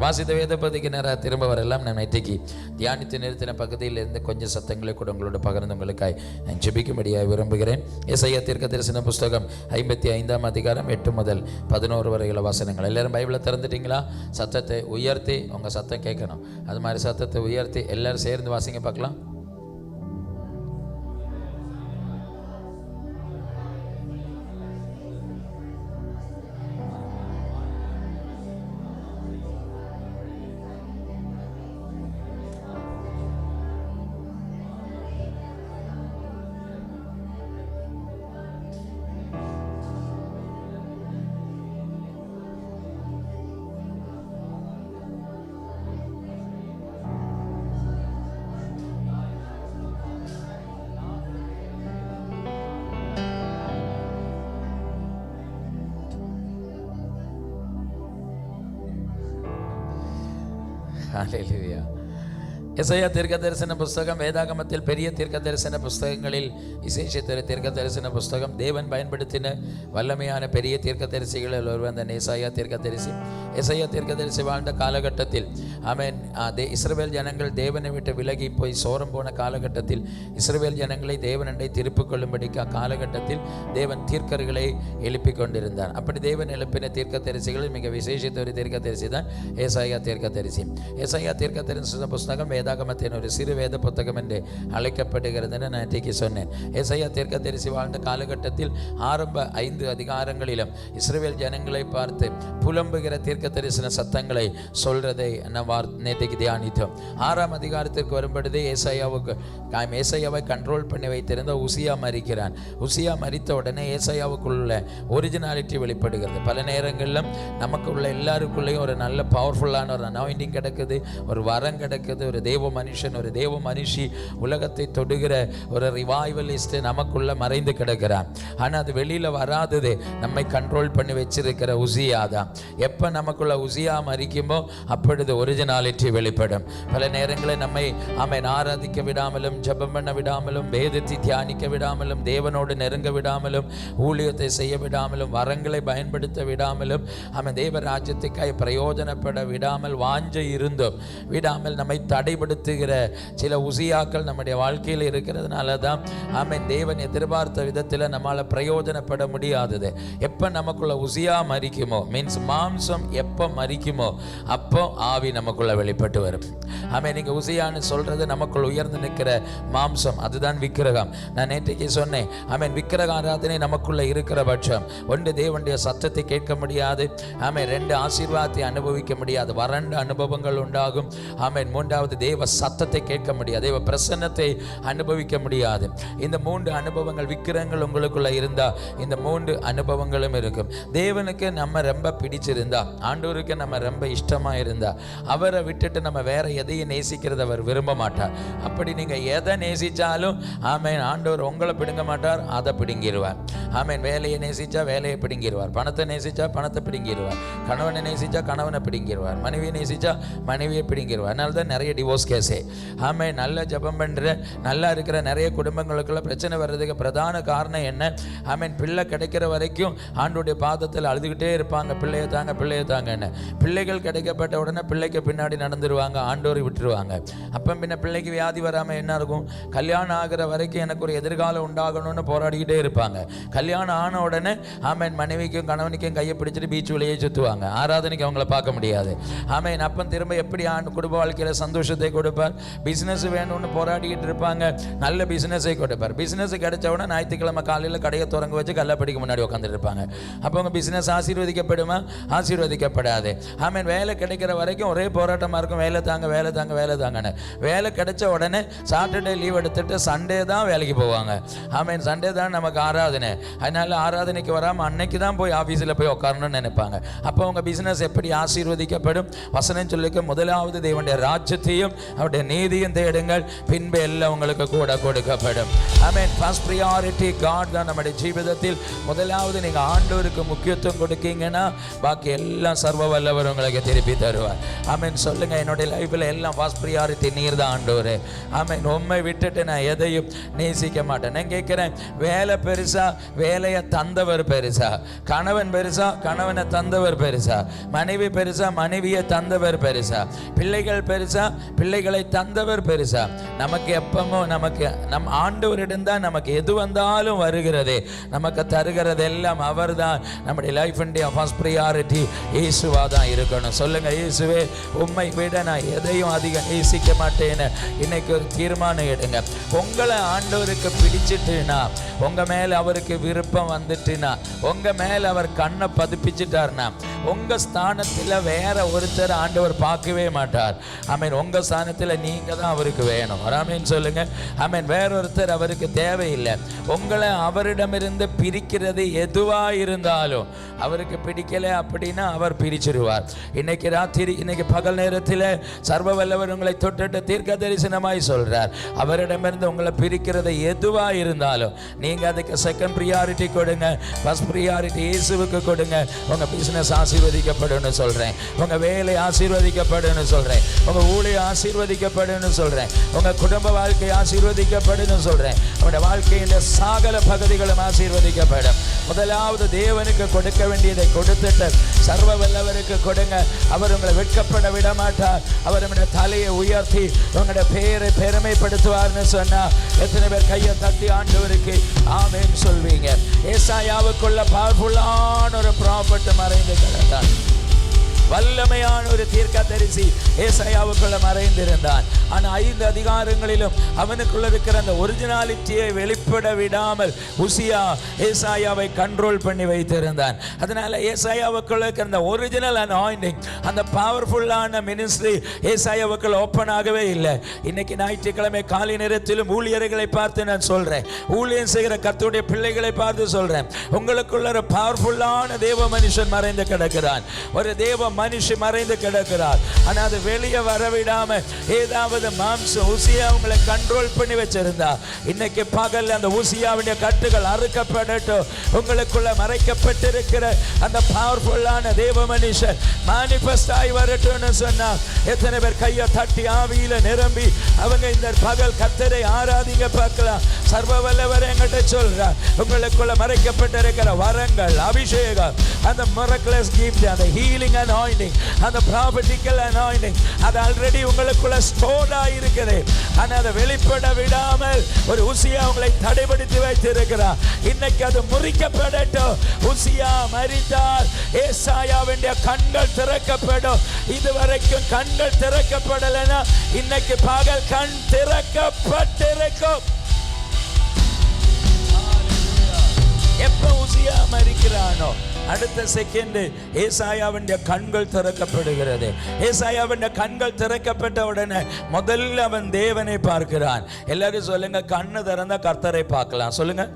வாசித்த வேத பகுதிக்கு நேராக திரும்ப வரலாம். நான் நேற்றைக்கு தியானித்து நிறுத்தின பகுதியில் இருந்து கொஞ்சம் சத்தங்களை கூட உங்களோட பகிர்ந்து உங்களுக்காய் நான் ஜெபிக்கும்படியாக விரும்புகிறேன். ஏசாயா தீர்க்கதரிசன புஸ்தகம் 55ஆம் அதிகாரம் 8 முதல் 11 வரையுள்ள வசனங்கள். எல்லாரும் பைபிளை திறந்துட்டீங்களா? சத்தத்தை உயர்த்தி, உங்கள் சத்தம் கேட்கணும். அது மாதிரி சத்தத்தை உயர்த்தி எல்லாரும் சேர்ந்து வாசிங்க பார்க்கலாம். ஹல்லேலூயா. ஏசாயா தீர்க்க தரிசன புஸ்தகம் வேதாகமத்தில் பெரிய தீர்க்க தரிசன புஸ்தகங்களில் விசேஷித்த தீர்க்க தரிசன புஸ்தகம். தேவன் பயன்படுத்தின வல்லமையான பெரிய தீர்க்க தரிசிகளில் ஒருவன் அந்த ஏசாயா தீர்க்க தரிசி. ஏசாயா தீர்க்க தரிசி வாழ்ந்த காலகட்டத்தில் இஸ்ரவேல் ஜனங்கள் தேவனை விட்டு விலகி போய் சோரம் போன காலகட்டத்தில் இஸ்ரவேல் ஜனங்களை தேவனண்டை திருப்பிக் கொள்ளும்படிக்கு அக்காலகட்டத்தில் தேவன் தீர்க்கர்களை எழுப்பி கொண்டிருந்தார். அப்படி தேவன் எழுப்பின தீர்க்க தரிசிகளில் மிக விசேஷித்த ஒரு தீர்க்க தரிசி தான் ஏசாயா தீர்க்க தரிசி. ஏசாயா தீர்க்க தரிசன புஸ்தகம் வேதாகமத்தின் ஒரு சிறு வேத புத்தகம் என்று அழைக்கப்படுகிறதுன்னு நான் இன்றைக்கு சொன்னேன். ஏசாயா தீர்க்கதரிசி வாழ்ந்த காலகட்டத்தில் ஆரம்ப 5 அதிகாரங்களிலும் இஸ்ரவேல் ஜனங்களை பார்த்து புலம்புகிற தீர்க்க தரிசன சத்தங்களை சொல்றதை நாம் நேற்றைக்கு தியானித்தோம். 6ஆம் அதிகாரத்திற்கு வரும்பொழுது ஏசாயாவை கண்ட்ரோல் பண்ணி வைத்திருந்த உசியா மரிக்கிறான். உசியா மரித்த உடனே ஏசாயாவுக்குள்ள ஒரிஜினாலிட்டி வெளிப்படுகிறது. பல நேரங்களிலும் நமக்குள்ள எல்லாருக்குள்ளேயும் ஒரு நல்ல பவர்ஃபுல்லான ஒரு அனாயிண்டிங் கிடக்குது, ஒரு வரம் கிடக்குது, ஒரு தேவ மனுஷன், ஒரு தேவ மனுஷி, உலகத்தை தொடுகிற ஒரு ரிவைவலிஸ்ட் நமக்குள்ள மறைந்து கிடக்கிறான். ஆனால் அது வெளியில வராதது நம்மை கண்ட்ரோல் பண்ணி வச்சிருக்கிற உசியா தான். எப்போ நமக்குள்ள உசியா மறிக்குமோ அப்பொழுது ஒரிஜினாலிட்டி வெளிப்படும். பல நேரங்களில் நம்மை ஆராதிக்க விடாமலும், ஜெபம் பண்ண விடாமலும், வேதத்தை தியானிக்க விடாமலும், தேவனோடு நெருங்க விடாமலும், ஊழியத்தை செய்ய விடாமலும், வரங்களை பயன்படுத்த விடாமலும், தேவ ராஜ்யத்துக்காய் பிரயோஜனப்பட விடாமல், வாஞ்சை இருந்தும் விடாமல் நம்மை தடைப்படுத்துகிற சில உசியாக்கள் நம்முடைய வாழ்க்கையில் இருக்கிறதுனால தான் தேவன் எதிர்பார்த்த விதத்தில் நம்மளால் பிரயோஜனப்பட முடியாதது. எப்போ நமக்குள்ள உசியா மறிக்குமோ, மீன்ஸ் மாம்சம் எப்போ மறிக்குமோ அப்போ ஆவி நமக்குள்ள வெளிப்பட்டு வரும். நீங்கள் உசியான்னு சொல்றது நமக்குள் உயர்ந்து நிற்கிற மாம்சம், அதுதான் விக்கிரகம். நான் நேற்றைக்கு சொன்னேன், விக்கிரக ஆராதனை நமக்குள்ள இருக்கிற பட்சம் ஒன்று தேவனுடைய சத்தத்தை கேட்க முடியாது, 2 ஆசீர்வாதத்தை அனுபவிக்க முடியாது, வறண்ட அனுபவங்கள் உண்டாகும், 3வது தேவ சத்தத்தை கேட்க முடியாது, தேவ பிரசன்னத்தை அனுபவிக்க முடியாது. இந்த 3 அனுபவங்கள் விக்கிரகங்கள் உங்களுக்குள்ள இருந்தா இந்த 3 அனுபவங்களும் இருக்கும். தேவனுக்கு நம்ம ரொம்ப பிடிச்சிருந்தா, ஆண்டவருக்கு நம்ம ரொம்ப இஷ்டமா இருந்தா, அவரை விட்டுட்டு நம்ம வேற எதையும் நேசிக்கிறது அவர் விரும்ப மாட்டார். அப்படி நீங்க எதை நேசிச்சாலும் ஆண்டவர் உங்களை பிடுங்க மாட்டார், அதை பிடுங்கிடுவார். வேலையை நேசிச்சா வேலையை பிடுங்கிடுவார், பணத்தை நேசிச்சா பணத்தை பிடுங்கிடுவார், கணவனை நேசிச்சா கணவனை பிடுங்கிடுவார், மனைவியை நேசிச்சா மனைவியை பிடுங்கிடுவார். அதனால தான் நிறைய டிவோர்ஸ் கேஸே. நல்ல ஜெபம் பண்ற நல்லா இருக்கிற நிறைய குடும்பங்களுக்குள்ள பிரச்சனை வர்றதுக்கு பிரதான காரணம் என்ன? பிள்ளை கிடைக்கிற வரைக்கும் ஆண்டுடைய பாதத்தில் அழுதுகிட்டே இருப்பாங்க, பிள்ளையை தாங்க பிள்ளையை தாங்கன்னு. பிள்ளைகள் கிடைக்கப்பட்ட உடனே பிள்ளைக்கு பின்னாடி நடந்துருவாங்க, ஆண்டோரை விட்டுருவாங்க. அப்போ பின்ன பிள்ளைக்கு வியாதி வராமல் என்ன இருக்கும்? கல்யாணம் ஆகிற வரைக்கும் எனக்கு ஒரு எதிர்காலம் உண்டாகணும்னு போராடிக்கிட்டே இருப்பாங்க. கல்யாணம் ஆன உடனே மனைவிக்கும் கணவனுக்கும் கையை பிடிச்சிட்டு பீச் வெளியே சுற்றுவாங்க, ஆராதனைக்கு அவங்கள பார்க்க முடியாது. அப்போ திரும்ப எப்படி குடும்ப வாழ்க்கையில் சந்தோஷத்தை கொடுப்பார்? பிஸ்னஸ் வேணும்னு போராடிக்கிட்டு இருப்பாங்க, நல்ல பிஸ்னஸை கொடுப்பார். பிஸ்னஸ் கிடைச்ச உடனே ஞாயிற்றுக்கிழமை காலையில் கடையை திறங்க வச்சு கல்லப்படிக்கு முன்னாடி உட்காந்துட்டு இருப்பாங்க. அப்போ உங்கள் பிஸ்னஸ் ஆசீர்வதிக்கப்படுமா? ஆசீர்வதிக்கப்படாது. வேலை கிடைக்கிற வரைக்கும் ஒரே போராட்டமாக இருக்கும், வேலை தாங்க வேலை தாங்க வேலை தாங்கன்னு. வேலை கிடைச்ச உடனே சாட்டர்டே லீவ் எடுத்துட்டு சண்டே தான் வேலைக்கு போவாங்க. சண்டே தான் நமக்கு ஆராதனை, அதனால ஆராதனைக்கு வராமல் அன்னைக்கு தான் போய் ஆஃபீஸில் போய் உட்காரணும்னு நினைப்பாங்க. அப்போ உங்கள் பிஸ்னஸ் எப்படி ஆசீர்வதிக்கப்படும்? வசனம் சொல்லிக்க, முதலாவது தேவனுடைய ராஜ்யத்தையும் அவருடைய நீதியும் தேடுங்கள், பின்பு எல்லாம் உங்களுக்கு கூட கொடுக்கப்படும். ஃபர்ஸ்ட் பிரியாரிட்டி காட் தான் நம்முடைய ஜீவிதத்தில். முதலாவது நீங்கள் ஆண்டவருக்கு முக்கியத்துவம் கொடுக்கீங்கன்னா பாக்கி எல்லாம் சர்வ வல்லவர் உங்களுக்கு திருப்பி தருவார். சொல்லுங்க, என்னுடைய லைஃப்பில் எல்லாம் ஃபர்ஸ்ட் பிரியாரிட்டி நீர் தான் ஆண்டவர். உண்மை விட்டுட்டு நான் எதையும் நேசிக்க மாட்டேன். நான் கேட்குறேன், வேலை பெருசா வேலையை தந்தவர் பெருசா, கணவன் பெருசா, கணவனை தந்தவர் பெருசா, மனைவி பெருசா, மனைவியை தந்தவர் பெருசா, பிள்ளைகள் பெருசா, பிள்ளைகளை தந்தவர் பெருசா. நமக்கு எப்பமோ நமக்கு நம் ஆண்டவரிடம் தான் நமக்கு எது வந்தாலும் வருகிறதே, நமக்கு தருகிறது எல்லாம் அவர் தான். நம்முடைய லைஃப் ஃபர்ஸ்ட் ப்ரியாரிட்டி இயேசுவா தான் இருக்கணும். சொல்லுங்க, இயேசுவே உம்மை விட நான் எதையும் அதிகம் நேசிக்க மாட்டேன்னு இன்னைக்கு ஒரு தீர்மானம் எடுங்க. உங்களை ஆண்டவருக்கு பிடிச்சிட்டுனா, உங்க மேல அவருக்கு விருப்பம் வந்துட்டுனா, உங்க மேல அவர் கண்ணை பதிப்பிச்சுட்டார்னா, உங்க ஸ்தானத்தில் வேற ஒருத்தர் ஆண்டவர் பார்க்கவே மாட்டார். ஆமீன். உங்க ஸ்தானத்தில் நீங்க தான் அவருக்கு வேணும். ஆமீன் சொல்லுங்க. ஆமீன். வேற ஒருத்தர் அவருக்கு தேவையில்லை. உங்களை அவரிடமிருந்து பிரிக்கிறது எதுவா இருந்தாலும் அவருக்கு பிடிக்கல அப்படின்னா அவர் பிரிச்சிருவார். இன்னைக்கு ராத்திரி, இன்னைக்கு பகல் நேரத்தில் சர்வ வல்லவர் உங்களை தொட்டு தீர்க்க தரிசனமாய் சொல்றார், அவரிடமிருந்து உங்களை பிரிக்கிறது எதுவா இருந்தாலும் நீங்க அதுக்கு செகண்ட் ப்ரியாரிட்டி கொடுங்க, ஃபர்ஸ்ட் ப்ரியாரிட்டி இயேசுவுக்கு கொடுங்க. உங்க பிசினஸ் ஆசீர்வதிக்கப்படும் சொல்றேன், உங்க வேலை ஆசீர்வதிக்கப்படும் சொல்றேன், உங்க ஊழியம் ஆசீர்வதிக்கப்படும் சொல்றேன், உங்க குடும்ப வாழ்க்கை ஆசீர்வதிக்கப்படும் சொல்றேன், உங்களுடைய வாழ்க்கையின் சகல பகுதிகளும் ஆசீர்வதிக்கப்படும். முதலாவது தேவனுக்கு கொடுக்க வேண்டியதை கொடுத்துட்டு சர்வ வல்லவருக்கு கொடுங்க. அவர் உங்களை வெட்கப்பட விட மாட்டார். அவர் உங்களுடைய தலையை உயர்த்தி உங்களுடைய பெயரை பெருமைப்படுத்துவார்னு சொன்னா எத்தனை பேர் கையை தட்டி ஆண்டவருக்கு ஆமென் சொல்வீங்க? ஏசாயாவுக்குள்ள பவர்ஃபுல்லான ஒரு ப்ராஃபட் மறைந்து கிடந்தான். வல்லமையான ஒரு தீர்க்கதரிசி ஏசாயாவுக்குள்ள மறைந்திருந்தான். ஆனால் 5 அதிகாரங்களிலும் அவனுக்குள்ள இருக்கிற அந்த ஒரிஜினாலிட்டியை வெளிப்பட விடாமல் உசியா ஏசாயாவை கண்ட்ரோல் பண்ணி வைத்திருந்தான். அதனால ஏசாயாவுக்குள்ள இருக்கிற அந்த ஒரிஜினல் அனாயிண்டிங், அந்த பவர்ஃபுல்லான மினிஸ்ட்ரி ஏசாயாவுக்குள்ள ஓப்பன் ஆகவே இல்லை. இன்னைக்கு ஞாயிற்றுக்கிழமை காலை நேரத்திலும் ஊழியர்களை பார்த்து நான் சொல்றேன், ஊழியம் செய்கிற கர்த்தருடைய பிள்ளைகளை பார்த்து சொல்றேன், உங்களுக்குள்ள ஒரு பவர்ஃபுல்லான தேவ மனுஷன் மறைந்து கிடக்கிறான், ஒரு தேவ மனுஷி மறைந்து கிடக்கிறார். ஆனா அது வெளியே வரவிடாம ஏதாவது மாம்சம் உசியா உங்களை கண்ட்ரோல் பண்ணி வச்சிருந்தா இன்னைக்கு பகல் அந்த உசியாவுடைய கட்டுகள் அறுக்கப்படட்டும். உங்களுக்குள்ள மறைக்கப்பட்டிருக்கிற அந்த பவர்ஃபுல்லான தேவ மனுஷன் மானிஃபெஸ்ட் ஆகி வரட்டும்னு சொன்னா எத்தனை பேர் கையை தட்டி ஆவியில நிரம்பி அவங்க இந்த பகல் கர்த்தரை ஆராதிங்க பார்க்கலாம். சர்வ வல்லவர் என்கிட்ட சொல்றார், உங்களுக்குள்ள மறைக்கப்பட்டிருக்கிற வரங்கள், அபிஷேகம், அந்த மிராக்கிளஸ் கிஃப்ட், அந்த ஹீலிங் அனாயிண்டிங், அந்த ப்ராபெட்டிக்கல் அனாயிண்டிங் அது ஆல்ரெடி உங்களுக்குள்ள ஸ்டோர் ஆயிருக்குது. ஆனா அதை வெளிப்பட விடாமல் ஒரு உசியா உங்களை தடைபடுத்தி வைத்திருக்கிறார். இன்னைக்கு அது முறிக்கப்படட்டும். உசியா மரித்தார், ஏசாயாவுடைய கண்கள் திறக்கப்படும். இதுவரைக்கும் கண்கள் திறக்கப்படலைன்னா இன்னைக்கு பகல் கண் திறக்கப்பட்டிருக்கும். எப்ப உசியா மரிக்கிறானோ அடுத்த செகண்ட் ஏசாயாவுடைய கண்கள் திறக்கப்படுகிறது. ஏசாயாவுடைய கண்கள் திறக்கப்பட்ட உடனே முதல்ல அவன் தேவனை பார்க்கிறான். எல்லாரும் சொல்லுங்க, கண்ணு திறந்தா கர்த்தரை பார்க்கலாம். சொல்லுங்க,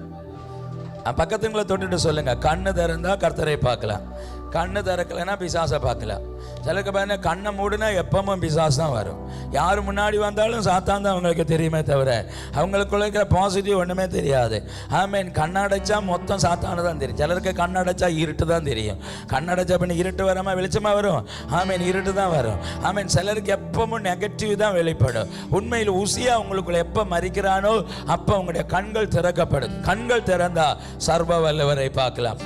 பக்கத்துங்களை தொட்டுட்டு சொல்லுங்க, கண்ணு திறந்தா கர்த்தரை பார்க்கலாம். கண்ணு திறக்கலைன்னா பிசாசை பார்க்கலாம். சிலருக்கு பாருங்க, கண்ணை மூடுனா எப்பவும் பிசாசு தான் வரும். யார் முன்னாடி வந்தாலும் சாத்தான் தான் அவங்களுக்கு தெரியுமே தவிர அவங்களுக்குள்ள இருக்கிற பாசிட்டிவ் ஒன்றுமே தெரியாது. ஆமீன். கண்ணடைச்சா மொத்தம் சாத்தானு தான் தெரியும். சிலருக்கு கண்ணடைச்சா இருட்டு தான் தெரியும். கண்ணடைச்சா பண்ணி இருட்டு வராமல் வெளிச்சமாக வரும். ஆமீன், இருட்டு தான் வரும். ஆமீன். சிலருக்கு எப்பவும் நெகட்டிவ் தான் வெளிப்படும். உண்மையில் உசியா உங்களுக்குள்ள எப்போ மறிக்கிறானோ அப்போ உங்களுடைய கண்கள் திறக்கப்படும். கண்கள் திறந்தா சர்வ வல்லவரை பார்க்கலாம்.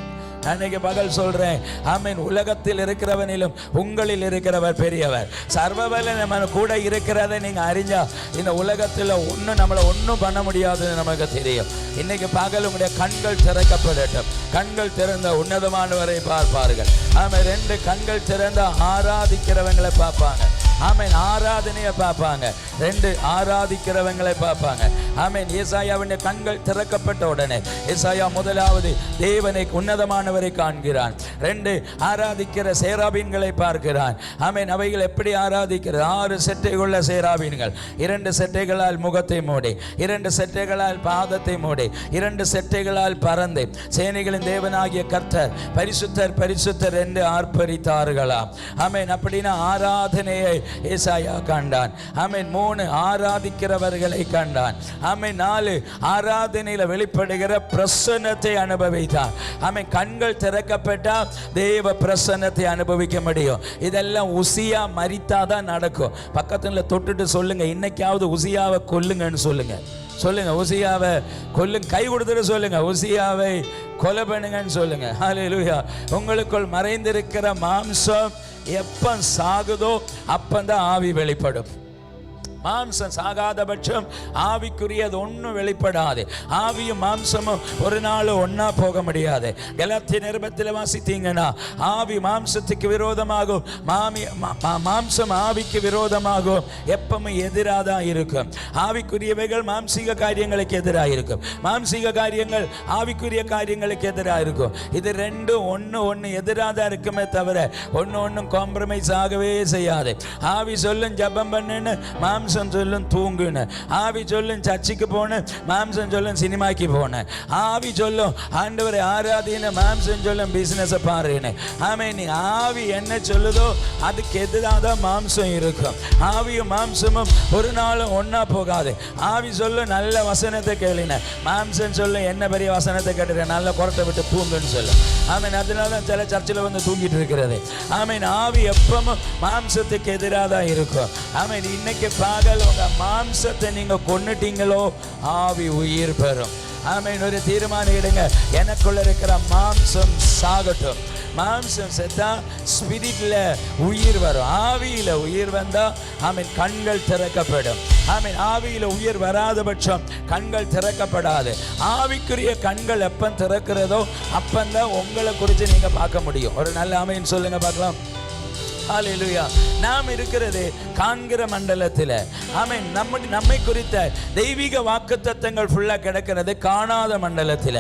அன்னைக்கு பகல் சொல்றேன், ஆமீன். உலகத்தில் இருக்கிறவனிலும் உங்களில் இருக்கிறவர் பெரியவர். சர்வவல்ல நம்ம கூட இருக்கிறத நீங்க அறிஞ்சா இந்த உலகத்தில் நம்மளை ஒன்றும் பண்ண முடியாதுன்னு நமக்கு தெரியும். இன்னைக்கு பகல் உங்களுடைய கண்கள் திறக்கப்படட்டும். கண்கள் திறந்த உன்னதமானவரை பார்ப்பார்கள். ஆமீன். 2 கண்கள் திறந்த ஆராதிக்கிறவங்களை பார்ப்பாங்க. ஆமீன். ஆராதனையை பார்ப்பாங்க. 2 ஆராதிக்கிறவங்களை பார்ப்பாங்க. ஆமீன். ஏசாயாவுடைய கண்கள் திறக்கப்பட்ட உடனே ஏசாயா முதலாவது தேவனை உன்னதமானவரை காண்கிறான். 2 ஆராதிக்கிற சேராபீன்களை பார்க்கிறான். ஆமீன். அவைகள் எப்படி ஆராதிக்கிறது? 6 செட்டைகளுள்ள சேராபீன்கள், 2 செட்டைகளால் முகத்தை மூடி, 2 செட்டைகளால் பாதத்தை மூடி, 2 செட்டைகளால் பறந்து சேனைகளின் தேவனாகிய கர்த்தர் பரிசுத்தர் பரிசுத்தர் என்று ஆர்ப்பரித்தார்களாம். ஆமீன். அப்படின்னா ஆராதனையை ஏசாயா கண்டான். ஆமீன். 3 ஆராதிக்கிறவர்களை கண்டான். ஆமென். 4 ஆராதனையில வெளிப்படுகிற பிரசன்னத்தை அனுபவித்தார். ஆமென். கண்கள் திறக்கப்பட்டா தேவ பிரசன்னத்தை அனுபவிக்க முடியும். இதெல்லாம் உசியா மரித்தாதான் நடக்கும். பக்கத்துல தொட்டுட்டு சொல்லுங்க, இன்னைக்காவது உசியாவை கொல்லுங்கன்னு சொல்லுங்க. சொல்லுங்க, உசியாவை கொல்லுங்க. கை கொடுத்துட்டு சொல்லுங்க, உசியாவை கொலை பண்ணுங்கன்னு சொல்லுங்க. ஹல்லேலூயா. உங்களுக்குள் மறைந்திருக்கிற மாம்சம் எப்ப சாகுதோ அப்பந்தான் ஆவி வெளிப்படும். மாம்சம் சாகாத பட்சம் ஆவிக்குரியது ஒன்றும் வெளிப்படாது. ஆவியும் மாம்சமும் ஒரு நாள் ஒன்னா போக முடியாது. கலாத்தியர் நிருபத்தில் வாசித்தீங்கன்னா ஆவி மாம்சத்துக்கு விரோதமாகும், மாம்சம் ஆவிக்கு விரோதமாகும். எப்பவும் எதிராக தான் இருக்கும். ஆவிக்குரியவைகள் மாம்சீக காரியங்களுக்கு எதிராக இருக்கும், மாம்சீக காரியங்கள் ஆவிக்குரிய காரியங்களுக்கு எதிராக இருக்கும். இது ரெண்டும் ஒன்று எதிராக தான் இருக்குமே தவிர ஒன்றும் காம்ப்ரமைஸ் ஆகவே செய்யாது. ஆவி சொல்லும் ஜபம் பண்ணுன்னு, மாம்சம் சொல்லும் தூங்குன்னு. ஆவி சொல்லும் சர்ச்சுக்கு போன, மாம்சம் சொல்லும் சினிமாக்கு போன. ஆவி சொல்லும் ஆண்டவரை ஆராதின, மாம்சம் சொல்லும் பிசினஸ் பாருன்னு. ஆமென். நீ ஆவி என்ன சொல்லுதோ அதுக்கு எதிராக தான் மாம்சம் இருக்கும். ஆவியும் மாம்சமும் ஒரு நாளும் ஒன்னா போகாது. ஆவி சொல்லும் நல்ல வசனத்தை கேளுன, மாம்சம் சொல்லும் என்ன பெரிய வசனத்தை கேட்டுற, நல்ல குரட்டை விட்டு தூங்குன்னு சொல்லும். ஆமென். அதனால தான் சில சர்ச்சில் வந்து தூங்கிட்டு இருக்கிறது. ஆமென். ஆவி எப்பவும் மாம்சத்துக்கு எதிராக தான் இருக்கும். ஆமென். இன்னைக்கு உங்க மாம்சத்தை நீங்க கொன்னுட்டீங்களோ ஆவி உயிர் பெறும். ஆமென். ஒரு தீர்மானம் எடுங்க, எனக்குள்ள இருக்கிற மாம்சம் சாகட்டும். மாம்சம் செத்தா ஸ்பிரிட்ல உயிர் வரும், ஆவியில உயிர் வந்தா ஆமென் கண்கள் திறக்கப்படும். ஆமென். ஆவியில உயிர் வராத பட்சம் கண்கள் திறக்கப்படாது. ஆவிக்குரிய கண்கள் எப்ப திறக்கிறதோ அப்பந்தான் உங்களை குறித்து நீங்க பார்க்க முடியும். ஒரு நல்ல ஆமென் சொல்லுங்க பார்க்கலாம். ஹல்லேலூயா. நாம் இருக்கிறது காண்கிற மண்டலத்தில். ஆமென். நம்மை குறித்த தெய்வீக வாக்குத்தத்தங்கள் ஃபுல்லா கிடக்கிறது காணாத மண்டலத்தில்.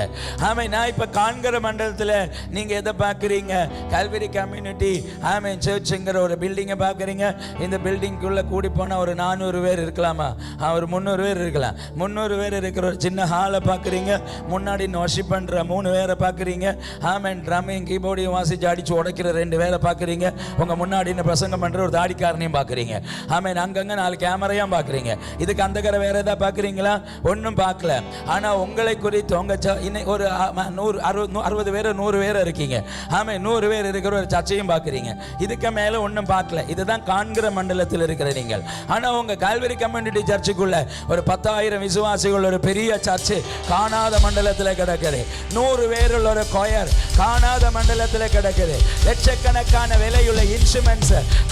ஆமென். நான் இப்ப காண்கிற மண்டலத்தில் நீங்க எதை பார்க்குறீங்க? கல்வரி கம்யூனிட்டி ஆமென் சர்ச்ங்கிற ஒரு பில்டிங்கை பார்க்குறீங்க. இந்த பில்டிங்குள்ள கூடி போனால் ஒரு 400 பேர் இருக்கலாமா? ஒரு 300 பேர் இருக்கலாம். 300 பேர் இருக்கிற ஒரு சின்ன ஹாலை பார்க்குறீங்க. முன்னாடி வர்ஷிப் பண்ற 3 பேரை பார்க்குறீங்க. ஆமென். ட்ரம்மையும் கீபோர்டையும் வாசிச்சு அடிச்சு உடைக்கிற 2 பேரை பார்க்குறீங்க. உங்க முன்னாடி பிரசங்கம் பண்ற ஒரு தாடிக்காரனையும் பார்க்குறீங்க. ஆமென். அங்கங்க 4 கேமரையும் பார்க்குறீங்க. இதுக்கு அந்த கரை வேற ஏதாவது பார்க்குறீங்களா? ஒன்றும் பார்க்கல. ஆனா உங்களை குறித்து உங்க ஒரு 60 பேர் 100 பேர் இருக்கீங்க. ஆமென். 100 பேர் இருக்கிற ஒரு சர்ச்சையும் பார்க்குறீங்க. இதுக்கு மேல ஒன்றும் பார்க்கல. இதுதான் காண்கிற மண்டலத்தில் இருக்கிற நீங்கள். ஆனா உங்க கால்வரி கம்யூனிட்டி சர்ச்சுக்குள்ள ஒரு 10,000 விசுவாசிகள் ஒரு பெரிய சர்ச்சு காணாத மண்டலத்தில் கிடக்குது. 100 பேருள்ள ஒரு கொயர் காணாத மண்டலத்தில் கிடக்குது. லட்சக்கணக்கான விலையுள்ள இன்ஸ்ட்ருமெண்ட்ஸ்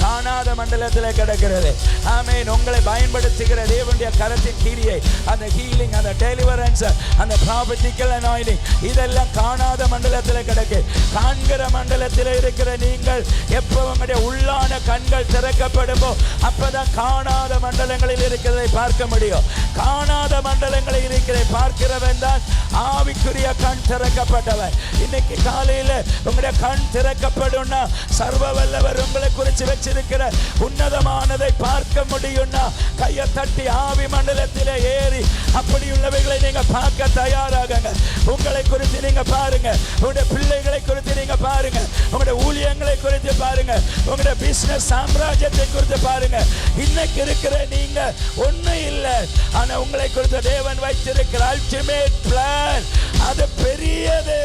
காணாத மண்டலத்தில் கிடக்கிறது. ஆமென். உங்களை பயன்படுத்துகிற தேவனுடைய கரத்தின் கிரியை, அந்த ஹீலிங், அந்த டெலிவரன்ஸ், அந்த ப்ராபெட்டிக்கல் அனாயினிங் இதெல்லாம் காணாத மண்டலத்தில் கிடக்கு. காண்கிற மண்டலத்தில் இருக்கிற நீங்கள் எப்போ உங்களுடைய உள்ளான கண்கள் திறக்கப்படுமோ அப்பதான் காணாத மண்டலங்களில் இருக்கிறதை பார்க்க முடியும். காணாத மண்டலங்களில் இருக்கிறதை பார்க்கிறவன் தான் ஆவிக்குரிய கண் திறக்கப்பட்டவன். இன்னைக்கு காலையில் உங்களுடைய கண் திறக்கப்படும்னா சர்வ வல்லவர் உங்களை குறித்து வச்சிருக்கிற உன்னதமானதை பார்க்க முடியும்னா கையை தட்டி ஆவி மண்டலத்திலே ஏறி அப்படியுள்ளவைகளை நீங்க பார்க்க தயாராகுங்க. உங்களை குறித்து நீங்க பாருங்க, உங்களுடைய பிள்ளைகளை குறித்து நீங்க பாருங்க, உங்களுடைய ஊழியங்களை குறித்து பாருங்க, உங்களுடைய பிசினஸ் சாம்ராஜ்யத்தை குறித்து பாருங்க. இன்னைக்கு இருக்கிற நீங்க ஒன்னும் இல்லை, ஆனா உங்களை குறித்து தேவன் வைத்திருக்கிற அல்டிமேட் பிளான் அது பெரியது.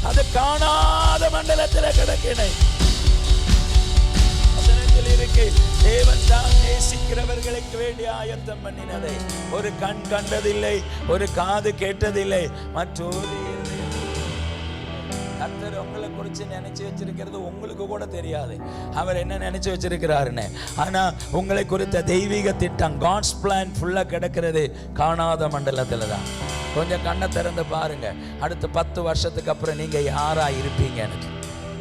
அது காணாத மண்டலத்தில் கிடக்கிறேன். தேவன் தான் நேசிக்கிறவர்களுக்கு வேண்டிய ஆயத்தம் பண்ணினதை ஒரு கண் கண்டதில்லை, ஒரு காது கேட்டதில்லை, மற்றொரு கர்த்தர் உங்களை குறித்து நினைச்சு வச்சிருக்கிறது உங்களுக்கு கூட தெரியாது அவர் என்ன நினைச்சு வச்சிருக்கிறாருன்னு. ஆனா உங்களை குறித்த தெய்வீக திட்டம் காட்ஸ் பிளான் ஃபுல்லா கிடக்கிறது காணாத மண்டலத்துல தான். கொஞ்சம் கண்ணை திறந்து பாருங்க, அடுத்த 10 வருஷத்துக்கு அப்புறம் நீங்க யாரா இருப்பீங்க எனக்கு.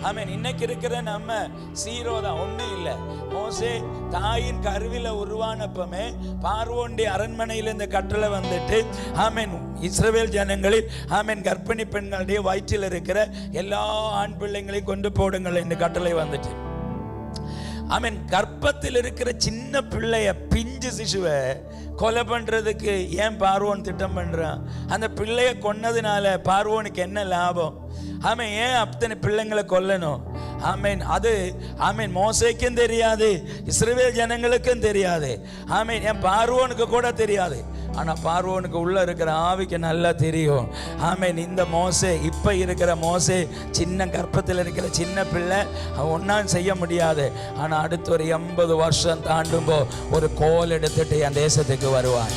ஆமென். இன்னைக்கு இருக்கிற நம்ம சீரோ தான், ஒன்றும் இல்லை. மோசே தாயின் கருவில உருவானப்பமே பார்வோனுடைய அரண்மனையில் இந்த கட்டளை வந்துட்டு ஆமென் இஸ்ரவேல் ஜனங்களில் ஆமென் கர்ப்பிணி பெண்களுடைய வயிற்றில் இருக்கிற எல்லா ஆண் பிள்ளைங்களையும் கொண்டு போடுங்கள் இந்த கட்டளை வந்துட்டு. ஆமென். கர்ப்பத்தில் இருக்கிற சின்ன பிள்ளைய, பிஞ்சு சிசுவை கொலை பண்றதுக்கு ஏன் பார்வோன் திட்டம் பண்றான்? அந்த பிள்ளைய கொன்னதுனால பார்வோனுக்கு என்ன லாபம்? ஆமென். ஏன் அத்தனை பிள்ளைங்களை கொல்லணும்? ஆமேன். அது ஆமேன் மோசேக்கும் தெரியாது, இஸ்ரவேல் ஜனங்களுக்கும் தெரியாது. ஆமேன் என் பார்வோனுக்கு கூட தெரியாது. ஆனா பார்வோனுக்கு உள்ள இருக்கிற ஆவிக்கு நல்லா தெரியும். ஆமேன் இந்த மோசே, இப்ப இருக்கிற மோசே சின்ன கர்ப்பத்தில் இருக்கிற சின்ன பிள்ளை, அவன் ஒன்றும் செய்ய முடியாது. ஆனா அடுத்து ஒரு 80 வருஷம் தாண்டும்போ ஒரு கோல் எடுத்துட்டு என் தேசத்துக்கு வருவான்.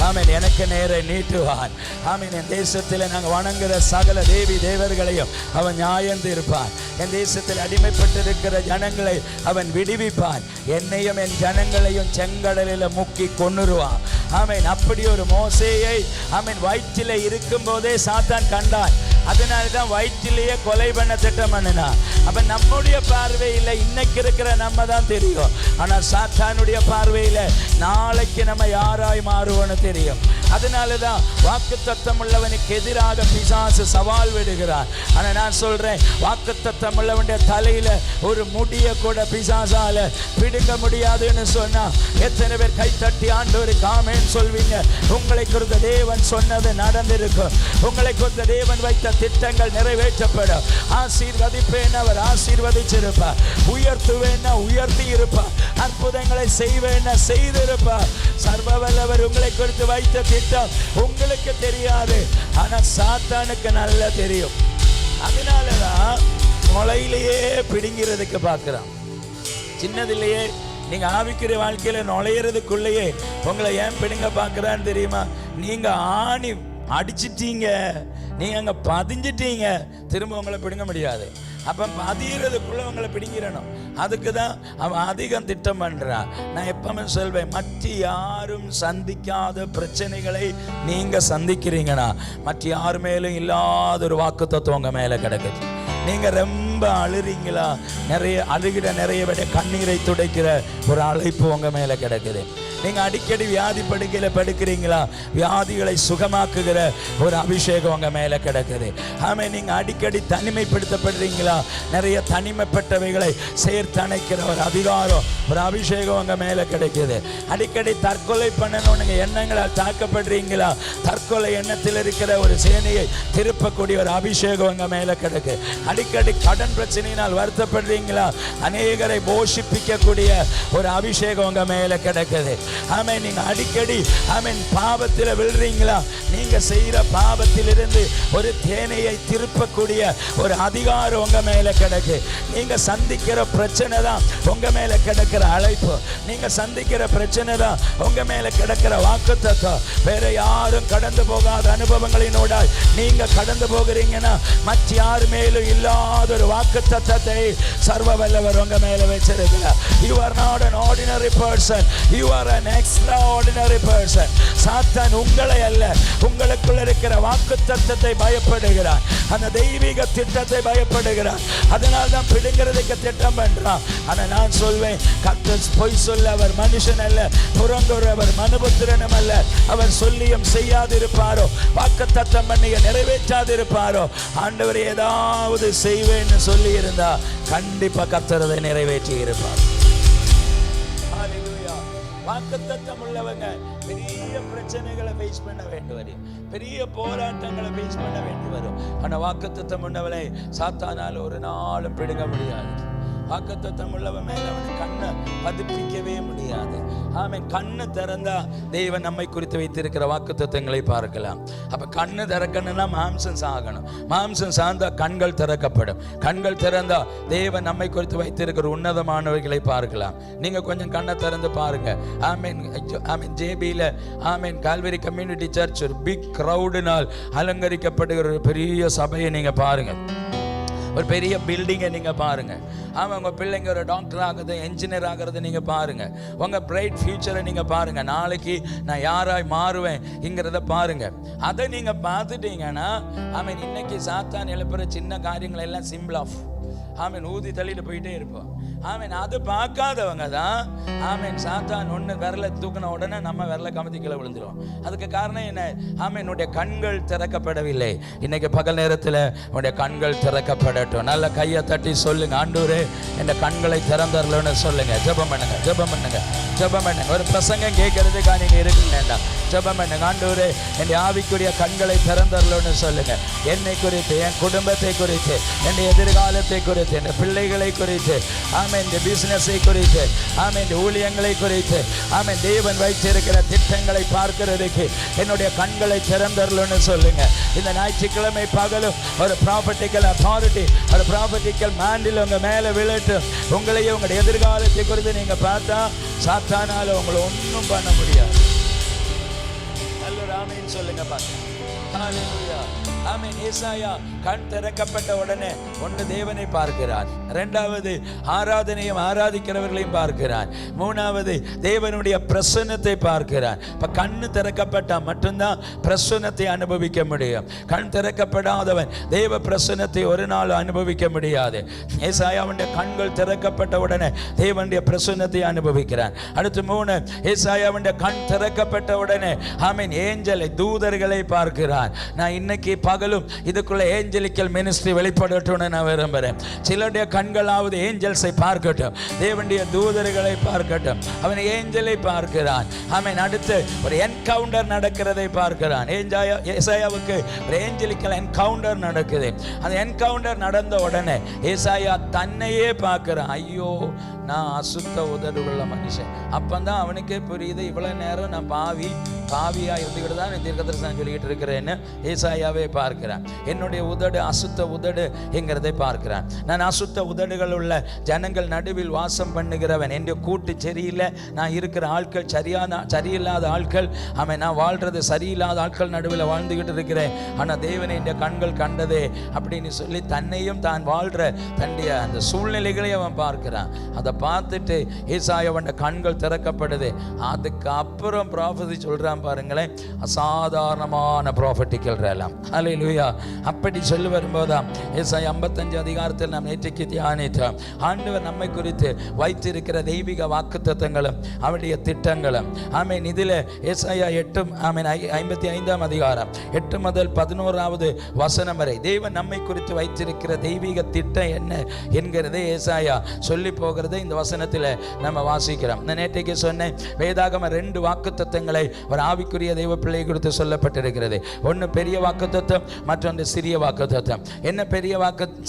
ஆமேன் எனக்கு நேர நீட்டுவான். ஆமேன் என் தேசத்தில் நாங்கள் வணங்குகிற சகல தேவி தேவர்களையும் அவன் நியாயந்து இருப்பான். என் தேசத்தில் அடிமைப்பட்டிருக்கிற ஜனங்களை அவன் விடுவிப்பான். என்னையும் என் ஜனங்களையும் செங்கடலில் முக்கி கொன்னுருவான். ஆமேன் அப்படி ஒரு மோசேயை ஆமேன் வயிற்றிலே இருக்கும் போதே சாத்தான் கண்டான். அதனால்தான் வயிற்றிலேயே கொலை பண்ண திட்டம் பண்ணினான். அப்ப நம்முடைய பார்வையில் இன்னைக்கு இருக்கிற நம்ம தான் தெரியும். ஆனா சாத்தானுடைய பார்வையில் நாளைக்கு நம்ம யாராய் மாறுவோன்னு தெரியும். அதனாலதான் வாக்குத்தத்தம் உள்ளவனுக்கு எதிராக பிசாசு சவால் விடுகிறான். ஆனா நான் சொல்றேன், வாக்குத்தத்தம் உள்ளவனுடைய தலையில ஒரு முடிய கூட பிசாசால பிடுங்க முடியாதுன்னு சொன்னா எத்தனை பேர் கை தட்டி ஆண்டவருக்கு ஆமென் சொல்வீங்க? உங்களை குறித்த தேவன் சொன்னது நடந்திருக்கும். உங்களை குறித்த தேவன் வைத்த திட்டங்கள் நிறைவேற்றப்படும். ஆசீர்வதிப்பேன் அவர் ஆசீர்வதிச்சிருப்பார். உயர்த்துவேன் உயர்த்தி இருப்பார். அற்புதங்களை செய்வேன் செய்திருப்பார். சர்வ வல்லவர் உங்களை குறித்து வைத்த திட்டம் உங்களுக்கு தெரியாது, ஆனா சாத்தானுக்கு நல்லா தெரியும். அதனாலதான் முளையிலேயே பிடுங்கிறதுக்கு பார்க்கிறான். சின்னதிலேயே நீங்க ஆவிக்குரிய வாழ்க்கையில நுழையிறதுக்குள்ளேயே உங்களை ஏன் பிடுங்க பார்க்கிறான்னு தெரியுமா? நீங்க ஆணி அடிச்சிட்டீங்க, நீங்க அங்க பதிஞ்சிட்டீங்க, திரும்ப உங்களை பிடுங்க முடியாது. அப்ப பதியறதுக்குள்ள உங்களை பிடிக்கிறணும். அதுக்கு தான் அவன் அதிகம் திட்டம் பண்றான். நான் எப்பவுமே சொல்வேன், மற்ற யாரும் சந்திக்காத பிரச்சனைகளை நீங்க சந்திக்கிறீங்கன்னா மற்ற யார் மேலும் இல்லாத ஒரு வாக்கு தத்துவம் உங்க மேல கிடக்குது. நீங்க ரொம்ப அழுறீங்களா? நிறைய அழுகிட நிறைய விட கண்ணீரை துடைக்கிற ஒரு அழைப்பு உங்க மேல கிடக்குது. நீங்க அடிக்கடி வியாதி படுக்கையில படுக்கிறீங்களா? வியாதிகளை சுகமாக்குகிற ஒரு அபிஷேகம் உங்க மேல கிடக்குது. ஆமே. நீங்க அடிக்கடி தனிமைப்படுத்தப்படுறீங்களா? நிறைய தனிமைப்பட்டவைகளை சேர்த்து அணைக்கிற ஒரு அதிகாரம், ஒரு அபிஷேகம் உங்க மேல கிடைக்குது. அடிக்கடி தற்கொலை பண்ணணும்னு எண்ணங்களால் தாக்கப்படுறீங்களா? தற்கொலை எண்ணத்தில் இருக்கிற ஒரு சேனையை திருப்பக்கூடிய ஒரு அபிஷேகம் உங்க மேல கிடக்கு. அடிக்கடி கடன் பிரச்சனையினால் வருத்தப்படுறீங்களா? அநேகரை போஷிப்பிக்கக்கூடிய ஒரு அபிஷேகம் உங்க மேல கிடக்குது. ஆமென். நீங்க அடிக்கடி ஆமென் பாவத்தில் விழுறீங்களா? நீங்க செய்யற பாவத்திலிருந்து ஒரு தேனையை திருப்பக்கூடிய ஒரு அதிகாரம் உங்க மேல கிடக்கு. நீங்க சந்திக்கிற பிரச்சனை தான் உங்க மேல கிடக்கிற அழைப்பு. நீங்க சந்திக்கிற பிரச்சனை தான் உங்க மேல கிடக்கிற வாக்குத்தத்தம். வேற யாரும் கடந்து போகாத அனுபவங்களினோட நீங்க கடந்து போகிறீங்கன்னா மற்ற யார் மேலும் இல்லாத ஒரு வாக்குத்தத்தத்தை சர்வ வல்லவர் உங்க மேல வச்சிருக்கிறார். You are not an ordinary person. You are an extraordinary person. சாத்தான் உங்களை அல்ல, உங்களுக்குள்ள இருக்கிற வாக்குத்தத்தத்தை பயப்படுகிறார். அந்த தெய்வீக திட்டத்தை பயப்படுகிறார். அதனால தான் பிடுங்கிறதுக்கு திட்டம் பண்றான். ஆனா நான் சொல்வேன், கர்த்தர் பொய் சொல்ல அவர் மனுஷன் அல்ல, புறங்குறவர் மனுபுத்திரனும் அல்ல. அவர் சொல்லியும் செய்யாதிருப்பாரோ, வாக்குத்தத்தம் பண்ணி நிறைவேற்றாதிருப்பாரோ? ஆண்டவர் ஏதாவது செய்வேன்னு சொல்லி இருந்தா கண்டிப்பா கர்த்தர் அதை நிறைவேற்றி இருப்பார். வாக்குத்தத்தம் உள்ளவங்க பெரிய பிரச்சனைகளை ஃபேஸ் பண்ண வேண்டி வரும், பெரிய போராட்டங்களை ஃபேஸ் பண்ண வேண்டி வரும். ஆனா வாக்குத்தத்தம் உள்ளவளை சாத்தானால் ஒரு நாளும் பிடுங்க முடியாது. வாக்குத்தத்தம் உள்ளவன் மேல அவனை கண்ணை பதிப்பிக்கவே முடியாது. ஆமென். கண்ணு திறந்தா தேவன் நம்மை குறித்து வைத்திருக்கிற வாக்குத்தத்தங்களை பார்க்கலாம். அப்ப கண்ணு திறக்கணும்னா மாம்சம் சாகணும். மாம்சம் சார்ந்தா கண்கள் திறக்கப்படும். கண்கள் திறந்தா தேவன் நம்மை குறித்து வைத்திருக்கிற உன்னதமானவைகளை பார்க்கலாம். நீங்க கொஞ்சம் கண்ணை திறந்து பாருங்க. ஆமென். ஆமென். ஜேபியில ஆமென் கால்வரி கம்யூனிட்டி சர்ச் ஒரு பிக் கிரௌடினால் அலங்கரிக்கப்படுகிற ஒரு பெரிய சபையை நீங்க பாருங்க. ஒரு பெரிய பில்டிங்கை நீங்க பாருங்க. ஆமாம், உங்க பிள்ளைங்க ஒரு டாக்டர் ஆகுது, என்ஜினியர் ஆகிறது நீங்க பாருங்க. உங்க பிரைட் ஃபியூச்சரை நீங்க பாருங்க. நாளைக்கு நான் யாராய் மாறுவேன்ங்கிறத பாருங்க. அதை நீங்க பார்த்துட்டீங்கன்னா ஆமென், இன்னைக்கு சாத்தான் எழுப்புற சின்ன காரியங்கள் எல்லாம் சிம்பிள் ஆஃப் ஆமென் ஊதி தள்ளிட்டு போயிட்டே இருப்போம். ஆமீன். அது பார்க்காதவங்க தான் ஆமீன் சாத்தான் ஒன்று விரலை தூக்கின உடனே நம்ம விரலை கமத்தி கீழே விழுந்துடும். அதுக்கு காரணம் என்ன? ஆமீன், உன்னுடைய கண்கள் திறக்கப்படவில்லை. இன்னைக்கு பகல் நேரத்தில் உன்னுடைய கண்கள் திறக்கப்படட்டும். நல்ல கையை தட்டி சொல்லுங்க, ஆண்டவரே என் கண்களை திறந்தரலன்னு சொல்லுங்க. ஜெபம் பண்ணுங்க, ஜெபம் பண்ணுங்க, ஜெபம் பண்ணுங்க. ஒரு பிரசங்கம் கேட்கறதுக்காக நீங்க இருக்க வேண்டாம். ஜெபம் பண்ணுங்க. ஆண்டவரே என் ஆவிக்குரிய கண்களை திறந்தரலன்னு சொல்லுங்க. என்னை குறித்து, என் குடும்பத்தை குறித்து, என் எதிர்காலத்தை குறித்து, என் பிள்ளைகளை குறித்து, ஆமென், இந்த பிசினஸை குறித்து, ஆமென், இந்த ஊழியங்களை குறித்து, ஆமென், தேவன் வைத்திருக்கிற திட்டங்களை பார்க்கிறதுக்கு என்னுடைய கண்களை திறந்தரலன்னு சொல்லுங்க. இந்த ஞாயிற்றுக்கிழமை பகலும் ஒரு ப்ராப்பர்ட்டிக்கல் அத்தாரிட்டி, ஒரு ப்ராப்பர்ட்டிக்கல் மேண்டில் உங்க மேல விழட்டும். உங்களையும் உங்களுடைய எதிர்காலத்தை குறித்து நீங்க பார்த்தா சாத்தானால உங்களை ஒன்றும் பண்ண முடியாது. நல்ல ஆமென் சொல்லுங்க பாருங்க. ஹல்லேலூயா. ஆமென். ஏசாயா கண் திறக்கப்பட்ட உடனே ஒன்று தேவனை பார்க்கிறார், இரண்டாவது ஆராதனையும் ஆராதிக்கிறவர்களையும் பார்க்கிறார், மூணாவது தேவனுடைய பிரசன்னத்தை பார்க்கிறார். இப்ப கண்ணு திறக்கப்பட்டா மட்டும்தான் பிரசன்னத்தை அனுபவிக்க முடியும். கண் திறக்கப்படாதவன் தேவ பிரசன்னத்தை ஒரு நாள் அனுபவிக்க முடியாது. ஏசாயாவுடைய கண்கள் திறக்கப்பட்ட உடனே தேவனுடைய பிரசன்னத்தை அனுபவிக்கிறான். அடுத்து மூணு, ஏசாயாவுடைய கண் திறக்கப்பட்ட உடனே ஆமென் ஏஞ்சலை, தூதர்களை பார்க்கிறான். நான் இன்னைக்கு பகலும் இதுக்குள்ள ஏஞ்சலிக்கல் மினிஸ்ட்ரி வெளிப்படட்டும்னு நான் விரும்புகிறேன். சிலருடைய கண்களாவது ஏஞ்சல்ஸை பார்க்கட்டும், தேவனுடைய தூதர்களை பார்க்கட்டும். அவன் ஏஞ்சலை பார்க்கிறான். அவன் அடுத்து ஒரு என்கவுண்டர் நடக்கிறதை பார்க்கிறான். ஏசாயாவுக்கு ஒரு ஏஞ்சலிக்கல் என்கவுண்டர் நடக்குது. அந்த என்கவுண்டர் நடந்த உடனே ஏசாயா தன்னையே பார்க்கிறான். ஐயோ, நான் அசுத்த உதடுள்ள மனுஷன். அப்பந்தான் அவனுக்கே புரியுது, இவ்வளவு நேரம் நான் பாவியா இருந்துக்கிட்டு தான் தீர்க்கதரிசனம் சொல்லிக்கிட்டு இருக்கிறேன்னு ஏசாயாவே பார்க்கிறான். என்னுடைய உதடு அசுத்த உதடு என்கிறதை பார்க்கிறான். நான் அசுத்த உதடுகள் உள்ள ஜனங்கள் நடுவில் வாசம் பண்ணுகிறவன். என்னுடைய கூட்டு சரியில்லை, நான் இருக்கிற ஆட்கள் சரியில்லாத ஆட்கள், அவன் நான் வாழ்றது சரியில்லாத ஆட்கள் நடுவில் வாழ்ந்துகிட்டு இருக்கிறேன். ஆனால் தேவனை என் கண்கள் கண்டதே அப்படின்னு சொல்லி தன்னையும் தான் வாழ்ற தன்னுடைய அந்த சூழ்நிலைகளை அவன் பார்க்கிறான். அதை பார்த்துட்டு ஏசாயாவுடைய கண்கள் திறக்கப்படுது. அதுக்கு அப்புறம் ப்ராஃபஸி சொல்றான் பாருங்களேன், அசாதாரணமான ப்ராஃபட்டிக்கல் ரேலம். ஹல்லேலூயா. அப்படி சொல்லி வரும்போதாம் ஏசாயா 55 அதிகாரத்தில் நாம் நேற்றைக்கு தியானித்தோம். ஆண்டவர் நம்மை குறித்து வைத்திருக்கிற தெய்வீக வாக்குத்தத்தங்களும் அவருடைய திட்டங்களும். ஆமென். இதில் ஏசாயா 8 ஆமென் 55 அதிகாரம் 8 முதல் 11வது வசனம் வரை தேவன் நம்மை குறித்து வைத்திருக்கிற தெய்வீக திட்டம் என்ன என்கிறதை ஏசாயா சொல்லி போகிறதை இந்த வசனத்தில் நம்ம வாசிக்கிறோம். நான் நேற்றைக்கு சொன்னேன், வேதாகம 2 வாக்குத்தத்தங்களை ஒரு ஆவிக்குரிய தெய்வ பிள்ளை குறித்து சொல்லப்பட்டிருக்கிறது. ஒன்று பெரிய வாக்குத்தத்தம், மற்றொன்று சிறிய வாக்குத்தத்தம். என்ன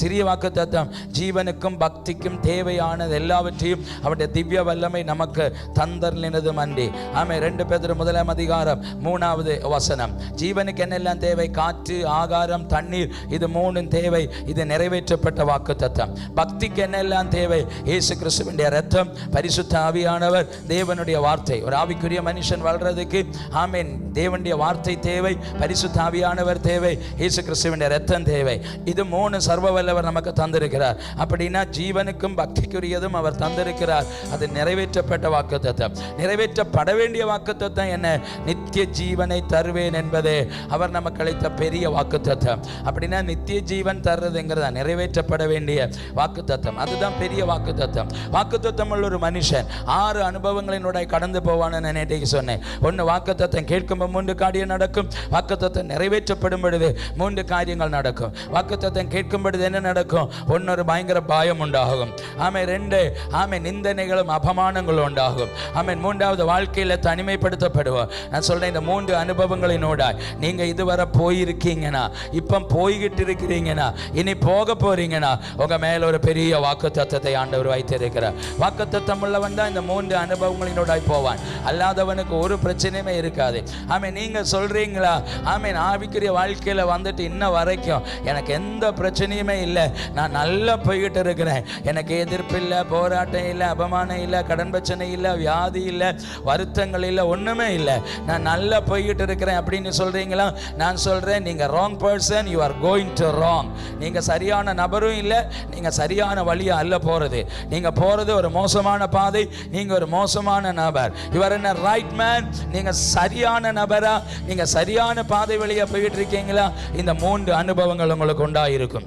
சிறிய வாக்குத்தத்தம்? ஜீவனுக்கும் பக்திக்கும் தேவையானது எல்லாவற்றையும் அவருடைய திவ்ய வல்லமை நமக்கு தந்தர்லினதும் அன்றி. ஆமென். 2 பேதுரு 1 அதிகாரம் 3வது வசனம். ஜீவனுக்கு என்னெல்லாம் தேவை? காற்று, ஆகாரம், தண்ணீர், இது 3 தேவை. இது நிறைவேற்றப்பட்ட வாக்குத்தத்தம். பக்திக்கு என்னெல்லாம் தேவை? இயேசு கிறிஸ்துவினுடைய இரத்தம், பரிசுத்த ஆவியானவர், தேவனுடைய வார்த்தை. ஒரு ஆவிக்குரிய மனுஷன் வாழ்றதுக்கு ஆமென் தேவனுடைய வார்த்தை தேவை, பரிசுத்த ஆவியானவர் தேவை, இயேசு கிறிஸ்துவினுடைய இரத்தம் தேவை. இது 3 சர்வ வல்லவர் நமக்கு தந்திருக்கிறார். அப்படின்னா ஜீவனுக்கும் பக்திக்குரியதும் அவர் தந்திருக்கிறார். அது நிறைவேற்றப்பட்ட வாக்குத்தத்தம். நிறைவேற்றப்பட வேண்டிய வாக்குத்தத்தம் என்ன? நித்திய ஜீவனை தருவேன் என்பதே அவர் நமக்கு அளித்த பெரிய வாக்குத்தத்தம். அப்படின்னா நித்திய ஜீவன் தர்றதுங்கிறதா நிறைவேற்றப்பட வேண்டிய வாக்குத்தத்தம். அதுதான் பெரிய வாக்குத்தத்தம். வாக்குத்தத்தம் உள்ள ஒரு மனுஷன் 6 அனுபவங்களினோட கடந்து போவான்னு நான் நேற்றைக்கு சொன்னேன். ஒன்று, வாக்குத்தத்தம் கேட்கும்போது 3 காரியம் நடக்கும். வாக்குத்தத்தம் நிறைவேற்றப்படும் பொழுது 3 காரியங்கள் நடக்கும். வாக்குத்தத்தம் கேட்கும் பொழுது என்ன நடக்கும்? ஒன்று, ஒரு பயங்கர பயம் உண்டாகும். ஆமென். 2, ஆமென் நிந்தனைகளும் அபமானங்களும் உண்டாகும். ஆமென். 3வது, வாழ்க்கையில் தனிமைப்படுத்தப்படுவோம். நான் சொல்றேன், இந்த 3 அனுபவங்களினோட நீங்க இதுவரை போயிருக்கீங்கன்னா, இப்போ போய்கிட்டு இருக்கிறீங்கன்னா, இனி போக போறீங்கன்னா, உங்க மேல ஒரு பெரிய வாக்குத்தத்தத்தை ஆண்டவர் வைத்திருக்கிறார். வாக்குத்தத்தம் உள்ளவன் தான் இந்த 3 அனுபவங்களினோட போவான். அல்லாதவனுக்கு ஒரு பிரச்சனையுமே இருக்காது. ஆமென். நீங்க சொல்றீங்களா? ஆமென். ஆவிக்குரிய வாழ்க்கையில வந்துட்டு இன்ன வரைக்கும் எனக்கு எந்த பிரச்சனையுமே இல்லை, நான் நல்லா போய்கிட்டு இருக்கிறேன், எனக்கு எதிர்ப்பு இல்லை, போராட்டம் இல்லை, அபமானம் இல்லை, கடன் பிரச்சனை இல்லை, வியாதி இல்லை, வருத்தங்கள் இல்லை, ஒண்ணுமே இல்லை, நான் நல்லா போய்கிட்டு இருக்கிறேன் அப்படின்னு சொல்றீங்களா? நான் சொல்றேன், நீங்க wrong person, you are going to wrong. நீங்க சரியான நபரும் இல்லை, நீங்க சரியான வழியா அல்ல போறது. நீங்க போறது ஒரு மோசமான பாதை, நீங்க ஒரு மோசமான நபர். Your in a right man. நீங்க சரியான நபரா, நீங்க சரியான பாதை வழியா போயிட்டு இருக்கீங்களா? இந்த 3 அனுபவங்கள் உங்களுக்கு உண்டாயிருக்கும்.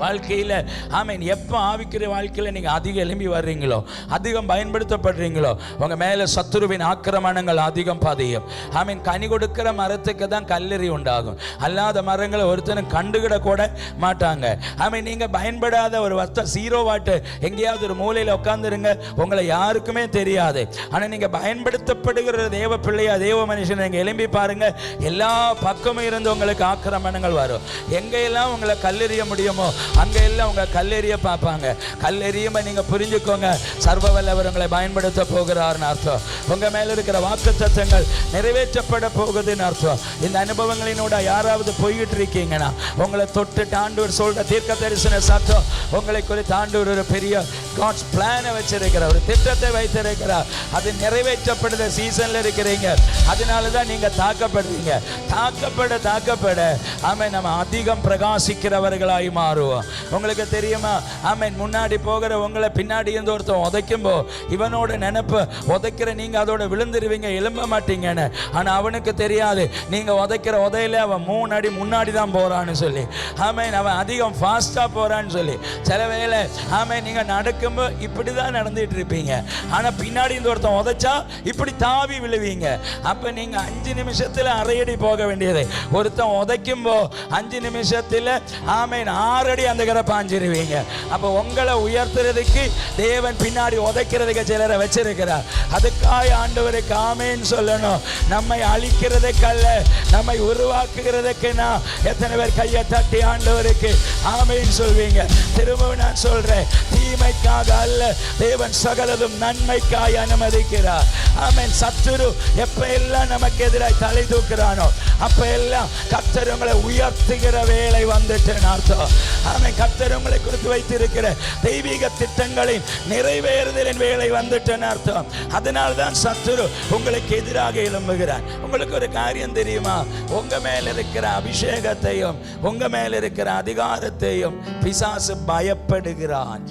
வாழ்க்கையில் ஆமீன் எப்போ ஆவிக்குரிய வாழ்க்கையில் நீங்கள் அதிகம் எழும்பி வர்றீங்களோ, அதிகம் பயன்படுத்தப்படுறீங்களோ, உங்கள் மேலே சத்துருவின் ஆக்கிரமணங்கள் அதிகம் பதியும். ஆமீன். கனி கொடுக்கிற மரத்துக்கு தான் கல்லெறி உண்டாகும், அல்லாத மரங்களை ஒருத்தனும் கண்டுகிட கூட மாட்டாங்க. ஆமீன். நீங்கள் பயன்படாத ஒரு வஸ்தம் ஜீரோ வாட்டு எங்கேயாவது ஒரு மூலையில் உட்காந்துருங்க, உங்களை யாருக்குமே தெரியாது. ஆனால் நீங்கள் பயன்படுத்தப்படுகிற தேவ பிள்ளையா தேவ மனுஷன் நீங்கள் எழும்பி பாருங்க, எல்லா பக்கமும் இருந்து உங்களுக்கு ஆக்கிரமணங்கள் வரும். எங்கெல்லாம் உங்களை கல்லெறிய முடியுமோ அங்கெல்லாம் உங்க கல்லெறிய பார்ப்பாங்க. கல்லெறியுமே நீங்க புரிஞ்சுக்கோங்க, சர்வ வல்லவர் உங்களை பயன்படுத்த போகிறார்னு அர்த்தம். உங்க மேல இருக்கிற வாக்குத்தத்தங்கள் நிறைவேற்றப்பட போகுதுன்னு அர்த்தம். இந்த அனுபவங்களினோட யாராவது போய்கிட்டு இருக்கீங்கன்னா, உங்களை தொட்டு ஆண்டவர் சொல்ற தீர்க்க தரிசன சத்தம் உங்களை குறித்து ஆண்டவர் ஒரு பெரிய காட்ஸ் பிளானை வச்சிருக்கிறார், ஒரு திட்டத்தை வைத்திருக்கிறார். அது நிறைவேற்றப்படுற சீசன்ல இருக்கிறீங்க. அதனாலதான் நீங்க தாக்கப்படுறீங்க. தாக்கப்பட ஆமென் நம்ம அதிகம் பிரகாசிக்கிறவர்களாய் மாறுவோம். உங்களுக்கு தெரியுமா, ஆமென், முன்னாடி போகிற உங்களை பின்னாடி இருந்து ஒருத்தன் உதைக்கும்போ இவனோட நினைப்பு உதைக்கிற நீங்க அதோட விழுந்துருவீங்க, எழும்ப மாட்டீங்கன்னு. ஆனா அவனுக்கு தெரியாது நீங்க உதைக்கிற உதையில அவன் 3 அடி முன்னாடி தான் போறான்னு சொல்லி. ஆமென். அவன் அதிகம் ஃபாஸ்டா போறான்னு சொல்லி. சில வேளை ஆமென் நீங்க நடக்கும்போ இப்படிதான் நடந்துட்டு இருப்பீங்க, ஆனா பின்னாடி இருந்து ஒருத்தன் உதைச்சா இப்படி தாவி விழுவீங்க. அப்ப நீங்க 5 நிமிஷத்துல அரையடி போக வேண்டியது ஒருத்தன் உதைக்கும்போ 5 நிமிஷத்துல ஆமென் 6 அடி அந்த கரை பாஞ்சிருவீங்க. அப்ப உங்களை உயர்த்துறதுக்கு தேவன் பின்னாடி உதைக்கிறதுக்கு சிலரை வச்சிருக்கிறார். அதுக்காக ஆண்டவருக்கு ஆமென் சொல்லணும். நம்மை அழிக்கிறதுக்கல்ல, நம்மை உருவாக்குகிறதுக்கு. நான் எத்தனை பேர் கையை தட்டி ஆண்டவருக்கு ஆமென் சொல்வீங்க? திரும்பவும் நான் சொல்றேன், தீமைக்காக அல்ல, தேவன் சகலதும் நன்மைக்காய் அனுமதிக்கிறார். ஆமென். சத்துரு எப்ப எல்லாம் நமக்கு எதிராய் தலை தூக்குறானோ அப்ப எல்லாம் கர்த்தர் உங்களை உயர்த்துகிற வேலை வந்துட்டு அர்த்தம். ஆமென். கர்த்தர் உங்களை குறித்து வைத்திருக்கிற தெய்வீக திட்டங்களின் நிறைவேறுதலின் வேலை வந்துட்டு அர்த்தம். அதனால தான் சத்துரு உங்களுக்கு எதிராக எழும்புகிறார். உங்களுக்கு ஒரு காரியம் தெரியுமா, உங்க மேல இருக்கிற அபிஷேகத்தையும் உங்க மேல இருக்கிற அதிகாரத்தையும் பிசாசு பயப்படுகிறான்.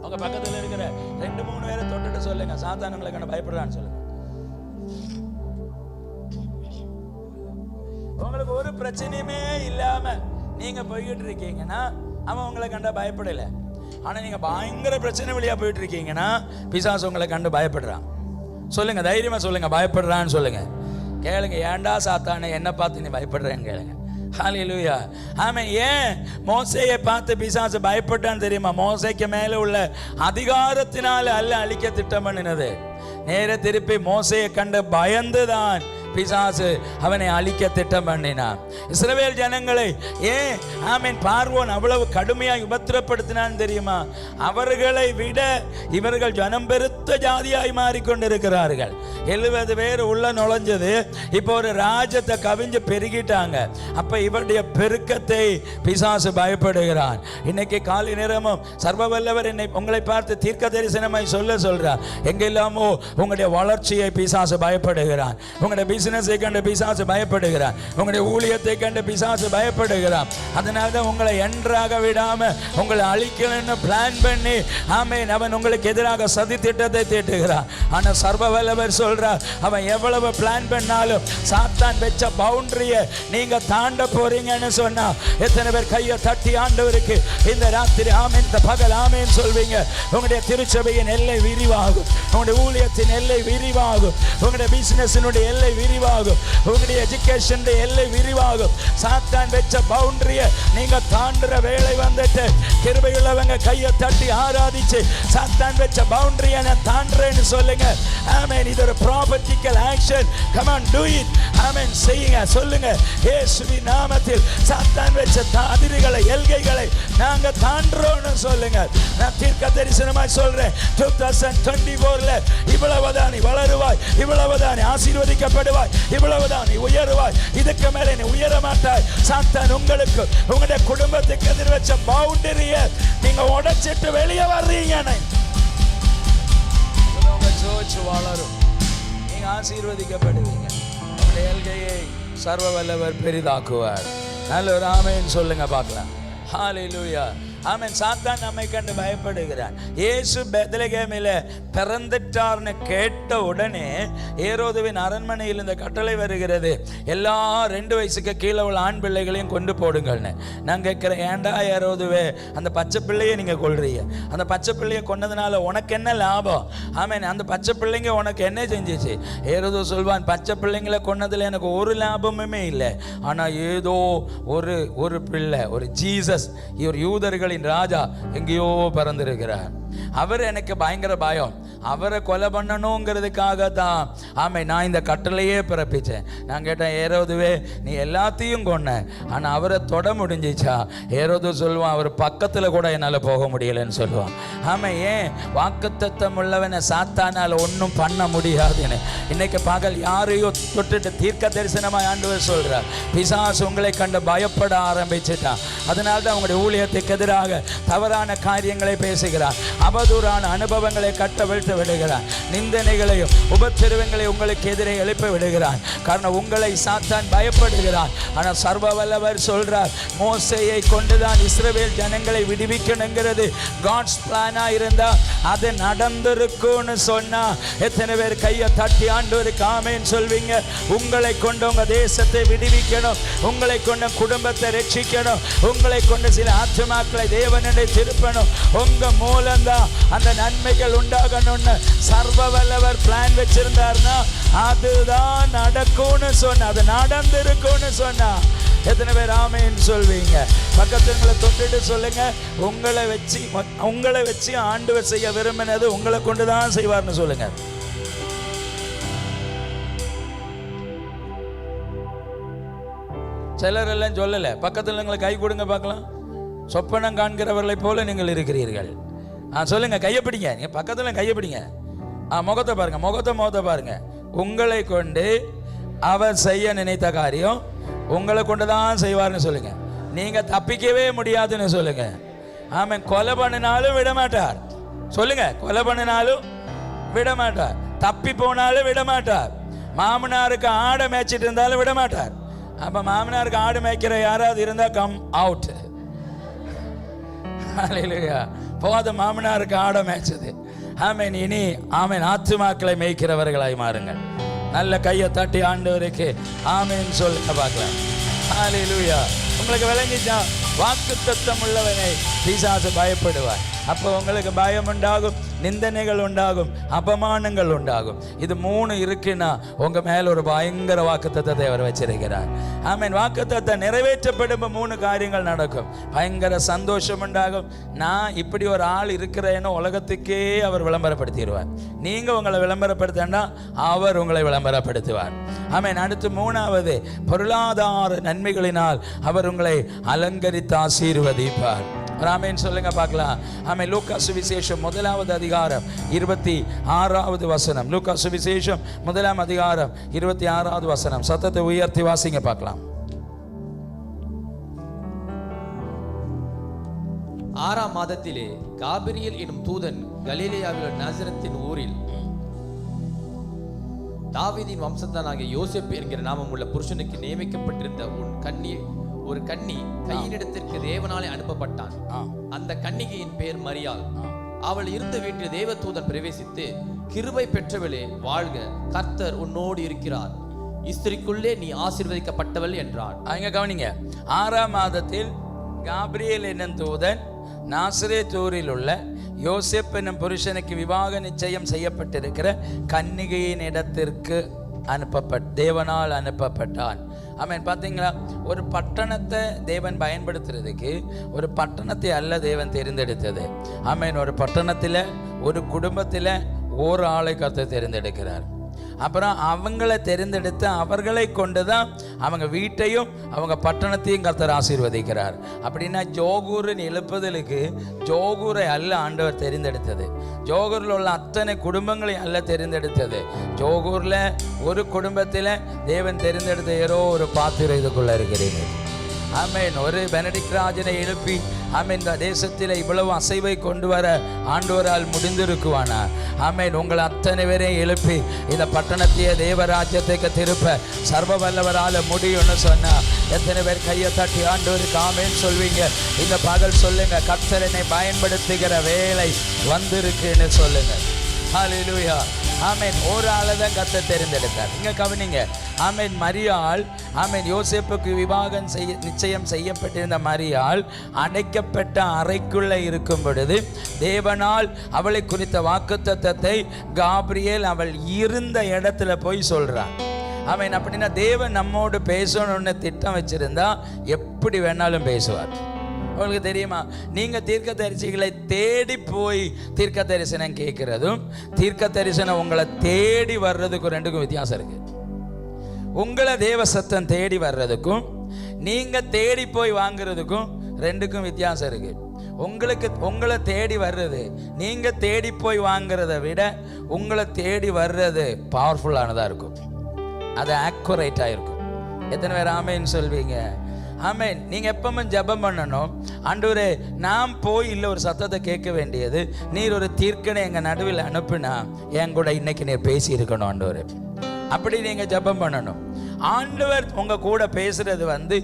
உங்க பக்கத்துல இருக்கிற 2-3 பேரை தொட்டுட்டு சொல்லுங்க, சாத்தான் உங்களை கண்டு பயப்படுறான்னு சொல்லுங்க. உங்களுக்கு ஒரு பிரச்சனையுமே இல்லாம நீங்க போய்கிட்டு இருக்கீங்கன்னா அவன் உங்களை கண்டா பயப்படல. ஆனா நீங்க பயங்கர பிரச்சனை வழியா போயிட்டு இருக்கீங்கன்னா பிசாசு உங்களை கண்டு பயப்படுறான். சொல்லுங்க, தைரியமா சொல்லுங்க, பயப்படுறான்னு சொல்லுங்க. கேளுங்க, ஏண்டா சாத்தானே என்ன பார்த்து நீ பயப்படுறேன்னு கேளுங்க. ஹல்லேலூயா. ஆமென். ஏன் மோசேயை பார்த்து பிசாசு பயப்பட்டான்னு தெரியுமா? மோசேக்கு மேல உள்ள அதிகாரத்தினால அல்ல அழிக்க திட்டம் பண்ணினது. நேர திருப்பி மோசேயை கண்டு பயந்துதான் பிசாசு அவனை அழிக்க திட்டம் பண்ணினான். இஸ்ரவேல் ஜனங்களை ஏன் ஆமென் பார்வோன் அவ்வளவு கடுமையாக உபத்திரப்படுத்தினான் தெரியுமா? அவர்களை விட இவர்கள் ஜனம் பெருத்த ஜாதியாய் மாறிக்கொண்டிருக்கிறார்கள். 70 பேர் உள்ள நுழைஞ்சது, இப்போ ஒரு ராஜ்யத்தை கவிஞ்சு பெருகிட்டாங்க. அப்ப இவருடைய பெருக்கத்தை பிசாசு பயப்படுகிறான். இன்னைக்கு காலை நேரமும் சர்வ வல்லவர் என்னை உங்களை பார்த்து தீர்க்க தரிசனமாய் சொல்றார். எங்கெல்லாமோ உங்களுடைய வளர்ச்சியை பிசாசு பயப்படுகிறான். உங்களுடைய பிசினஸை கண்டு பிசாசு பயப்படுகிறான். உங்களுடைய ஊழியத்தை கண்டு பிசாசு பயப்படுகிறான். அதனால தான் உங்களை என்றாக விடாம உங்களை அழிக்கணும்னு பிளான் பண்ணி ஆமென் அவன் உங்களுக்கு எதிராக சதி திட்டத்தை தீட்டுகிறான். ஆனா சர்வ வல்லவர் சொல்றார், அவன் எவ்வளவு பிளான் பண்ணாலும் சாத்தான் வெச்ச பவுண்டரியை நீங்க தாண்ட போறீங்கன்னு சொன்னா எத்தனை பேர் கையை தட்டி ஆண்டவருக்கு இந்த ராத்திரி ஆமென் இந்த பகல் ஆமென் சொல்வீங்க? உங்களுடைய திருச்சபையின் எல்லை விரிவாகும், உங்களுடைய ஊழியத்தின் எல்லை விரிவாகும், உங்களுடைய பிசினஸினுடைய எல்லை விரிவாகும், உங்களுடைய எஜுகேஷன் எல்லை விரிவாகும். சாத்தான் வெச்ச பவுண்டரியை நீங்க தாண்டுற வேலை வந்துட்டு கிருபையுள்ளவங்க கையை தட்டி ஆராதிச்சு சாத்தான் வெச்ச பவுண்டரியை நான் தாண்டுறேன்னு சொல்லுங்க. ஆமென். இது ஒரு prophetical action. Come on, do it. Amen. செய்யுங்க, சொல்லுங்க. இயேசுவின் நாமத்தில் சாத்தான் வெச்ச அதிர்களை எல்கைகளை நாங்க தாண்டுறோம்னு சொல்லுங்க. நான் தீர்க்க தரிசனமாய் சொல்றேன், 2024ல இவ்வளவுதான் நீ வளருவாய், இவ்வளவுதான் நீ ஆசீர்வதிக்கப்படுவாய், இவ்வளவுதான் நீ உயருவாய், இதுக்கு மேலே நீ உயர மாட்டாய். சாத்தான் உங்களுக்கு உங்களுடைய குடும்பத்துக்கு எதிர் வச்ச பவுண்டரிய நீங்க உடைச்சிட்டு வெளியே வர்றீங்க. உங்க சோச்சு வளரும், நீங்க ஆசீர்வதிக்கப்படுவீங்க. உங்களுடைய எல்கையை சர்வ வல்லவர் பெரிதாக்குவார். நல்ல ஒரு ஆமென் சொல்லுங்க பார்க்கலாம். ஹல்லேலூயா. ஆமென். சாத்தான் நம்மை கண்டு பயப்படுகிறான். இயேசு பெத்லகேமில் பிறந்துட்டார்னு கேட்ட உடனே ஏரோதுவின் அரண்மனையில் இந்த கட்டளை வருகிறது, எல்லா 2 வயசுக்கு கீழே உள்ள ஆண் பிள்ளைகளையும் கொண்டு போடுங்கள்னு. நான் கேட்கிறேன், ஏண்டா ஏரோதுவே அந்த பச்சை பிள்ளையை நீங்க கொல்றீங்க? அந்த பச்சை பிள்ளையை கொன்னதுனால உனக்கு என்ன லாபம்? ஆமென். அந்த பச்சை பிள்ளைங்க உனக்கு என்ன செஞ்சிச்சு? ஏரோது சொல்வான், பச்சை பிள்ளைங்களை கொன்னதுல எனக்கு ஒரு லாபமுமே இல்லை. ஆனா ஏதோ ஒரு பிள்ளை, ஒரு ஜீசஸ், இவர் யூதர்களின் ராஜா எங்கேயோ பிறந்திருக்கிறார். அவர் எனக்கு பயங்கர பயம். அவரை கொலை பண்ணணுங்கிறதுக்காக தான் நான் இந்த கட்டளையே பிறப்பிச்சேன். நான் கேட்டேன், ஏரோதுவே நீ எல்லாத்தையும் கொன்ன, ஆனா அவரை தொட முடிஞ்சிச்சா? ஏரோது சொல்லுவான், அவர் பக்கத்துல கூட என்னால போக முடியலன்னு சொல்லுவான். ஏன்? வாக்குத்தத்தம் உள்ளவனை சாத்தானால ஒன்றும் பண்ண முடியாதுன்னு. இன்னைக்கு பகல் யாரையோ தொட்டுட்டு தீர்க்க தரிசனமாய் ஆண்டவர் சொல்றார், பிசாசு உங்களை கண்டு பயப்பட ஆரம்பிச்சுட்டான். அதனால தான் உங்களுடைய ஊழியத்துக்கு எதிராக தவறான காரியங்களை பேசுகிறார், அவதூறான அனுபவங்களை கட்டவிழ்த்து விடுகிறார், நிந்தனைகளையும் உபத்திரவங்களையும் உங்களுக்கு எதிரே எழுப்ப விடுகிறார். காரணம் உங்களை சாத்தான் பயப்படுகிறார். ஆனால் சர்வ வல்லவர் சொல்றார், மோசேயை கொண்டுதான் இஸ்ரவேல் ஜனங்களை விடுவிக்கணுங்கிறது காட்ஸ் பிளானா இருந்தா அது நடந்திருக்கும்னு சொன்னா எத்தனை பேர் கையை தட்டி ஆண்டவருக்கு ஆமென் சொல்வீங்க? உங்களை கொண்டு உங்க தேசத்தை விடுவிக்கணும், உங்களை கொண்டு குடும்பத்தை ரட்சிக்கணும், உங்களை கொண்டு சில ஆத்துமாக்களை தேவனுடைய திருப்பணும், உங்க மூலம்தான் அந்த நன்மைகள் உண்டாகணும்னு சர்வ வல்லவர் பிளான் வச்சிருந்தாருன்னா அதுதான் நடக்கும்னு சொன்ன, அது நடந்திருக்கும்னு சொன்னா எத்தனை பேர் ஆமென் சொல்வீங்க? பக்கத்துங்களை தொட்டுட்டு சொல்லுங்க, உங்களை வச்சு ஆண்டவர் செய்ய விரும்பினது உங்களை கொண்டுதான் செய்வார்னு சொல்லுங்க. சிலர் எல்லாம் சொல்லல, பக்கத்துல கை கொடுங்க பார்க்கலாம். சொப்பனம் காண்கிறவர்களை போல நீங்கள் இருக்கிறீர்கள். சொல்லுங்க, கையை பிடிங்க. நீங்க பக்கத்துல கையை பிடிங்க. முகத்தை பாருங்க, முகத்தை பாருங்க. உங்களை கொண்டு அவர் செய்ய நினைத்த காரியம் உங்களை கொண்டுதான் செய்வார்னு சொல்லுங்க. நீங்க தப்பிக்கவே முடியாதுன்னு சொல்லுங்க. கொலை பண்ணினாலும் விட மாட்டார். சொல்லுங்க, கொலை பண்ணினாலும் விட மாட்டார். தப்பி போனாலும் விட மாட்டார். மாமனாருக்கு ஆடை மேய்ச்சிட்டு இருந்தாலும் விட மாட்டார். அப்ப மாமனாருக்கு ஆடு மேய்க்கிற யாராவது இருந்தா கம் அவுட். போத மாமனாருக்கு ஆடை மேய்ச்சது. இனி ஆத்துமாக்களை மேய்க்கிறவர்களாய் மாறுங்கள். நல்ல கையை தட்டி ஆண்டவருக்கு ஆமென் சொல்லுங்க பார்க்கலாம். ஹல்லேலூயா. உங்களுக்கு விளங்கிச்சா? வாக்குத்தத்தம் உள்ளவனை பிசாசு பயப்படுவார். அப்போ உங்களுக்கு பயம் உண்டாகும், நிந்தனைகள் உண்டாகும், அபமானங்கள் உண்டாகும். இது 3 இருக்குன்னா உங்க மேல ஒரு பயங்கர வாக்குத்தத்தத்தை அவர் வச்சிருக்கிறார். வாக்குத்தத்தம் நிறைவேற்றப்படும் 3 காரியங்கள் நடக்கும். பயங்கர சந்தோஷம் உண்டாகும். நான் இப்படி ஒரு ஆள் இருக்கிறேன்னு உலகத்துக்கே அவர் விளம்பரப்படுத்திடுவார். நீங்க உங்களை விளம்பரப்படுத்தா அவர் உங்களை விளம்பரப்படுத்துவார். அடுத்து 3வது, பொருளாதார நன்மைகளினால் அவர் உங்களை அலங்கரித்து ஆசீர்வதிப்பார். ஆமென் சொல்லுங்க பார்க்கலாம். லூக்கா சுவிசேஷம் 1வது அதிகாரம் 26வது வசனம். லூக்கா சுவிசேஷம் 1ஆம் அதிகாரம் 26வது வசனம். சத்தத்தை உயர்த்தி வாசிங்க பார்க்கலாம். 6ஆம் மாதத்திலே காபிரியேல் எனும் தூதன் கலிலேயாவில் உள்ள நாசரேத்தின் ஊரில் தாவீதின் வம்சத்தானாகிய யோசேப்பு என்கிற நாமம் உள்ள புருஷனுக்கு நியமிக்கப்பட்டிருந்த ஒரு கன்னி கையினிடத்திற்கு தேவனாலே அனுப்பப்பட்டான். அந்த கன்னிகையின் பெயர் மரியாள். அவள் இருந்த வீட்டில் தேவதூதன் பிரவேசித்து, கிருபை பெற்றவளே வாழ்க, கர்த்தர் உன்னோடு இருக்கிறார், இஸ்திரிக்குள்ளே நீ ஆசீர்வதிக்கப்பட்டவள் என்றார். அங்க கவனிங்க, 6ஆம் மாதத்தில் காபிரியேல் என்னும் தூதன் நாசரேத் ஊரில் உள்ள யோசேப்பு என்னும் புருஷனுக்கு விவாக நிச்சயம் செய்யப்பட்டிருக்கிற கன்னிகையின் இடத்திற்கு தேவனால் அனுப்பப்பட்டான். பார்த்தீங்களா? ஒரு பட்டணத்தை தேவன் பயன்படுத்துறதுக்கு ஒரு பட்டணத்தை அல்ல தேவன் தெரிந்தெடுத்தது. ஒரு பட்டணத்தில் ஒரு குடும்பத்தில் ஒரு ஆளை கர்த்தர் தெரிந்தெடுக்கிறார். அப்புறம் அவங்களை தெரிந்தெடுத்து அவர்களை கொண்டுதான் அவங்க வீட்டையும் அவங்க பட்டணத்தையும் கர்த்தர் ஆசீர்வதிக்கிறார். அப்படின்னா ஜோகூரின் எழுப்புதலுக்கு ஜோகூரை அல்ல ஆண்டவர் தெரிந்தெடுத்தது, ஜோகூரில் உள்ள அத்தனை குடும்பங்களை அல்ல தெரிந்தெடுத்தது. ஜோகூரில் ஒரு குடும்பத்தில் தேவன் தெரிந்தெடுத்த ஏதோ ஒரு பாத்திரம் இதுக்குள்ள இருக்கிறீங்க. ஒரு பெனடிக்ட் ராஜனை எழுப்பி ஆமென். இந்த தேசத்தில் இவ்வளவு அசைவை கொண்டு வர ஆண்டவரால் முடிந்திருக்குவானா? ஆமென். உங்களை அத்தனை பேரையும் எழுப்பி இந்த பட்டணத்தையே தேவராஜ்யத்துக்கு திருப்ப சர்வ வல்லவரால் முடியும்னு சொன்னா எத்தனை பேர் கையை தட்டி ஆண்டவருக்கு ஆமென் சொல்வீங்க? இந்த பகல் சொல்லுங்க, கர்த்தர் என்னை பயன்படுத்துகிற வேலை வந்திருக்குன்னு சொல்லுங்க. ஹல்லேலூயா. ஆமென். ஒரு ஆளை தான் கர்த்தர் தெரிந்தெடுத்தார். இங்க கவனிங்க. ஆமென். மரியாள், ஆமென், யோசேப்புக்கு விவாகம் நிச்சயம் செய்யப்பட்டிருந்த மரியாள் அடைக்கப்பட்ட அறைக்குள்ளே இருக்கும் பொழுது தேவனால் அவளை குறித்த வாக்குத்தத்தத்தை காபிரியேல் அவள் இருந்த இடத்துல போய் சொல்றான். ஆமென். அப்படின்னா தேவன் நம்மோடு பேசணும்னு திட்டம் வச்சிருந்தா எப்படி வேணாலும் பேசுவார். உங்களுக்கு தெரியுமா? நீங்க தீர்க்க தரிசிகளை தேடி போய் தீர்க்க தரிசனம் கேட்கிறதும் தீர்க்க தரிசனம் உங்களை தேடி வர்றதுக்கும் ரெண்டுக்கும் வித்தியாசம் இருக்கு. உங்களை தேவ சத்தம் தேடி வர்றதுக்கும் நீங்க தேடி போய் வாங்குறதுக்கும் ரெண்டுக்கும் வித்தியாசம் இருக்கு. உங்களை தேடி வர்றது நீங்க தேடி போய் வாங்குறத விட உங்களை தேடி வர்றது பவர்ஃபுல்லானதா இருக்கும். அது ஆக்குரேட்டா இருக்கும். எத்தனை பேர் ஆமேன்னு சொல்வீங்க? ஆமென். நீங்கள் எப்பவுமே ஜெபம் பண்ணணும். ஆண்டவரே, நான் போய் இல்லை ஒரு சத்தத்தை கேட்க வேண்டியது, நீர் ஒரு தீர்க்கனை எங்கள் நடுவில் அனுப்புனா என் கூட இன்னைக்கு நீர் பேசி இருக்கணும் ஆண்டவரே. அப்படி நீங்கள் ஜெபம் பண்ணணும். ஆண்டவர் உங்கள் கூட பேசுறது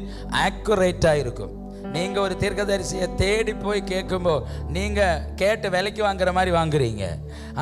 ஆக்குரேட்டாக இருக்கும். நீங்கள் ஒரு தீர்க்கதரிசியை தேடி போய் கேட்கும்போது நீங்கள் கேட்டு விலைக்கு வாங்குற மாதிரி வாங்குறீங்க.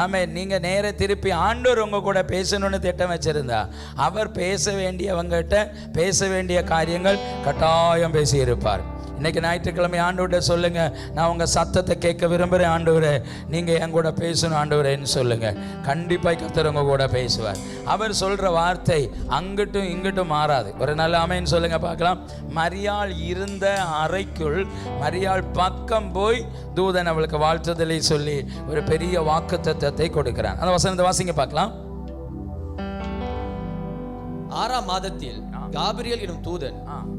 ஆமென். நீங்கள் நேர திருப்பி ஆண்டவர் உங்கள் கூட பேசணும்னு திட்டம் வச்சுருந்தா அவர் பேச வேண்டியவங்ககிட்ட பேச வேண்டிய காரியங்கள் கட்டாயம் பேசியிருப்பார். இன்றைக்கி ஞாயிற்றுக்கிழமை ஆண்டவர்கிட்ட சொல்லுங்கள், நான் உங்கள் சத்தத்தை கேட்க விரும்புகிறேன் ஆண்டவரே, நீங்கள் என் கூட பேசணும் ஆண்டவரேன்னு சொல்லுங்கள். கண்டிப்பாக கர்த்தர் உங்கள் கூட பேசுவார். அவர் சொல்கிற வார்த்தை அங்கிட்டும் இங்கிட்டும் மாறாது. ஒரு நல்ல ஆமென்னு சொல்லுங்கள் பார்க்கலாம். மரியாள் இருந்த அறைக்குள் மரியாள் பக்கம் போய் தூதன் அவளுக்கு வாழ்த்துதலை சொல்லி ஒரு பெரிய வாக்குத்தத்தத்தை கொடுக்கிறான். அந்த வசனத்தை வாசிங்க பார்க்கலாம். 6ஆம் மாதத்தில் காபிரியேல் எனும் தூதன்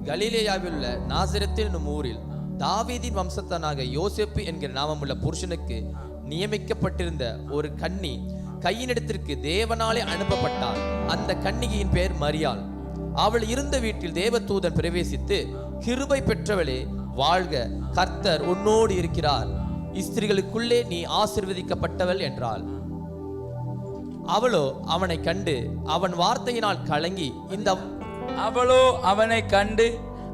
கலிலேயாவில் உள்ள நாசரேத் என்னும் ஊரில் தாவீதின் வம்சத்தானாக யோசேப்பு என்கிற நாமமுள்ள புருஷனுக்கு நியமிக்கப்பட்டிருந்த ஒரு கன்னி கையினிடத்திற்கு தேவனாலே அனுப்பப்பட்டாள். அந்த கன்னிகையின் பெயர் மரியாள். அவள் இருந்த வீட்டில் தேவதூதன் பிரவேசித்து, கிருபை பெற்றவளே வாழ்க, கர்த்தர் உன்னோடு இருக்கிறார், ஸ்திரீகளுக்குள்ளே நீ ஆசீர்வதிக்கப்பட்டவள் என்றாள். அவளோ அவனை கண்டு அவன் வார்த்தையினால் கலங்கி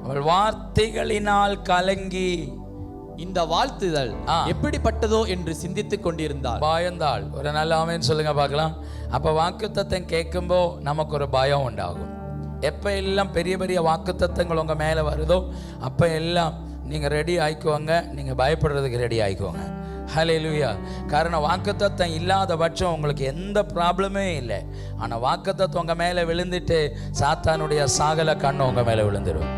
அவள் வார்த்தைகளினால் கலங்கி இந்த வாழ்த்துதல் எப்படிப்பட்டதோ என்று சிந்தித்துக் கொண்டிருந்தாள், பயந்தாள். ஒரு நல்ல ஆமென் சொல்லுங்க பார்க்கலாம். அப்ப வாக்குத்தத்தம் கேட்கும்போ நமக்கு ஒரு பயம் உண்டாகும். எப்ப எல்லாம் பெரிய பெரிய வாக்குத்தத்தங்கள் உங்க மேல வருதோ அப்ப எல்லாம் நீங்க ரெடி ஆயிக்குவாங்க, நீங்க பயப்படுறதுக்கு ரெடி ஆயிக்குவாங்க. ஹல்லேலூயா. காரணம் வாக்குத்தத்தம் இல்லாத பட்சம் உங்களுக்கு எந்த ப்ராப்ளமே இல்லை. ஆனால் வாக்குத்தத்தம் உங்கள் மேலே விழுந்துட்டு சாத்தானுடைய சாகல கண்ணு உங்கள் மேலே விழுந்துடும்.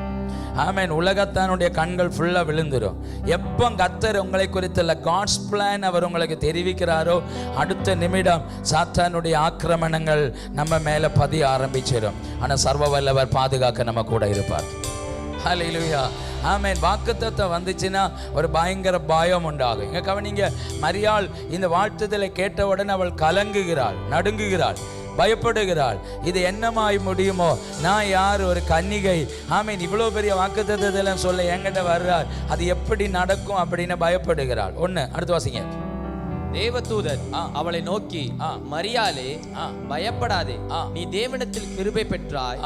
ஆமென். உலகத்தானுடைய கண்கள் ஃபுல்லாக விழுந்துடும். எப்போ கர்த்தர் உங்களை குறித்துள்ள காட்ஸ் பிளான் அவர் உங்களுக்கு தெரிவிக்கிறாரோ அடுத்த நிமிடம் சாத்தானுடைய ஆக்கிரமணங்கள் நம்ம மேலே பதிய ஆரம்பிச்சிடும். ஆனால் சர்வ வல்லவர் பாதுகாக்க நம்ம கூட இருப்பார். ஹல்லேலூயா. ஆமென். வாக்குத்தத்தம் வந்துச்சுன்னா ஒரு பயங்கர பயம் உண்டாகும். இங்க கவனிங்க. மரியாள் இந்த வாழ்த்துதலை கேட்டவுடன் அவள் கலங்குகிறாள், நடுங்குகிறாள், பயப்படுகிறாள். இது என்னமாய் முடியுமோ? நான் யார்? ஒரு கன்னிகை. ஆமென். இவ்வளோ பெரிய வாக்குத்தத்தத்தெல்லாம் சொல்ல என்கிட்ட வர்றார், அது எப்படி நடக்கும் அப்படின்னு பயப்படுகிறாள். ஒன்று. அடுத்து வாசிங்க. தேவதூதன் அவளை நோக்கி, மரியாளே பயப்படாதே, நீ தேவனிடத்தில் கிருபை பெற்றாய்,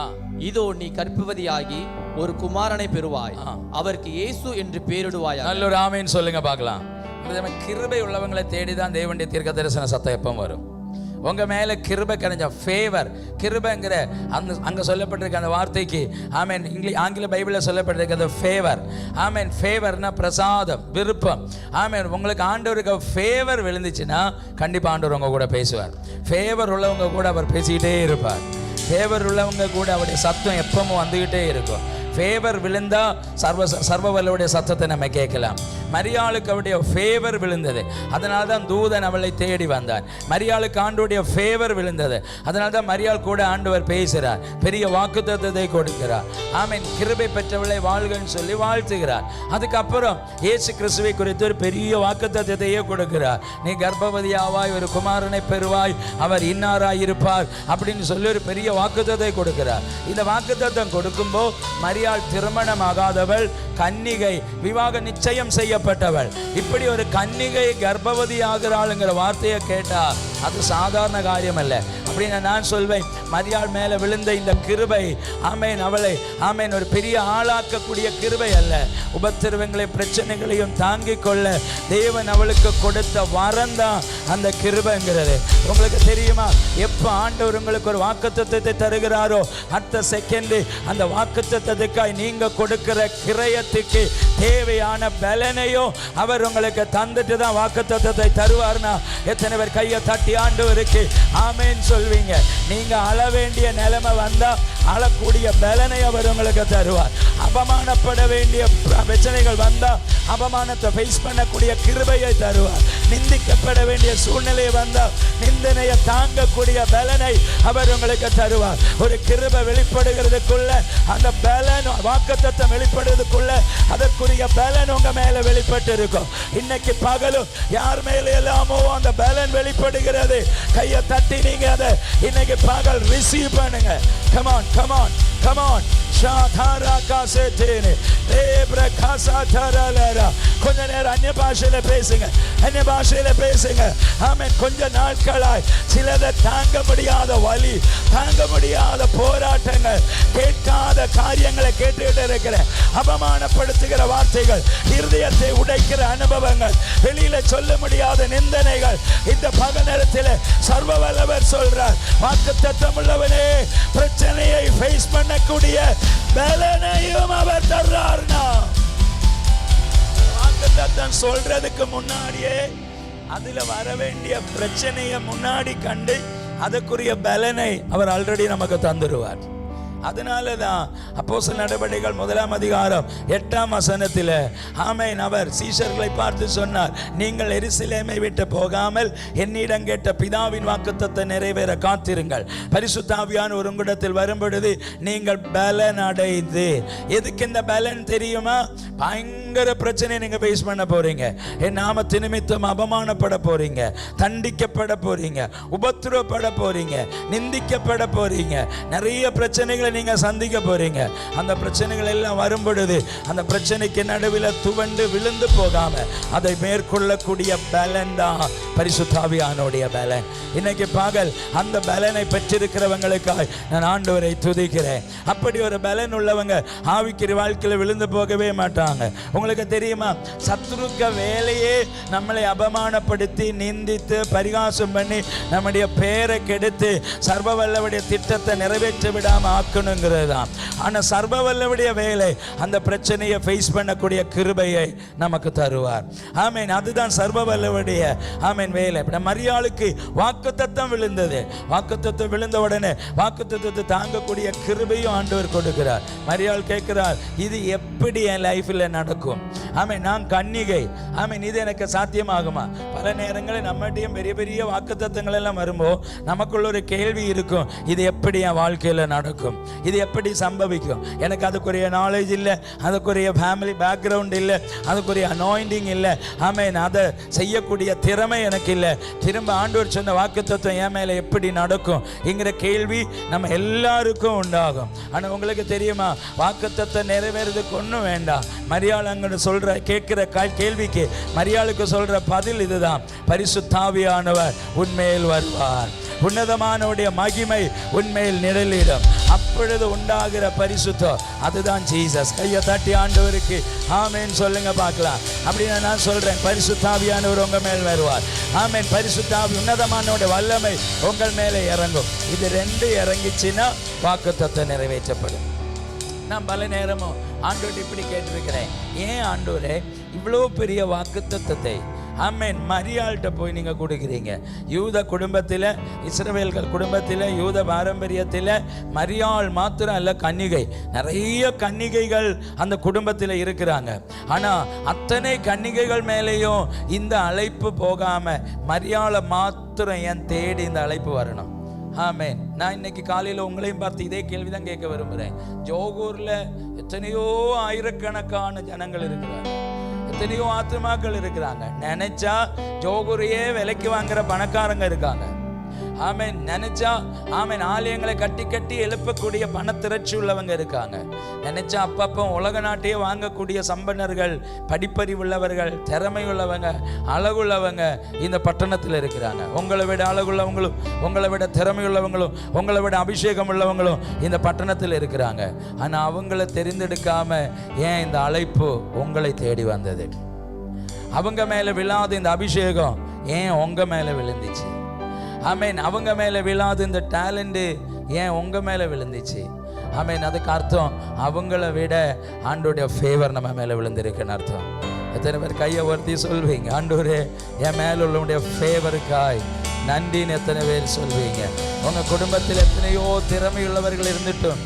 இதோ நீ கர்ப்பவதியாகி ஒரு குமாரனை பெறுவாய், அவருக்கு இயேசு என்று பெயரிடுவாய். நல்ல ஒரு ஆமென் சொல்லுங்க பார்க்கலாம். கிருபை உள்ளவங்களை தேடிதான் தேவனுடைய தீர்க்க தரிசன சத்தம் எப்போ வரும். உங்க மேல கிருபை கரைஞ்ச ஃபேவர், கிருபைங்கிற அங்க சொல்லப்பட்டிருக்க அந்த வார்த்தைக்கு ஆமென் ஆங்கில பைபிளில் சொல்லப்பட்டிருக்கிறது ஃபேவர். ஆமென். ஃபேவர்னா பிரசாதம், விருப்பம். ஆமென். உங்களுக்கு ஆண்டவருக்கு ஃபேவர் விழுந்துச்சுன்னா கண்டிப்பா ஆண்டவர் உங்க கூட பேசுவார். ஃபேவர் உள்ளவங்க கூட அவர் பேசிக்கிட்டே இருப்பார். ஃபேவர் உள்ளவங்க கூட அவருடைய சத்தம் எப்பவும் வந்துகிட்டே இருக்கும். ஃபேவர் விழுந்தா சர்வவல்லவருடைய சத்தத்தை நம்ம கேட்கலாம். மரியாளுக்கு அவருடைய ஃபேவர் விழுந்தது, அதனால தான் தூதன் அவளை தேடி வந்தார். மரியாளுக்கு ஆண்டவருடைய ஃபேவர் விழுந்தது, அதனால தான் மரியாள் கூட ஆண்டவர் பேசுகிறார், பெரிய வாக்குத்தத்தத்தை கொடுக்கிறார். ஆமென். கிருபை பெற்றவளை வாழ்கன்னு சொல்லி வாழ்த்துகிறார். அதுக்கப்புறம் இயேசு கிறிஸ்துவை குறித்து ஒரு பெரிய வாக்குத்தத்தத்தையே கொடுக்கிறார். நீ கர்ப்பவதியாவாய், ஒரு குமாரனை பெறுவாய், அவர் இன்னாராய் இருப்பார் அப்படின்னு சொல்லி ஒரு பெரிய வாக்குத்தத்தை கொடுக்கிறார். இந்த வாக்குத்தத்தம் கொடுக்கும்போது மரியாள் திருமணமாகாதவள், கன்னிகை, விவாக நிச்சயம் செய்ய நிந்திக்கப்பட்டவள். இப்படி ஒரு கன்னிகை கர்ப்பவதி ஆகிறாளுங்கிற வார்த்தையை கேட்டா அது சாதாரண காரியம் அல்ல. அப்படின்னு நான் சொல்வேன், மரியாள் மேல விழுந்த இந்த கிருபை ஆமேன் அவளை ஆமேன் ஒரு பெரிய ஆளாக்கக்கூடிய கிருபை அல்ல. உபத்திரவங்களை பிரச்சனைகளையும் தாங்கிக் கொள்ள தேவன் அவளுக்கு கொடுத்த வரம் தான் அந்த கிருபைங்கிறது. உங்களுக்கு தெரியுமா, எப்ப ஆண்டவர் உங்களுக்கு ஒரு வாக்குத்தத்தத்தை தருகிறாரோ அடுத்த செகண்ட் அந்த வாக்குத்தத்தத்துக்காய் நீங்க கொடுக்கிற கிரயத்துக்கு தேவையான பலனையும் அவர் உங்களுக்கு தந்துட்டு தான் வாக்குத்தத்தத்தை தருவார்னா எத்தனை பேர் கையை தட்டி ஆண்டவருக்கு ஆமேன் சொல்வீங்க? நீங்க அழ வேண்டிய நிலைமை வந்தா அழக்கூடிய பலனை அவர் உங்களுக்கு தருவார். அவமானப்பட வேண்டிய பிரச்சனைகள் வந்தா அவமானத்தை ஃபேஸ் பண்ணக்கூடிய கிருபையை தருவார். நிந்திக்கப்பட வேண்டிய சூழ்நிலை வந்தா நிந்தனையை தாங்கக்கூடிய பலனை அவர் உங்களுக்கு தருவார். ஒரு கிருபை வெளிப்படுகிறதுக்குள்ள அந்த பலன் வாக்குத்தத்தம் வெளிப்படுறதுக்குள்ள அதற்குரிய பலன் உங்க மேல வெளிப்பட்டு இருக்கும். இன்னைக்கு பகலும் யார் மேல எல்லாமோ அந்த பலன் வெளிப்படுகிறது. கையை தட்டி நீங்க அதை இன்னைக்கு பகல் ரிசீவ் பண்ணுங்க. Come on, come on, come on. கொஞ்ச நேரம் அந்நிய பாஷையில பேசுங்க, அந்நிய பாஷையில பேசுங்க. ஆமென். கொஞ்ச நாட்களாய் சிலதை தாங்க முடியாத வலி, தாங்க முடியாத போராட்டங்கள், கேட்காத காரியங்களை கேட்டுக்கிட்டு இருக்கிற அவமானப்படுத்துகிற வார்த்தைகள், இருதயத்தை உடைக்கிற அனுபவங்கள், வெளியில சொல்ல முடியாத நிந்தனைகள், இந்த பகல் நேரத்தில் சர்வ வல்லவர் சொல்றார், வாக்குத்தத்தம் உள்ளவனே பிரச்சனையை ஃபேஸ் பண்ணக்கூடிய பலனையும் அவர் தர்றார்னா வாக்குத்தத்தம் சொல்றதுக்கு முன்னாடியே அதுல வர வேண்டிய பிரச்சனையை முன்னாடி கண்டு அதுக்குரிய பலனை அவர் ஆல்ரெடி நமக்கு தந்துருவார். அதனாலதான் அப்போஸ்தலர் நடவடிக்கைகள் 1 அதிகாரம் 8 வசனத்தில் ஆமென் அவர் சீஷர்களை பார்த்து சொன்னார், நீங்கள் எருசலேமை விட்டு போகாமல் என்னிடம் கேட்ட பிதாவின் வாக்குத்தத்தத்தை நிறைவேற காத்திருங்கள். பரிசுத்த ஆவியானவர் உங்களிடத்தில் வரும்பொழுது நீங்கள் பலன் அடைந்து. எதுக்கு இந்த பலன் தெரியுமா? பயங்கர பிரச்சனை நீங்க ஃபேஸ் பண்ண போறீங்க. என் நாமத்து நிமித்தம் அவமானப்பட போறீங்க, தண்டிக்கப்பட போறீங்க, உபத்திரவப்பட போறீங்க, நிந்திக்கப்பட போறீங்க, நிறைய பிரச்சனைகளை நீங்க சந்திக்க போறீங்க. அந்த பிரச்சனைகள் எல்லாம் வரும் பொழுது அந்த பிரச்சனைக்கு நடுவில் துவண்டு விழுந்து போகாம அதை மேற்கொள்ளக்கூடிய பலன் தான் பரிசுத்த ஆவியானவருடைய பலன். இன்னைக்கு பகல் அந்த பலனை பெற்றிருக்கிறவங்களுக்காக நான் ஆண்டவரை துதிக்கிறேன். அப்படி ஒரு பலன் உள்ளவங்க ஆவிக்குரிய வாழ்க்கையில் விழுந்து போகவே மாட்டாங்க. உங்களுக்கு தெரியுமா, சத்துருக்க வேலையே நம்மளை அவமானப்படுத்தி நிந்தித்து பரிகாசம் பண்ணி நம்முடைய பேரை கெடுத்து சர்வ வல்லவருடைய திட்டத்தை நிறைவேற்ற விடாம ஆக்கணுங்கிறது தான். ஆனால் சர்வ வல்லவருடைய வேலை அந்த பிரச்சனையை ஃபேஸ் பண்ணக்கூடிய கிருபையை நமக்கு தருவார். ஆமேன். அதுதான் சர்வ வல்லவருடைய ஆமேன் வேலை. மரியாளுக்கு வாக்குத்தத்தம் விழுந்தது. வாக்குத்தத்தம் விழுந்த உடனே வாக்குத்தத்தத்தை தாங்கக்கூடிய கிருபையும் ஆண்டவர் கொடுக்கிறார். மரியாள் கேட்கிறார், இது எப்படி என் லைஃப்ல நடக்கும்? ஆமேன். நான் கன்னிகை, ஆமேன், இது எனக்கு சாத்தியமாகுமா? பல நேரங்களில் நம்மகிட்டையும் பெரிய பெரிய வாக்குத்தத்தங்கள் எல்லாம் வரும்போது நமக்குள்ள ஒரு கேள்வி இருக்கும், இது எப்படி என் வாழ்க்கையில் நடக்கும், இது எப்படி சம்பவிக்கும்? எனக்கு அதுக்குரிய நாலேஜ் இல்லை, அதுக்குரிய ஃபேமிலி பேக்ரவுண்ட் இல்லை, அதுக்குரிய அனாயிண்டிங் இல்லை, ஆமேன், அதை செய்யக்கூடிய திறமை எனக்கு இல்லை. திரும்ப ஆண்டவர் சொன்ன வாக்குத்தத்தம் என் மேலே எப்படி நடக்கும் என்கிற கேள்வி நம்ம எல்லாருக்கும் உண்டாகும். ஆனால் உங்களுக்கு தெரியுமா, வாக்குத்தத்தம் நிறைவேறதுக்கு ஒன்றும் வேண்டாம். மரியாள் அங்கே சொல்ற கேட்கிற கேள்விக்கு மரியாளுக்கு சொல்ற பதில் இதுதான், பரிசுத்த ஆவியானவர் உன்மேல் வருவார், உன்னதமானவருடைய மகிமை உன்மேல் நிழலிடும், அப்பொழுது உண்டாகிற பரிசுத்தம் அதுதான் ஜீசஸ். கையை தட்டி ஆண்டவருக்கு ஆமேன் சொல்லுங்க பார்க்கலாம். அப்படின்னு நான் சொல்றேன், பரிசுத்த ஆவியானவர் உங்க மேல் வருவார். ஆமேன். பரிசுத்த ஆவி உன்னதமானவருடைய வல்லமை உங்கள் மேலே இறங்கும். இது ரெண்டு இறங்கிச்சுன்னா வாக்குத்தத்தம் நிறைவேற்றப்படும். நான் பல நேரமும் ஆண்டவர்கிட்ட இப்படி கேட்டிருக்கிறேன், ஏன் ஆண்டவரே இவ்வளோ பெரிய வாக்குத்தத்தத்தை ஆமேன் மரியாள்கிட்ட போய் நீங்கள் கொடுக்குறீங்க? யூத குடும்பத்தில், இஸ்ரவேல்கள் குடும்பத்தில், யூத பாரம்பரியத்தில் மரியாள் மாத்திரம் அல்ல, கன்னிகை, நிறைய கன்னிகைகள் அந்த குடும்பத்தில் இருக்கிறாங்க. ஆனால் அத்தனை கன்னிகைகள் மேலேயும் இந்த அழைப்பு போகாமல் மரியாளை மாத்திரம் ஏன் தேடி இந்த அழைப்பு வரணும்? ஆமேன். நான் இன்னைக்கு காலையில் உங்களையும் பார்த்து இதே கேள்வி தான் கேட்க விரும்புகிறேன். ஜோகூரில் எத்தனையோ ஆயிரக்கணக்கான ஜனங்கள் இருக்கிறாங்க, எத்தனையோ ஆத்மாக்கள் இருக்கிறாங்க. நினைச்சா ஜோகூரையே விலைக்கு வாங்குற பணக்காரங்க இருக்காங்க. ஆமென். நினைச்சா ஆமென் ஆலயங்களை கட்டி கட்டி எழுப்பக்கூடிய பணத்திரட்சி உள்ளவங்க இருக்காங்க. நினைச்சா அப்பப்போ உலக நாட்டையே வாங்கக்கூடிய சம்பன்னர்கள், படிப்பறிவு உள்ளவர்கள், திறமை உள்ளவங்க, அழகுள்ளவங்க இந்த பட்டணத்தில் இருக்கிறாங்க. உங்களை விட அழகுள்ளவங்களும், உங்களை விட திறமை உள்ளவங்களும், உங்களை விட அபிஷேகம் உள்ளவங்களும் இந்த பட்டணத்தில் இருக்கிறாங்க. ஆனால் அவங்கள தெரிந்தெடுக்காம ஏன் இந்த அழைப்பு உங்களை தேடி வந்தது? அவங்க மேலே விழாத இந்த அபிஷேகம் ஏன் உங்க மேலே விழுந்துச்சு? ஆமென். அவங்க மேலே விழாத இந்த டேலண்ட்டு ஏன் உங்க மேலே விழுந்துச்சு? ஆமென். அதுக்கு அர்த்தம் அவங்கள விட ஆண்டோடைய ஃபேவர் நம்ம மேலே விழுந்திருக்குன்னு அர்த்தம். எத்தனை பேர் கையை ஒருத்தி சொல்வீங்க, ஆண்டவரே என் மேலே உள்ளவனுடைய ஃபேவருக்காய் நன்றின்னு எத்தனை பேர் சொல்வீங்க? உங்கள் குடும்பத்தில் எத்தனையோ திறமையுள்ளவர்கள் இருந்துட்டும்,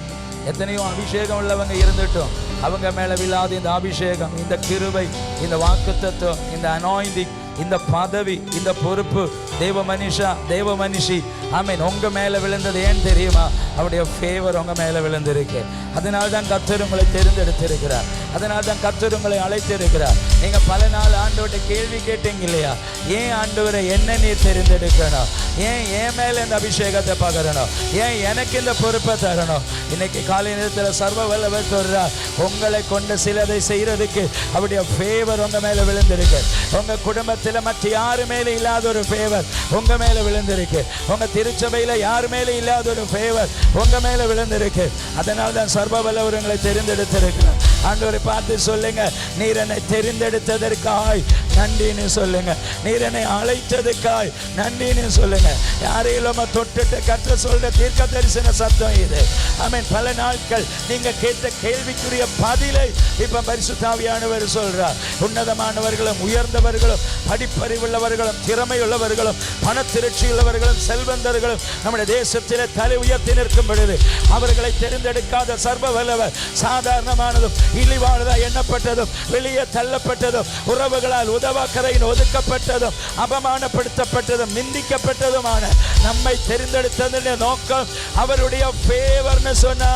எத்தனையோ அபிஷேகம் உள்ளவங்க இருந்துட்டும், அவங்க மேலே விழாத இந்த அபிஷேகம், இந்த கிருபை, இந்த வாக்குத்தத்தம், இந்த அனாயிண்டிங், இந்த பதவி, இந்த பொறுப்பு, தேவ மனுஷா, தேவ மனுஷி, ஆமென், உங்க மேல விழுந்தது ஏன் தெரியுமா? அவருடைய ஃபேவர் உங்க மேல விழுந்திருக்கு. அதனால தான் கர்த்தர் உங்களை தேர்ந்தெடுத்திருக்கிறார். அதனால தான் கர்த்தர் உங்களை அழைத்திருக்கிறார். நீங்க பல நாள் ஆண்டவர்கிட்ட கேள்வி கேட்டீங்க இல்லையா? ஏன் ஆண்டவரை என்ன நீ தெரிந்தெடுக்கணும்? ஏன் என் மேல இந்த அபிஷேகத்தை பகரணும்? ஏன் எனக்கு இந்த பொறுப்பை தரணும்? இன்னைக்கு காலை நேரத்தில் சர்வ வல்லவர் சொல்றார், உங்களை கொண்டு சிலதை செய்யறதுக்கு அவருடைய ஃபேவர் உங்க மேல விழுந்திருக்கு. உங்க குடும்பத்தில் மற்ற யாரு மேல இல்லாத ஒரு ஃபேவர் உங்க மேல விழுந்திருக்கு. உங்க திருச்சபையில யாரு மேல இல்லாத ஒரு ஃபேவர் உங்க மேல விழுந்திருக்கு. அதனால தான் சர்வ வல்லவர் உங்களை தெரிந்தெடுத்திருக்கிறார். ஆண்டவரை பார்த்து சொல்லுங்க, நீர் என்னை தெரிந்தெடுத்ததற்காய் நன்றின்னு சொல்லுங்க. நீர் என்னை அழைத்ததுக்காய் நன்றின்னு சொல்லுங்க. யாரையும் தொட்டுட்டு கற்று சொல்ற தீர்க்க தரிசன சத்தம் இது. ஆமென். பல நாட்கள் நீங்க கேட்ட கேள்விக்குரிய பதிலை இப்ப பரிசுத்த ஆவியானவர் சொல்றார். உன்னதமானவர்களும், உயர்ந்தவர்களும், படிப்பறிவுள்ளவர்களும், திறமை உள்ளவர்களும், பணத்திரட்சி உள்ளவர்களும், செல்வந்தர்களும் நம்முடைய தேசத்திலே தலை உயர்த்தி நிற்கும் பொழுது அவர்களை தெரிந்தெடுக்காத சர்வ வல்லவர் சாதாரணமானதும் இழிவானதா எண்ணப்பட்டதும் வெளியே தள்ளப்பட்டதும் உறவுகளால் உதவாக்கரையின் ஒதுக்கப்பட்டதும் அபமானப்படுத்தப்பட்டதும் நிந்திக்கப்பட்டதுமான நம்மை தெரிந்தெடுத்ததின் நோக்கம் அவருடைய ஃபேவர்னு சொன்னா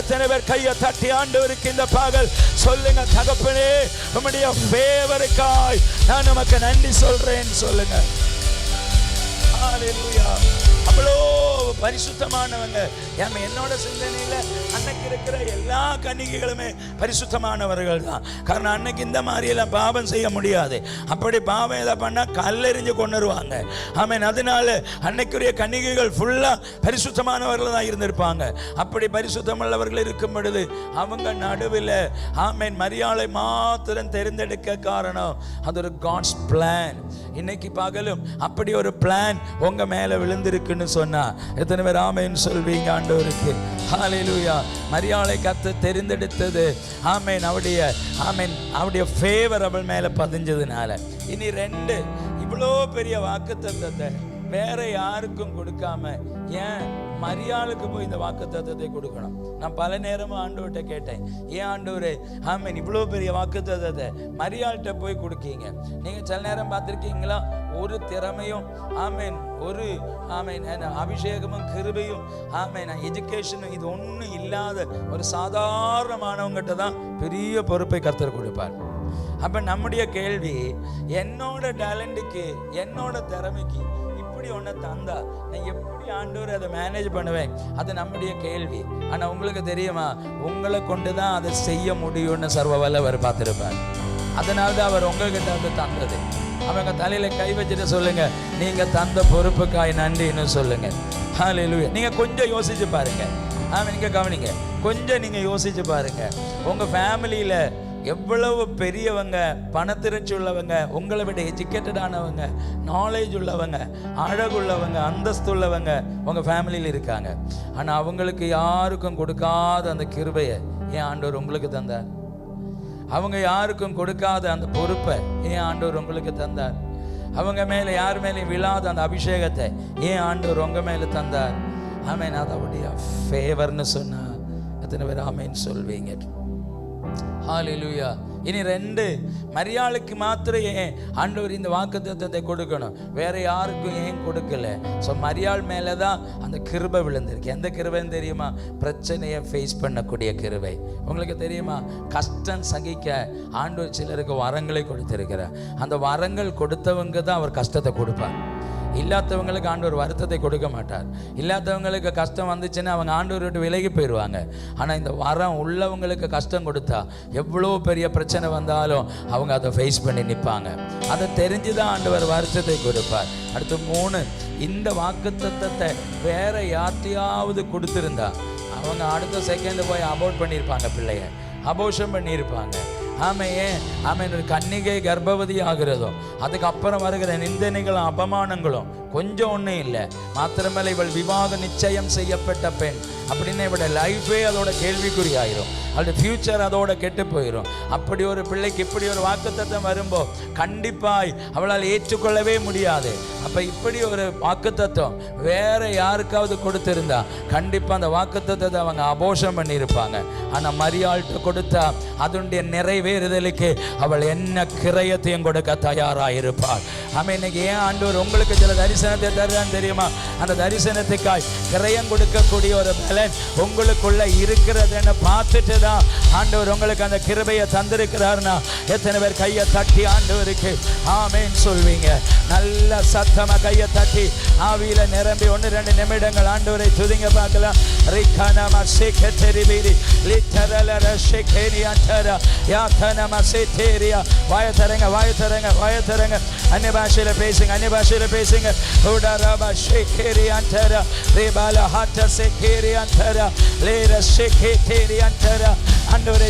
எத்தனை பேர் கையை தட்டி ஆண்டவருக்கு இந்த பகல் சொல்லுங்க, தகப்பனே உம்முடைய ஃபேவருக்காய் நான் நமக்கு நன்றி சொல்றேன்னு சொல்லுங்க. ஹல்லேலூயா. அவ்வளோ பரிசுத்தமானவங்க. என்னோட சிந்தனையில அன்னைக்கு இருக்கிற எல்லா கன்னிகைகளுமே பரிசுத்தமானவர்கள் தான். காரணம் அன்னைக்கு இந்த மாதிரி எல்லாம் பாவம் செய்ய முடியாது. அப்படி பாவம் எதை பண்ணா கல்லெறிஞ்சு கொண்டுருவாங்க. ஆமென். அதனால அன்னைக்குரிய கன்னிகைகள் ஃபுல்லா பரிசுத்தமானவர்கள் தான் இருந்திருப்பாங்க. அப்படி பரிசுத்தமுள்ளவர்கள் இருக்கும் பொழுது அவங்க நடுவில் ஆமென் மரியாளை மாத்திரம் தெரிந்தெடுக்க காரணம் அது ஒரு காட்ஸ் பிளான். இன்னைக்கு பகலும் அப்படி ஒரு பிளான் உங்க மேல விழுந்திருக்குன்னு சொன்னா எத்தனை பேர் ஆமென் சொல்வீங்க ஆண்டவருக்கு? ஹல்லேலூயா. மரியாளை கர்த்தர் தெரிந்தெடுத்தது ஆமென் அவருடைய ஃபேவர் அவள் மேல பதிஞ்சதுனால. இனி ரெண்டு, இவ்வளோ பெரிய வாக்குத்தத்தத்தை வேற யாருக்கும் கொடுக்காம ஏன் மரியாளுக்கு போய் இந்த வாக்குத்தத்தத்தை கொடுக்கணும்? நான் பல நேரமும் ஆண்டவர்கிட்ட கேட்டேன், ஏன் ஆண்டவரே ஆமென் இவ்வளோ பெரிய வாக்குத்தத்தத்தை மரியாள்கிட்ட போய் கொடுக்கீங்க? நீங்க சில நேரம் பார்த்துருக்கீங்களா, ஒரு திறமையும் ஆமென் ஒரு ஆமென் அபிஷேகமும் கிருபையும் ஆமென் எஜுகேஷனும் இது ஒன்றும் இல்லாத ஒரு சாதாரணமானவங்ககிட்ட தான் பெரிய பொறுப்பை கர்த்தர் கொடுப்பார். அப்ப நம்முடைய கேள்வி, என்னோட டேலண்ட்டுக்கு என்னோட திறமைக்கு இப்படி ஒன்று தந்தா நான் எப்படி ஆண்டவர் அதை மேனேஜ் பண்ணுவேன்? அது நம்முடைய கேள்வி. ஆனா உங்களுக்கு தெரியுமா, உங்களை கொண்டு தான் அதை செய்ய முடியும்னு சர்வ வல்லவர் பார்த்திருப்பார். அதனால தான் அவர் உங்ககிட்ட அதை தந்தது. அவங்க தலையில கை வச்சுட்டு சொல்லுங்க, நீங்க தந்த பொறுப்புக்காய் நன்றின்னு சொல்லுங்க. ஹல்லேலூயா. நீங்க கொஞ்சம் யோசிச்சு பாருங்க. நீங்க கவனிங்க, கொஞ்சம் நீங்க யோசிச்சு பாருங்க. உங்க ஃபேமிலியில எவ்வளவு பெரியவங்க, பணத்திரட்சி உள்ளவங்க, உங்களை விட எஜுகேட்டடானவங்க, நாலேஜ் உள்ளவங்க, அழகுள்ளவங்க, அந்தஸ்து உள்ளவங்க உங்கள் ஃபேமிலியில் இருக்காங்க. ஆனால் அவங்களுக்கு யாருக்கும் கொடுக்காத அந்த கிருபையை ஏன் ஆண்டவர் உங்களுக்கு தந்தார்? அவங்க யாருக்கும் கொடுக்காத அந்த பொறுப்பை ஏன் ஆண்டவர் உங்களுக்கு தந்தார்? அவங்க மேலே யார் மேலேயும் விழாத அந்த அபிஷேகத்தை ஏன் ஆண்டவர் உங்கள் மேலே தந்தார்? ஆமென். அதோடைய ஃபேவர்னு சொன்னா எத்தனை பேர் ஆமென் சொல்வீங்க? ஹல்லேலூயா. இனி ரெண்டு, மரியாளுக்கு மாத்திரம் ஏன் ஆண்டவர் இந்த வாக்குத்தத்தத்தை கொடுக்கணும், வேற யாருக்கும் ஏன் கொடுக்கல? ஸோ மரியாள் மேலே தான் அந்த கிருபை விழுந்திருக்கு. எந்த கிருபைன்னு தெரியுமா? பிரச்சனையை ஃபேஸ் பண்ணக்கூடிய கிருபை. உங்களுக்கு தெரியுமா, கஷ்டம் சகிக்க ஆண்டவர் சிலருக்கு வரங்களை கொடுத்திருக்கிறார். அந்த வரங்கள் கொடுத்தவங்க தான் அவர் கஷ்டத்தை கொடுப்பார். இல்லாதவங்களுக்கு ஆண்டவர் வருத்தத்தை கொடுக்க மாட்டார். இல்லாதவங்களுக்கு கஷ்டம் வந்துச்சுன்னா அவங்க ஆண்டவர் விட்டு விலகி போயிடுவாங்க. ஆனால் இந்த வரம் உள்ளவங்களுக்கு கஷ்டம் கொடுத்தா எவ்வளோ பெரிய பிரச்சனை வந்தாலும் அவங்க அதை ஃபேஸ் பண்ணி நிற்பாங்க. அதை தெரிஞ்சு தான் ஆண்டவர் வருத்தத்தை கொடுப்பார். அடுத்து 3, இந்த வாக்குத்தத்தத்தை வேற யார்ட்டையாவது கொடுத்துருந்தா அவங்க அடுத்த செகண்ட் போய் அபோர்ட் பண்ணியிருப்பாங்க, பிள்ளைய அபோஷம் பண்ணியிருப்பாங்க. ஆமென். கன்னிகை கர்ப்பவதி ஆகிறதும் அதுக்கப்புறம் வருகிற நிந்தனைகளும் அபமானங்களும் கொஞ்சம் ஒன்றும் இல்லை. மாத்திரமேல இவள் விவாக நிச்சயம் செய்யப்பட்ட பெண் அப்படின்னு இவட லைஃபே அதோட கேள்விக்குறியாயிரும், அவளுடைய ஃபியூச்சர் அதோட கெட்டு போயிடும். அப்படி ஒரு பிள்ளைக்கு இப்படி ஒரு வாக்குத்தத்தம் வரும்போது கண்டிப்பாய் அவளால் ஏற்றுக்கொள்ளவே முடியாது. அப்போ இப்படி ஒரு வாக்குத்தத்தம் வேற யாருக்காவது கொடுத்திருந்தா கண்டிப்பாக அந்த வாக்குத்தத்தத்தை அவங்க அபோஷம் பண்ணியிருப்பாங்க. ஆனால் மரியாள்கிட்ட கொடுத்தா அதனுடைய நிறைவேறுதலுக்கு அவள் என்ன கிரயத்தையும் கொடுக்க தயாராயிருப்பாள். ஆமாம். இன்னைக்கு ஏன் ஆண்டவர் உங்களுக்கு சில தரிசனத்தை தருவான்னு தெரியுமா? அந்த தரிசனத்துக்காய் கிரயம் கொடுக்கக்கூடிய ஒரு பலன் உங்களுக்குள்ள இருக்கிறதுன்னு பார்த்துட்டு தான் ஆண்டவர் உங்களுக்கு அந்த கிருபையை தந்திருக்கிறார்னா எத்தனை பேர் கையை தட்டி ஆண்டவருக்கு ஆமேன் சொல்வீங்க? நல்ல சத்தமா கையை தட்டி ஆவியில நிரம்பி 1-2 நிமிடங்கள் ஆண்டவரை துதிங்க பார்க்கலாம். ரிகானமா சேகெரிபிரி லிட்டரலர ஷேகேரியாண்டரா யாதனமா சேதேரியா. வாயை தரங்க அன்ய பாஷையில பேசுங்க. உடரபா ஷேகேரியாண்டரா ரேபால ஹாட்ட சேகேரியாண்டரா லேர ஷேகேரியாண்டரா. ஆண்டவரை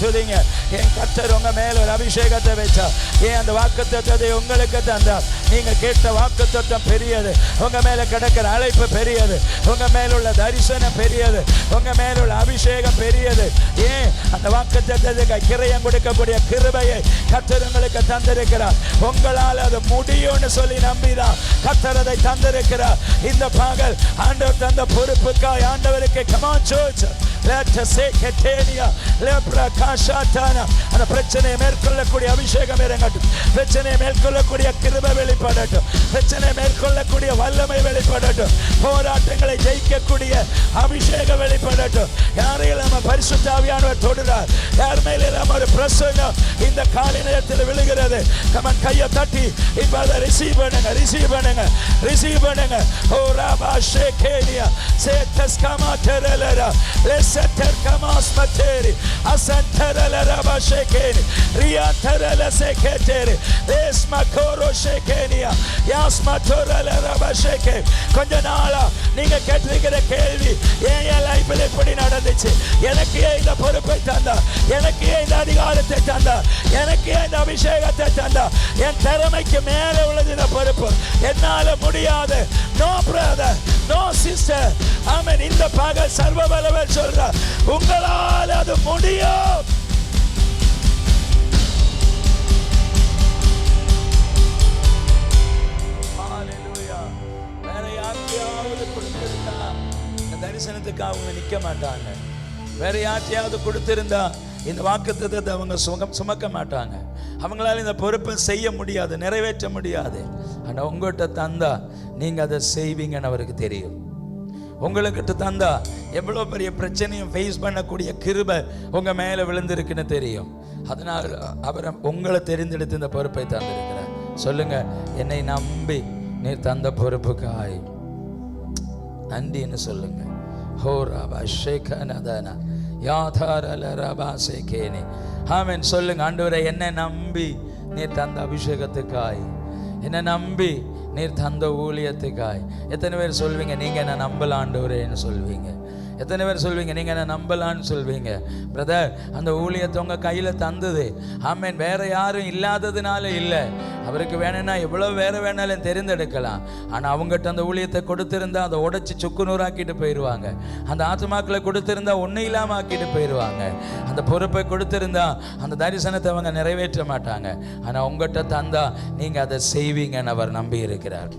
துதிங்க. என் கர்த்தர் உங்க மேல ஒரு அபிஷேகத்தை வச்சா, ஏன் அந்த வாக்குத்தத்தத்தை உங்களுக்கு தந்தா? நீங்க கேட்ட வாக்குத்தத்தம் பெரியது, உங்க மேல கிடக்கிற அழைப்பு பெரியது, உங்க மேல உள்ள தரிசனம் பெரியது, உங்க மேல உள்ள அபிஷேகம் பெரியது. ஏன் அந்த வாக்குத்தத்தத்துக்கு கிரயம் கொடுக்கக்கூடிய கிருபையை கர்த்தர் உங்களுக்கு தந்திருக்கிறார். உங்களால் அது முடியும்னு சொல்லி நம்பிதான் கர்த்தர் அதை தந்திருக்கிறார். இந்த பகல் ஆண்டவர் தந்த பொறுப்புக்காய் ஆண்டவருக்கு come on church, let us say ketenia lepra kashatana. அந்த பிரச்சனையை மேற்கொள்ளக்கூடிய அபிஷேகம் இறங்கட்டும், பிரச்சனையை மேற்கொள்ளக்கூடிய கிருபை வெளிப்படட்டும், பிரச்சனையை மேற்கொள்ளக்கூடிய வல்லமை வெளிப்படட்டும், போராட்டங்களை ஜெயிக்கக்கூடிய அபிஷேகம் வெளிப்படட்டும். யாரையும் நம்ம பரிசுத்த ஆவியானவர் தொடுறார், யார் மேலே நம்ம ஒரு பிரசன்னம் இந்த காலை நேரத்தில் விழுகிறது. கமன் கையை தட்டி இப்ப அதை ரிசீவ் பண்ணுங்க. ஓ ராபா ஷேகேனியா சேத்தஸ் கமா தெரலரா லெசட்டர் கமாஸ் மத்தேரி அசன்டரலரா ஷேகேனி ரியா தெரல சேகேட்டேரி எஸ்மா கோரோ ஷேகேனியா யாஸ்மா தெரலரா ஷேகே. கொஞ்ச நாளா நீங்க கேட்டிருக்கிற கேள்வி, ஏன் என் லைஃப்ல இப்படி நடந்துச்சு? எனக்கு ஏன் இந்த பொறுப்பை தந்தா? எனக்கு ஏன் இந்த அதிகாரத்தை தந்தா? எனக்கு ஏன் இந்த அபிஷேகத்தை தந்தா? என் திறமைக்கு மேல உள்ளது இந்த பொறுப்பு, என்னால முடியாது. No brother, no sister. Amen. இந்த பகல் சர்வ வல்லவர் சொல்றார், உங்களால் அது முடியும். ஹalleluya. வேற யாரையாவது கொடுத்திருந்தா இந்த தரிசனத்துக்கு அவங்க நிக்க மாட்டாங்க. வேற யாரையாவது கொடுத்திருந்தா இந்த வாக்குத்தத்தத்தை அவங்க சுமக்க மாட்டாங்க. அவங்களால இந்த பொறுப்பை செய்ய முடியாது, நிறைவேற்ற முடியாது. ஆனால் உங்கள்கிட்ட தந்தா நீங்க அதை செய்வீங்கன்னு அவருக்கு தெரியும். உங்களுக்கிட்ட தந்தா எவ்வளோ பெரிய பிரச்சனையும் ஃபேஸ் பண்ணக்கூடிய கிருபை உங்க மேல விழுந்திருக்குன்னு தெரியும். அதனால் அவர் உங்களை தெரிந்தெடுத்து இந்த பொறுப்பை தந்திருக்கிறார். சொல்லுங்க, என்னை நம்பி நீர் தந்த பொறுப்புக்காய் நன்றின்னு சொல்லுங்க. ஹோ ராபா ஷேகனதனா யாதாரல ராபா சேகேனி. ஆமென். சொல்லுங்க, ஆண்டவரே என்னை நம்பி நீர் தந்த அபிஷேகத்துக்காய், என்னை நம்பி நீர் தந்த ஊழியத்துக்காய். எத்தனை பேர் சொல்வீங்க நீங்க என்ன நம்பல ஆண்டவரேன்னு சொல்வீங்க? எத்தனை பேர் சொல்வீங்க நீங்க என்ன நம்பலான்னு சொல்வீங்க? பிரதர், அந்த ஊழியத்தை உங்க கையில தந்தது ஆமென் வேற யாரும் இல்லாததுனால இல்லை. அவருக்கு வேணும்னா எவ்வளவு வேற வேணாலும் தெரிந்தெடுக்கலாம். ஆனா அவங்ககிட்ட அந்த ஊழியத்தை கொடுத்திருந்தா அதை உடைச்சு சுக்குநூறாக்கிட்டு போயிடுவாங்க. அந்த ஆத்மாக்களை கொடுத்திருந்தா ஒன்றும் இல்லாம ஆக்கிட்டு போயிடுவாங்க. அந்த பொறுப்பை கொடுத்திருந்தா அந்த தரிசனத்தை அவங்க நிறைவேற்ற மாட்டாங்க. ஆனா உங்ககிட்ட தந்தா நீங்க அதை செய்வீங்கன்னு அவர் நம்பி இருக்கிறார்.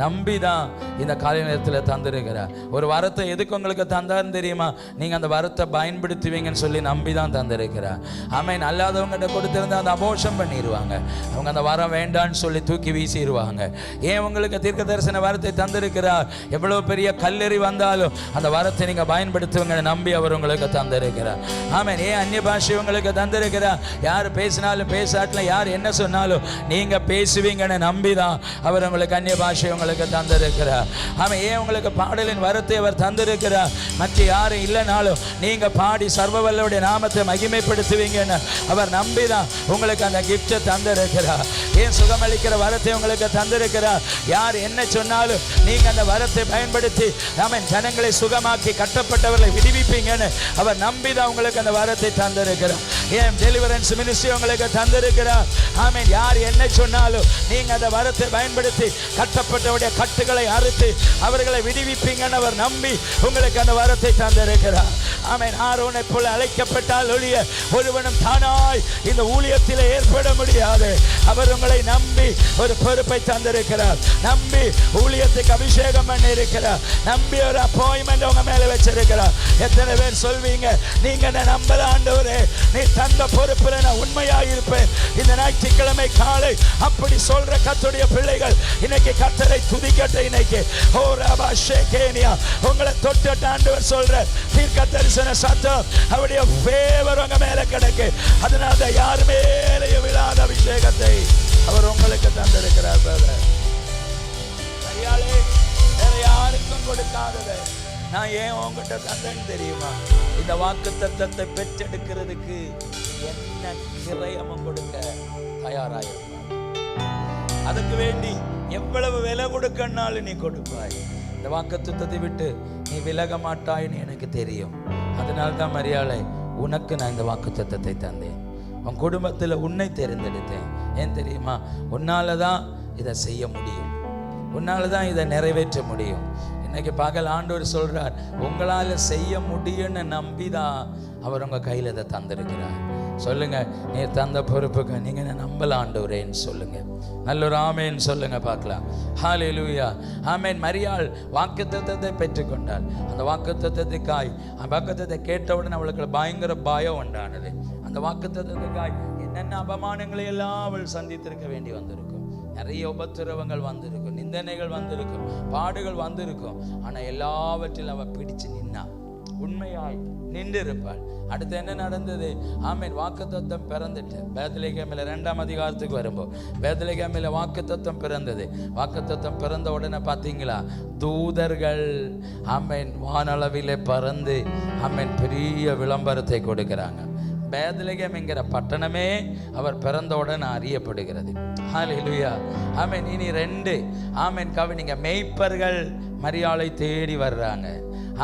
நம்பிதான் இந்த காலை நேரத்தில் தந்திருக்கிறார். ஒரு வரத்தை எதுக்கு உங்களுக்கு தந்தாருன்னு தெரியுமா? நீங்கள் அந்த வரத்தை பயன்படுத்துவீங்கன்னு சொல்லி நம்பி தான் தந்திருக்கிறார். ஆமென். அல்லாதவங்ககிட்ட கொடுத்திருந்தா அந்த அபோஷம் பண்ணிடுவாங்க. அவங்க அந்த வரம் வேண்டான்னு சொல்லி தூக்கி வீசிடுவாங்க. ஏன் உங்களுக்கு தீர்க்க தரிசன வரத்தை தந்திருக்கிறார்? எவ்வளோ பெரிய கல்லெறி வந்தாலும் அந்த வரத்தை நீங்கள் பயன்படுத்துவீங்கன்னு நம்பி அவர் உங்களுக்கு தந்திருக்கிறார். ஆமென். ஏன் அந்நிய பாஷை உங்களுக்கு தந்திருக்கிறார்? யார் பேசினாலும் பேசாட்டிலும் யார் என்ன சொன்னாலும் நீங்கள் பேசுவீங்கன்னு நம்பி தான் அவர் உங்களுக்கு அந்நிய பாஷை உங்களுக்கு தந்திருக்கிறார். ஆமாம். ஏன் உங்களுக்கு பாடலின் வரத்தை அவர் தந்திருக்கிறார்? மற்ற யாரும் இல்லைனாலும் நீங்கள் பாடி சர்வவல்லவருடைய நாமத்தை மகிமைப்படுத்துவீங்கன்னு அவர் நம்பி தான் உங்களுக்கு அந்த கிஃப்டை தந்திருக்கிறார். ஏன் சுகமளிக்கிற வரத்தை உங்களுக்கு தந்திருக்கிறார்? யார் என்ன சொன்னாலும் நீங்கள் அந்த வரத்தை பயன்படுத்தி ஆமென் ஜனங்களை சுகமாக்கி கட்டப்பட்டவர்களை விடுவிப்பீங்கன்னு அவர் நம்பி தான் உங்களுக்கு அந்த வரத்தை தந்திருக்கிறார். ஏன் டெலிவரன்ஸ் மினிஸ்ட்ரி உங்களுக்கு தந்திருக்கிறார். ஆமென். யார் என்ன சொன்னாலும் நீங்க அந்த வரத்தை பயன்படுத்தி கட்டப்பட்டவருடைய கட்டுகளை அறுத்து அவர்களை விடுவிப்பீங்கன்னு அவர் நம்பி உங்களுக்கு அந்த வரத்தை தந்திருக்கிறார். ஆமென். ஆரோனை போல அழைக்கப்பட்டால் ஒழிய ஒருவனும் தானாய் இந்த ஊழியத்தில் ஏற்பட முடியாது. அவர் உங்களை நம்பி ஒரு பொறுப்பை தந்திருக்கிறார். நம்பி ஊழியத்துக்கு அபிஷேகம் பண்ணி இருக்கிறார். நம்பி ஒரு அப்பாயின்மெண்ட் உங்க மேல வச்சிருக்கிறார். எத்தனை பேர் சொல்வீங்க, நீங்க என்ன நம்பல ஆண்டவரே, நீ தந்த பொறுப்புல நான் உண்மையாயிருப்பேன். இந்த ஞாயிற்றுக்கிழமை காலை அப்படி சொல்ற கர்த்தருடைய பிள்ளைகள் இன்னைக்கு கர்த்தரை துதிக்கட்ட. இன்னைக்கு ஓ ரபா ஷேகேனியா உங்களை தொட்ட ஆண்டவர் சொல்ற தீர்க்க தரிசன சத்தம் அவருடைய ஃபேவர் உங்க மேல கிடக்கு. அதனால யார் மேலேயும் விழாத அபிஷேகத்தை அவர் உங்களுக்கு தந்திருக்கிறார். வேற யாருக்கும் கொடுக்காதது நான் ஏன் உங்ககிட்ட தந்தேன்னு தெரியுமா? இந்த வாக்குத்தத்தத்தை பெற்றெடுக்கிறதுக்கு என்ன கிரயமும் கொடுக்க தயாராயிருப்பார். அதுக்கு வேண்டி எவ்வளவு விலை கொடுக்கனாலும் நீ கொடுப்பாய். இந்த வாக்குத்தத்தத்தை விட்டு நீ விலக மாட்டாய்ன்னு எனக்கு தெரியும். அதனால தான் மரியாதை உனக்கு நான் இந்த வாக்குத்தத்தத்தை தந்தேன். உன் குடும்பத்தில் உன்னை தேர்ந்தெடுத்தேன். ஏன் தெரியுமா? உன்னால தான் இதை செய்ய முடியும். உன்னால தான் இதை நிறைவேற்ற முடியும். இன்னைக்கு பகல் ஆண்டவர் சொல்றார், உங்களால் செய்ய முடியும்னு நம்பிதான் அவர் உங்க கையில் இதை தந்திருக்கிறார். சொல்லுங்க, நீ தந்த பொறுப்புக்கு நீங்க என்ன நம்பல ஆண்டவரேன்னு சொல்லுங்க. நல்ல ஒரு ஆமேன்னு சொல்லுங்க பார்க்கலாம். ஹல்லேலூயா. ஆமேன். மரியாள் வாக்குத்தத்தத்தை பெற்றுக்கொண்டாள். அந்த வாக்குத்தத்தத்துக்காய் வாக்குத்தத்தை கேட்டவுடன் அவளுக்கு பயங்கர பயம் உண்டானது. அந்த வாக்குத்தத்தத்துக்காய் என்னென்ன அபமானங்களை எல்லாம் அவள் சந்தித்திருக்க வேண்டி வந்திருக்கும். நிறைய உபத்திரவங்கள் வந்திருக்கும், நிந்தனைகள் வந்திருக்கும், பாடுகள் வந்திருக்கும். ஆனால் எல்லாவற்றிலும் அவள் பிடிச்சு நின்னா, உண்மையாய் நின்று இருப்பாள். அடுத்து என்ன நடந்தது? ஆமேன். வாக்குத்தத்தம் பிறந்துட்டு பெத்லகேமில் 2ஆம் அதிகாரத்துக்கு வரும்போது பெத்லகேமில் வாக்குத்தத்தம் பிறந்தது. வாக்குத்தத்தம் பிறந்த உடனே பார்த்தீங்களா, தூதர்கள் ஆமேன் வானளவிலே பறந்து ஆமேன் பெரிய விளம்பரத்தை கொடுக்கிறாங்க. பெத்லகேம் என்கிற பட்டணமே அவர் பிறந்தவுடன் அறியப்படுகிறது. ஹல்லேலூயா. ஆமேன். இனி 2 ஆமேன் கவனிங்க, மெய்ப்பர்கள் மரியாளை தேடி வர்றாங்க.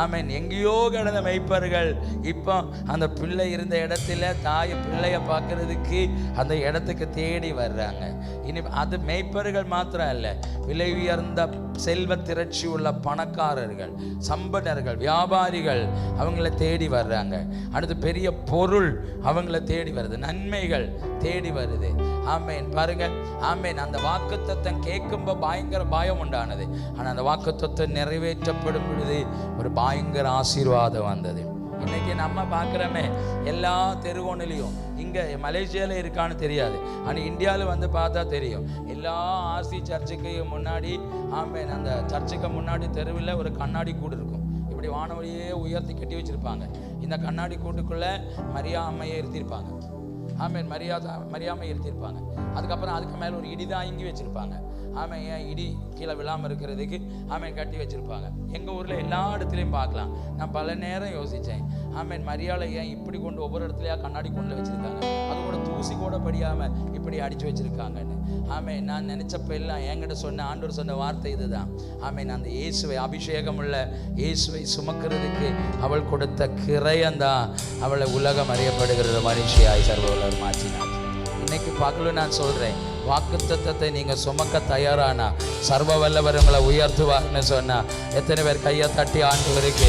ஆமேன். எங்கேயோ கிடந்த மெய்ப்பர்கள் இப்போ அந்த பிள்ளை இருந்த இடத்துல தாய் பிள்ளைய பார்க்கறதுக்கு அந்த இடத்துக்கு தேடி வர்றாங்க. இனி அது மெய்ப்பர்கள் மாத்திரம் அல்ல, விலை உயர்ந்த செல்வ திரட்சி உள்ள பணக்காரர்கள், சம்பனர்கள், வியாபாரிகள் அவங்கள தேடி வர்றாங்க. அடுத்து பெரிய பொருள் அவங்கள தேடி வருது, நன்மைகள் தேடி வருது. ஆமேன். பாருங்க, ஆமேன். அந்த வாக்குத்தத்தம் கேட்கும்போது பயங்கர பயம் உண்டானது. ஆனால் அந்த வாக்குத்தத்தம் நிறைவேற்றப்படும் பொழுது ஒரு பயங்கர ஆசீர்வாதம் வந்தது. இன்னைக்கு நம்ம பார்க்குறோமே எல்லா தெருவோனிலையும், இங்கே மலேசியாவில் இருக்கான்னு தெரியாது, ஆனால் இந்தியாவில் வந்து பார்த்தா தெரியும். எல்லா ஆர்சி சர்ச்சுக்கு முன்னாடி ஆமேன் அந்த சர்ச்சுக்கு முன்னாடி தெருவில் ஒரு கண்ணாடி கூடு இருக்கும். இப்படி வானவழியே உயர்த்தி கட்டி வச்சுருப்பாங்க. இந்த கண்ணாடி கூட்டுக்குள்ளே மரியா அம்மையை இருத்திருப்பாங்க. ஆமேன். மரியாமை இருத்திருப்பாங்க. அதுக்கப்புறம் அதுக்கு மேலே ஒரு இடிதாங்கி வச்சுருப்பாங்க. ஆமேன். ஏன் இடி கீழே விழாமல் இருக்கிறதுக்கு ஆமேன் கட்டி வச்சுருப்பாங்க. எங்கள் ஊரில் எல்லா இடத்துலையும் பார்க்கலாம். நான் பல நேரம் யோசித்தேன், ஆமேன் மரியாதை ஏன் இப்படி கொண்டு ஒவ்வொரு இடத்துலையா கண்ணாடி கொண்டு வச்சுருக்காங்க, அது கூட தூசி கூட படியாமல் இப்படி அடித்து வச்சுருக்காங்கன்னு. ஆமேன். நான் நினச்சப்ப எல்லாம் என்கிட்ட சொன்ன ஆண்டவர் சொன்ன வார்த்தை இதுதான். ஆமேன். அந்த இயேசுவை, அபிஷேகம் உள்ள இயேசுவை சுமக்கிறதுக்கு அவள் கொடுத்த கிரயந்தான் அவளை உலகம் அறியப்படுகிறது மனுஷியாய் சர்வவல்லவர் மாற்றினார். இன்னைக்கு பார்க்கல நான் சொல்கிறேன், வாக்குத்தத்தத்தை நீங்கள் சுமக்க தயாரானா சர்வ வல்லவர் உங்களை உயர்த்துவார்னு சொன்னா எத்தனை பேர் கையை தட்டி ஆண்டவருக்கு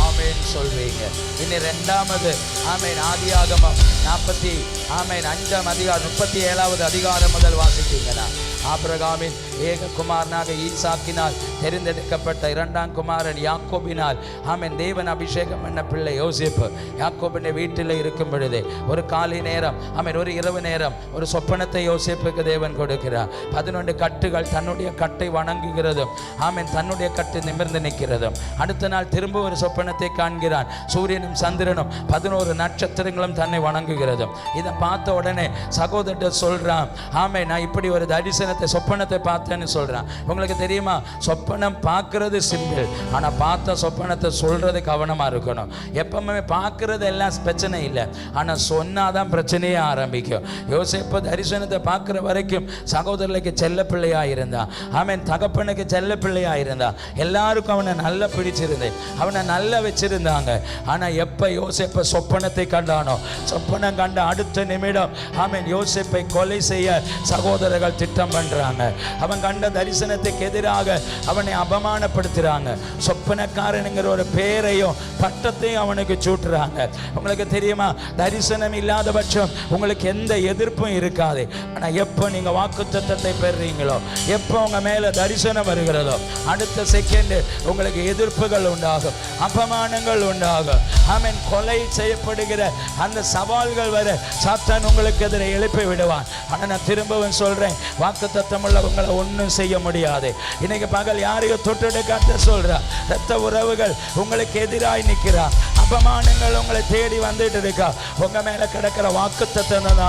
ஆமேன் சொல்வீங்க? இனி 2வது ஆமேன் ஆதியாகமம் 5ஆம் அதிகாரம் 37வது அதிகாரம் முதல் வாசித்தீங்கன்னா, ஆபிரகாமின் ஏக குமாரனாக ஈசாக்கினால் தெரிந்தெடுக்கப்பட்ட இரண்டாம் குமாரன் யாக்கோபினால் ஆமென் தேவன் அபிஷேகம் பண்ண பிள்ளை யோசேப்பு யாக்கோபின் வீட்டில் இருக்கும் பொழுதே ஒரு காலை நேரம் ஆமென் ஒரு இரவு நேரம் ஒரு சொப்பனத்தை யோசேப்புக்கு தேவன் கொடுக்கிறார். 11 கட்டுகள் தன்னுடைய கட்டை வணங்குகிறதும் ஆமென் தன்னுடைய கட்டு நிமிர்ந்து நிற்கிறதும். அடுத்த நாள் திரும்ப ஒரு சொப்பனத்தை காண்கிறான். சூரியனும் சந்திரனும் 11 நட்சத்திரங்களும் தன்னை வணங்குகிறதும். இதை பார்த்த உடனே சகோதரர் சொல்றான், ஆமே நான் இப்படி ஒரு தரிசனத்தை சொப்பனத்தை பார்த்தேன்னு சொல்றான். உங்களுக்கு தெரியுமா, சொப்பனம் பார்க்கறது சிம்பிள், ஆனா பார்த்த சொப்பனத்தை சொல்றது கவனமா இருக்கணும். எப்பவுமே பார்க்கறது எல்லாம் பிரச்சனை இல்லை, ஆனா சொன்னாதான் பிரச்சனையே ஆரம்பிக்கும். யோசேப்பு தரிசனத்தை பார்க்கிற வரைக்கும் சகோதரர்களுக்கு செல்ல பிள்ளையா இருந்தான். ஆமென் தகப்பனுக்கு செல்ல பிள்ளையா இருந்தான். எல்லாருக்கும் அவனை நல்லா பிடிச்சிருந்து அவனை நல்லா வச்சிருந்தாங்க. ஆனா எப்ப யோசேப்பு சொப்பனத்தை கண்டானோ, சொப்பனம் கண்ட அடுத்த நிமிடம் ஆமென் யோசேப்பை கொலை செய்ய சகோதரர்கள் திட்டம் பண்றாங்க. அவன் கண்ட தரிசனத்துக்கு எதிராக அவனை அவமானப்படுத்துறாங்க. சொப்பனக்காரனுங்கிற ஒரு பேரையும் பட்டத்தையும் அவனுக்கு சூட்டுறாங்க. உங்களுக்கு தெரியுமா, தரிசனம் இல்லாத பட்சம் உங்களுக்கு எந்த எதிர்ப்பும் இருக்காது. ஆனா எப்போ நீங்க வாக்குத்தத்தத்தை பெறுறீங்களோ, எப்போ உங்க மேல தரிசனம் வருகிறதோ, அடுத்த செகண்ட் உங்களுக்கு எதிர்ப்புகள் உண்டாகும், அபமானங்கள் உண்டாகும். ஆமென் கொலை செய்யப்படுகிற அந்த சவால்கள் வர சாத்தான் உங்களுக்கு எதிரே எழுப்பி விடுவான். ஆனா நான் திரும்பவும் சொல்றேன், வாக்குத்தத்தம் உள்ளவங்களை ஒன்றும் செய்ய முடியாது. இன்னைக்கு பகல் யாரையும் தொட்டெடுக்காத சொல்றா, ரத்த உறவுகள் உங்களுக்கு எதிராய் நிற்கிறா, அபமானங்கள் உங்களை தேடி வந்துட்டு இருக்கா. உங்க மேல கிடக்கிற வாக்குத்தத்தம் தான்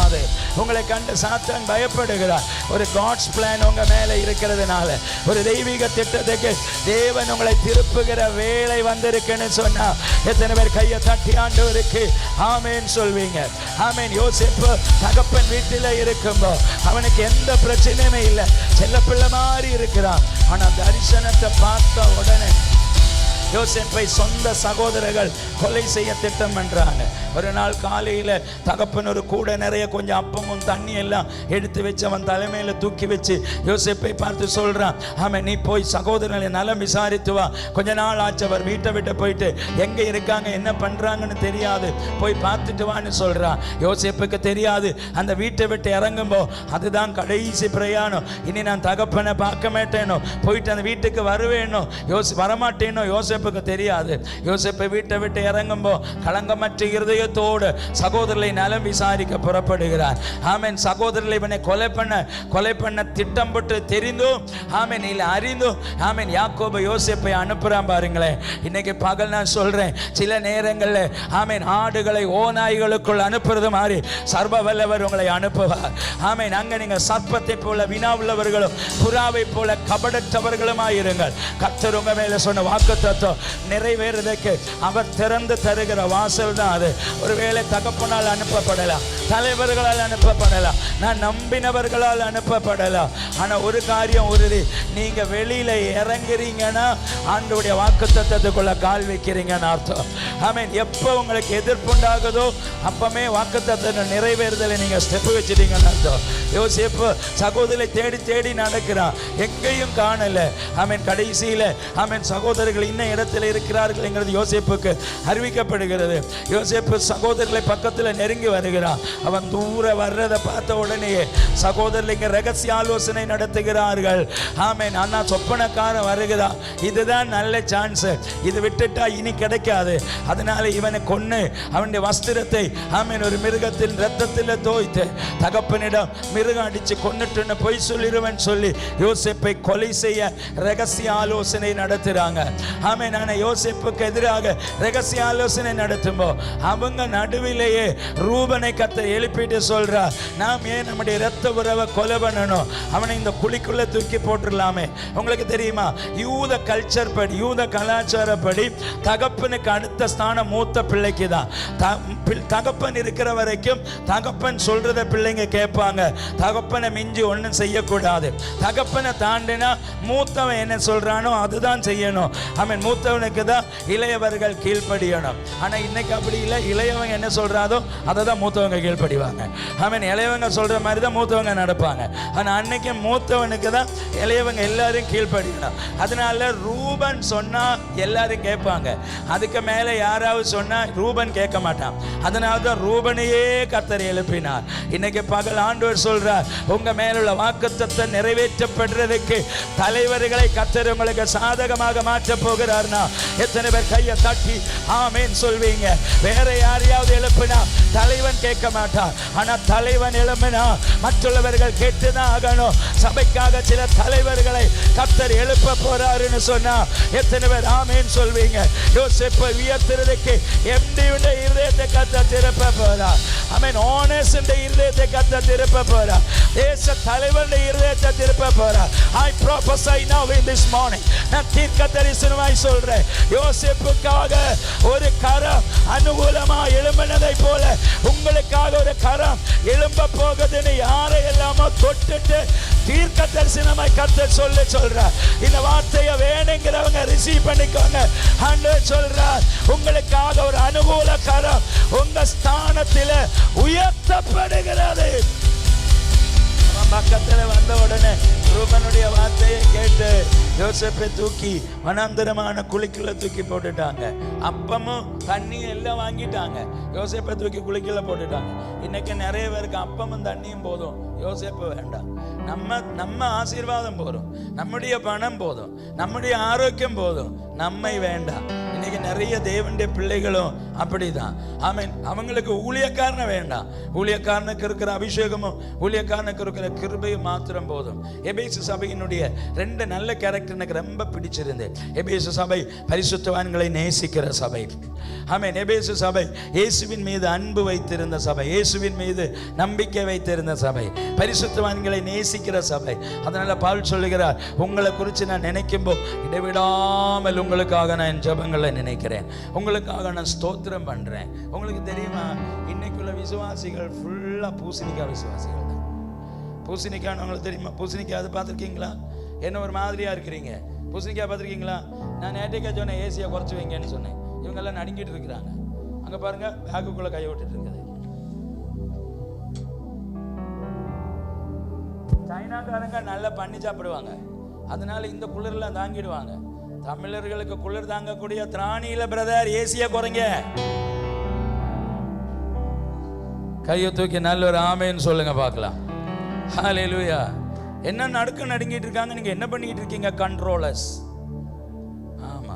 உங்களை கண்டு சாத்தான் பயப்படுகிறார். ஒரு காட்ஸ் பிளான் உங்க மேல இருக்கிறதுனால, ஒரு தெய்வீக திட்டத்துக்கு தேவன் உங்களை திருப்புகிற வேலை வந்திருக்குன்னு சொன்னா எத்தனை பேர் கையை தட்டி ஆண்டவருக்கு ஆமேன் சொல்வீங்க? ஆமேன். யோசேப்பு தகப்பன் வீட்டில் இருக்கும்போ அவனுக்கு எந்த பிரச்சனையுமே இல்லை, செல்ல பிள்ளை மாதிரி இருக்கிறான். ஆனா தரிசனத்தை பார்த்த உடனே யோசேப்பை சொந்த சகோதரர்கள் கொலை செய்ய திட்டம் பண்றாங்க. ஒரு நாள் காலையில தகப்பன் ஒரு கூட நிறைய கொஞ்சம் அப்பமும் தண்ணி எல்லாம் எடுத்து வச்சு அவன் தலைமையில தூக்கி வச்சு யோசேப்பை பார்த்து சொல்றான், ஆமா நீ போய் சகோதரர்களை நலம் விசாரித்து வா. கொஞ்ச நாள் ஆச்சு அவர் வீட்டை விட்டு போயிட்டு, எங்க இருக்காங்க என்ன பண்றாங்கன்னு தெரியாது, போய் பார்த்துட்டு வான்னு சொல்றான். யோசேப்புக்கு தெரியாது அந்த வீட்டை விட்டு இறங்கும்போ அதுதான் கடைசி பிரயாணம். இனி நான் தகப்பனை பார்க்க மாட்டேனோ, போயிட்டு அந்த வீட்டுக்கு வருவேனோ, வரமாட்டேனோ யோசேப்புக்கு தெரியாது. யோசேப்பை வீட்டை விட்டு இறங்கும்போ களங்கமற்ற இருதயத்தோடு சகோதரர்களை நலம் விசாரிக்க புறப்படுகிறார். ஆமென். சகோதரர்களை இவனை கொலை பண்ண திட்டம் போட்டு தெரிந்தும் ஆமென் இல்லை அறிந்தும் ஆமென் யாக்கோபு யோசேப்பை அனுப்புறான். பாருங்களேன், இன்னைக்கு பகல் நான் சொல்றேன், சில நேரங்களில் ஆமென் ஆடுகளை ஓநாய்களுக்குள் அனுப்புறது மாதிரி சர்வ வல்லவர் உங்களை அனுப்புவார். ஆமென். அங்க நீங்க சர்ப்பத்தை போல வினா உள்ளவர்களும் புறாவை போல கபடற்றவர்களுமாய் இருங்கள். கர்த்தர் உங்க மேல சொன்ன வாக்குத்தத்தம் நிறைவேறுவதற்கு அவர் திறந்து தருகிற வாசல் தான் அது. ஒருவேளை தகப்பனால் அனுப்பப்படலாம், தலைவர்களால் அனுப்பப்படலாம், நான் நம்பினவர்களால் அனுப்பப்படலாம். ஆனா ஒரு காரியம் உறுதி, நீங்க வெளியில இறங்குறீங்கன்னா ஆண்டவருடைய வாக்குத்தத்தத்துக்குள்ள கால் வைக்கிறீங்கன்னு அர்த்தம். ஆமென். எப்போ உங்களுக்கு எதிர்ப்புண்டாகுதோ அப்பமே வாக்குத்தத்த நிறைவேறுதலை நீங்க ஸ்டெப் வச்சிட்டீங்கன்னு அர்த்தம். யோசேப்பு சகோதரரை தேடி தேடி நடக்கிறான், எங்கேயும் காணல. ஆமென். கடைசியில ஆமென் சகோதரர்கள் இன்ன இடத்துல இருக்கிறார்கள் என்கிறது யோசேப்புக்கு அறிவிக்கப்படுகிறது. யோசேப்பு சகோதரர்களை பக்கத்தில் நெருங்கி வருகிறான். அவன் தூர வர்றதை பார்த்த உடனே சகோதரர்கள் ரகசிய ஆலோசனை நடத்துகிறார்கள். ஆமென். அண்ணா சொப்பனக்காரன் வருகிறான், இதுதான் நல்ல சான்ஸ், இது விட்டுட்டா இனி கிடைக்காது. அதனால இவனை கொன்னு அவனுடைய வஸ்திரத்தை ஆமென் ஒரு மிருகத்தின் ரத்தத்தில் தோய்த்து தகப்பனிடம் மிருகம் அடிச்சு கொன்னுட்டுன்னு பொய் சொல்லிடுவன் சொல்லி யோசேப்பை கொலை செய்ய ரகசிய ஆலோசனை நடத்துறாங்க. ஆமென். ஆனா யோசேப்புக்கு எதிராக ரகசிய ஆலோசனை நடத்தும்போ அவங்க நடுவிலேயே ரூபனை கர்த்தர் எழுப்பிட்டு சொல்றா, நாம் ஏன் நம்முடைய இரத்த உறவை கொலை பண்ணணும், அவனை இந்த குழிக்குள்ள தூக்கி போட்டுடலாமே. உங்களுக்கு தெரியுமா, யூத கல்ச்சர் படி, யூத கலாச்சாரப்படி தகப்பனுக்கு அடுத்த ஸ்தானம் மூத்த பிள்ளைக்கு தான். தகப்பன் இருக்கிற வரைக்கும் தகப்பன் சொல்றத பிள்ளைங்க கேட்பாங்க. தகப்பனை மிஞ்சி ஒன்றும் செய்யக்கூடாது. தகப்பனை தாண்டினா மூத்தவன் என்ன சொல்றானோ அதுதான் செய்யணும். அவன் மூத்தவனுக்கு தான் இளையவர்கள் கீழ்ப்படியணும். ஆனா இன்னைக்கு அப்படி இல்லை, இளையவன் என்ன சொல்றாதோ அதை தான் மூத்தவங்க கீழ்ப்படியணும். கீழ்ப்படிவாங்க. ஆமென். இளையவங்க சொல்ற மாதிரி தான் மூத்தவங்க நடப்பாங்க. ஆனா அன்னைக்கு மூத்தவனுக்கு தான் இளையவங்க எல்லாரும் கீழ்ப்படிக்கணும். அதனால ரூபன் சொன்னா எல்லாரும் கேட்பாங்க. அதுக்கு மேல யாராவது சொன்னா ரூபன் கேட்க மாட்டான். அதனால தான் ரூபனையே கர்த்தர் எழுப்பினார். இன்னைக்கு பகல் ஆண்டவர் சொல்றார், உங்க மேலுள்ள வாக்குத்தத்தத்தை நிறைவேற்றப்படுறதுக்கு தலைவர்களை கர்த்தர் உங்களுக்கு சாதகமாக மாற்ற போகிறார்னா எத்தனை பேர் கையை தட்டி ஆமென் சொல்வீங்க? வேற யாரையாவது எழுப்பினா தலைவன் கேட்க மாட்டான். ஆனா தலைவன் எழுப்பினா மற்றவர்கள் கேட்டுதான் ஆகணும். சபைக்காக சில தலைவர்களை கர்த்தர் எழுப்ப போறாருன்னு சொன்னா எத்தனை பேர் ஆமென் சொல்வீங்க? யோசேப்பை உயர்த்துறதுக்கு எம்டியுடைய இருதயத்தை கர்த்தர் திருப்ப போறார். ஆமென். ஓனேஸ்ன்ற இருதயத்தை கர்த்தர் திருப்ப போறார். தேச தலைவருடைய இருதயத்தை திருப்ப போறார். I prophesy now in this morning. நான் தீர்க்க தரிசனமாய் சொல்றேன், யோசேப்புக்காக ஒரு கரம் அனுகூலமா எழும்பினதை போல உங்களுக்காக ஒரு கரம் எழும்ப போகுதுன்னு யாரை எல்லாமோ தொட்டுட்டு தீர்க்க தரிசனமாய் கர்த்தர் சொல்றார். இந்த வார்த்தையை வேணுங்கிறவங்க ரிசீவ் பண்ணிக்கோங்க. ஆண்டவர் சொல்றார், உங்களுக்காக ஒரு அனுகூல கரம் உங்க ஸ்தானத்தில் உயர்த்தப்படுகிறது. பக்கத்தில் வந்த உடனே ரூபனுடைய வார்த்தையை கேட்டு யோசேப்பை தூக்கி வனாந்தரமான குழிக்குள்ள தூக்கி போட்டுட்டாங்க. அப்பமும் தண்ணியும் எல்லாம் வாங்கிட்டாங்க. யோசேப்பை தூக்கி குழிக்குள்ள போட்டுட்டாங்க. இன்னைக்கு நிறைய பேருக்கு அப்பமும் தண்ணியும் போதும், யோசேப்பு வேண்டாம். நம்ம ஆசீர்வாதம் போதும், நம்முடைய பணம் போதும், நம்முடைய ஆரோக்கியம் போதும், நம்மை வேண்டாம். இன்னைக்கு நிறைய தேவனுடைய பிள்ளைகளும் அப்படிதான். ஆமென். அவங்களுக்கு ஊழியக்காரன வேண்டாம். ஊழியக்காரனுக்கு இருக்கிற அபிஷேகமும் ஊழியக்காரனுக்கு இருக்கிற கிருபையும் மாத்திரம் போதும். எபேசு சபையினுடைய 2 நல்ல கேரக்டர் எனக்கு ரொம்ப பிடிச்சிருந்து. எபேசு சபை பரிசுத்தவான்களை நேசிக்கிற சபை. ஆமென். எபேசு சபை இயேசுவின் மீது அன்பு வைத்திருந்த சபை, இயேசுவின் மீது நம்பிக்கை வைத்திருந்த சபை, பரிசுத்தவான்களை நேசிக்கிற சபை. அதனால பவுல் சொல்லுகிறார், உங்களை குறித்து நான் நினைக்கும்போது இடைவிடாமல் உங்களுக்காக நான் ஜெபங்களை நினைக்கிறேன், உங்களுக்காக நான் ஸ்தோத்திரம் பண்றேன். உங்களுக்கு தெரியுமா, இன்னைக்குள்ள விசுவாசிகள் ஃபுல்லா பூசணிக்காய் விசுவாசிகள் தான். பூசணிக்காய் உங்களுக்கு தெரியுமா? பூசணிக்காய் அது பார்த்துருக்கீங்களா? என்ன ஒரு மாதிரியா இருக்கிறீங்க? பூசணிக்காய் பார்த்துருக்கீங்களா? நான் நேற்றைக்கா சொன்னேன் ஏசியை குறைச்சி வைங்கன்னு சொன்னேன். இவங்கெல்லாம் நடுங்கிட்டு இருக்கிறாங்க. அங்க பாருங்க, பேக்குக்குள்ள கை விட்டுட்டு இருக்குது. சைனாக்காரங்க நல்லா பண்ணி சாப்பிடுவாங்க. அதனால இந்த குளிர்லாம் தாங்கிடுவாங்க. தமிழர்களுக்கு குளிர் தாங்கக்கூடிய திராணியில பிரதர் ஏசிய குறைங்க. கையை தூக்கி நல்ல ஒரு ஆமேன்னு சொல்லுங்க பார்க்கலாம். ஹல்லேலூயா. என்ன நடுங்கிட்டு இருக்காங்க? நீங்க என்ன பண்ணிட்டு இருக்கீங்க? கண்ட்ரோலர்ஸ். ஆமா,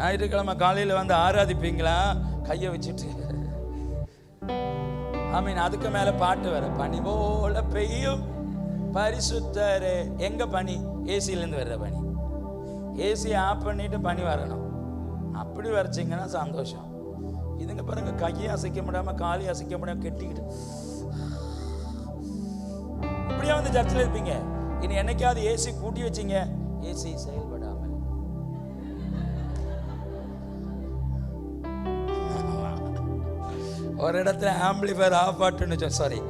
ஞாயிற்றுக்கிழமை காலையில வந்து ஆராதிப்பீங்களா? கையை வச்சுட்டு. ஆமீன். அதுக்கு மேல பாட்டு வர, பனி போல பெய்யும் பரிசுத்தரே. எங்க பனி? ஏசில இருந்து வர்ற பனி. ஏசியை ஆஃப் பண்ணிட்டு பனி வரணும். அப்படி வரைச்சிங்கன்னா சந்தோஷம். இதுங்க பாருங்க, கையை அசைக்க முடியாம காலையை அசைக்க முடியாம கெட்டிக்கிட்டு இப்படியா வந்து சர்ச்சில் இருப்பீங்க. இனி என்னைக்காவது ஏசி கூட்டி வச்சிங்க, ஏசி செயல்படாமல். ஒரு இடத்துல ஆம்பிளிஃபயர் ஆஃப் ஆட்டுன்னு சாரி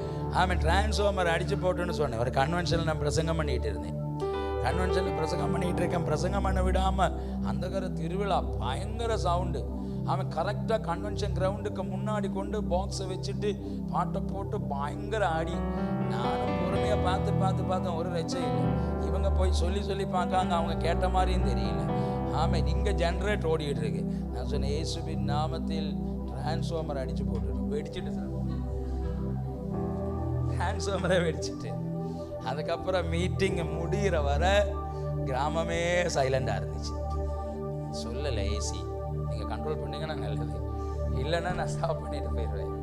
டிரான்ஸ்ஃபார்மர் அடிச்சு போட்டுன்னு சொன்னேன். ஒரு கன்வென்ஷனில் நான் பிரசங்கம் பண்ணிட்டு இருந்தேன். கன்வென்ஷனில் பிரசங்கம் பண்ணிட்டு இருக்கேன். பிரசங்கம் பண்ண விடாமல் அந்த திருவிழா பயங்கர சவுண்டு. அவன் கரெக்டாக கன்வென்ஷன் கிரவுண்டுக்கு முன்னாடி கொண்டு பாக்ஸை வச்சுட்டு பாட்டை போட்டு பயங்கர ஆடி. நானும் பொறுமையாக பார்த்தேன், ஒரு ரச்சை இல்லை. இவங்க போய் சொல்லி பார்க்காங்க, அவங்க கேட்ட மாதிரியும் தெரியல. ஆமாம், இங்கே ஜென்ரேட் ஓடிக்கிட்டு இருக்கு. நான் சொன்னேன், இயேசுவின் நாமத்தில் டிரான்ஸ்ஃபார்மர் அடித்து போட்டுடும். வெடிச்சுட்டு சார், டிரான்ஸ்ஃபார்மரை வெடிச்சிட்டு. அதுக்கப்புறம் மீட்டிங் முடிகிற வர கிராமமே சைலண்டாக இருந்துச்சு. சொல்லலை, ஏசி நீங்கள் கண்ட்ரோல் பண்ணிங்கன்னா நல்லது, இல்லைன்னா நான் ஸ்டாப் பண்ணிட்டு போயிடுவேன்.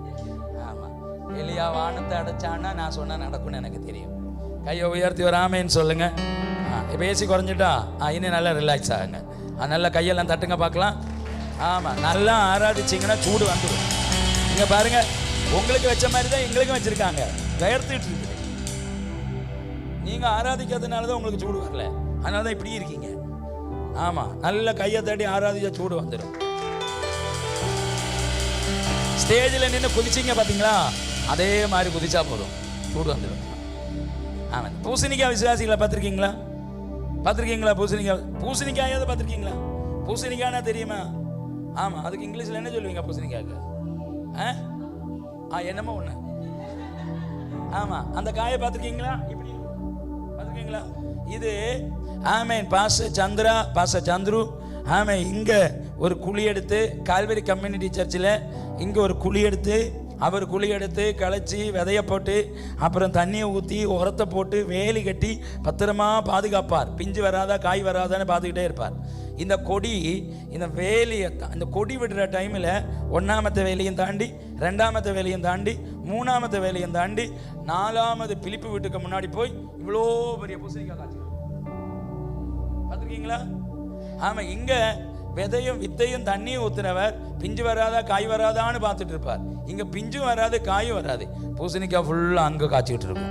ஆமாம், எலியா வானத்தை அடைச்சான்னா நான் சொன்னால் நடக்கும்னு எனக்கு தெரியும். கையை உயர்த்தி வராமேன்னு சொல்லுங்க. இப்போ ஏசி குறைஞ்சிட்டா இன்னும் நல்லா ரிலாக்ஸ் ஆகுங்க. நல்லா கையெல்லாம் தட்டுங்க பார்க்கலாம். ஆமாம், நல்லா ஆராதிச்சிங்கன்னா சூடு வந்துடும். நீங்கள் பாருங்கள், உங்களுக்கு வச்ச மாதிரி தான் எங்களுக்கும் வச்சுருக்காங்க. வேர்த்துட்டு இருக்குது. நீங்கள் ஆராதிக்கிறதுனால தான் உங்களுக்கு சூடு வரல, அதனால தான் இப்படி இருக்கீங்க. ஆமாம், நல்ல கையை தட்டி ஆராதிச்சா சூடு வந்துடும். ஸ்டேஜில் நின்று குதிச்சிங்க பார்த்தீங்களா, அதே மாதிரி குதிச்சா போதும், சூடு வந்துடும். ஆமாம், பூசணிக்காய் விசுவாசிகளை பார்த்துருக்கீங்களா? பூசணிக்காயாவது பார்த்துருக்கீங்களா? பூசணிக்காய்னா தெரியுமா? ஆமாம், அதுக்கு இங்கிலீஷில் என்ன சொல்லுவீங்க? பூசணிக்காய்க்கு என்னமோ ஒன்று ஆமா, அந்த காயை பார்த்துருக்கீங்களா? இப்படி பார்த்துருக்கீங்களா? இது ஆமேன் பாஸ்டர் சந்துரு ஆமேன் இங்க ஒரு குழி எடுத்து கால்வரி கம்யூனிட்டி சர்ச்சில் இங்க ஒரு குழி எடுத்து அவர் குழி எடுத்து களைச்சி விதைய போட்டு அப்புறம் தண்ணியை ஊற்றி உரத்தை போட்டு வேலி கட்டி பத்திரமா பாதுகாப்பார். பிஞ்சு வராதா காய் வராதான்னு பார்த்துக்கிட்டே இருப்பார். இந்த கொடி இந்த வேலியை இந்த கொடி விடுற டைமில் 1ஆமത്തെ வேலையும் தாண்டி 2ஆமത്തെ வேலையும் தாண்டி 3ஆமത്തെ வேலையும் தாண்டி 4ஆவது பிலிப்பு வீட்டுக்கு முன்னாடி போய் இவ்வளோ பெரிய பூசணிக்காய் காய்ச்சி பார்த்துருக்கீங்களா? ஆமாம், இங்கே விதையும் வித்தையும் தண்ணியும் ஊத்துனவர் பிஞ்சு வராதா காய் வராதான்னு பார்த்துட்டு இருப்பார். இங்கே பிஞ்சும் வராது காயும் வராது, பூசணிக்காய் ஃபுல்லாக அங்கே காய்ச்சிக்கிட்டு இருக்கும்.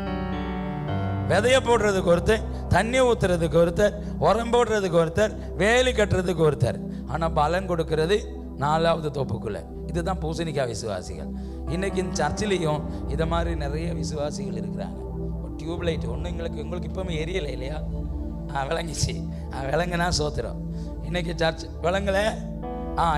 விதைய போடுறதுக்கு ஒருத்தர், தண்ணி ஊற்றுறதுக்கு ஒருத்தர், உரம் போடுறதுக்கு ஒருத்தர், வேலி கட்டுறதுக்கு ஒருத்தர். ஆனால் பலன் கொடுக்கறது 4ஆவது தோப்புக்குள்ளே. இதுதான் பூசணிக்காய் விசுவாசிகள். இன்னைக்கு இந்த சர்ச்சிலையும் இதை மாதிரி நிறைய விசுவாசிகள் இருக்கிறாங்க. ஒரு டியூப்லைட் ஒன்று உங்களுக்கு இப்போவும் எரியலை இல்லையா? விளங்கிச்சு, விளங்குனா சோத்திரம். இன்னைக்கு சர்ச் விளங்கலை.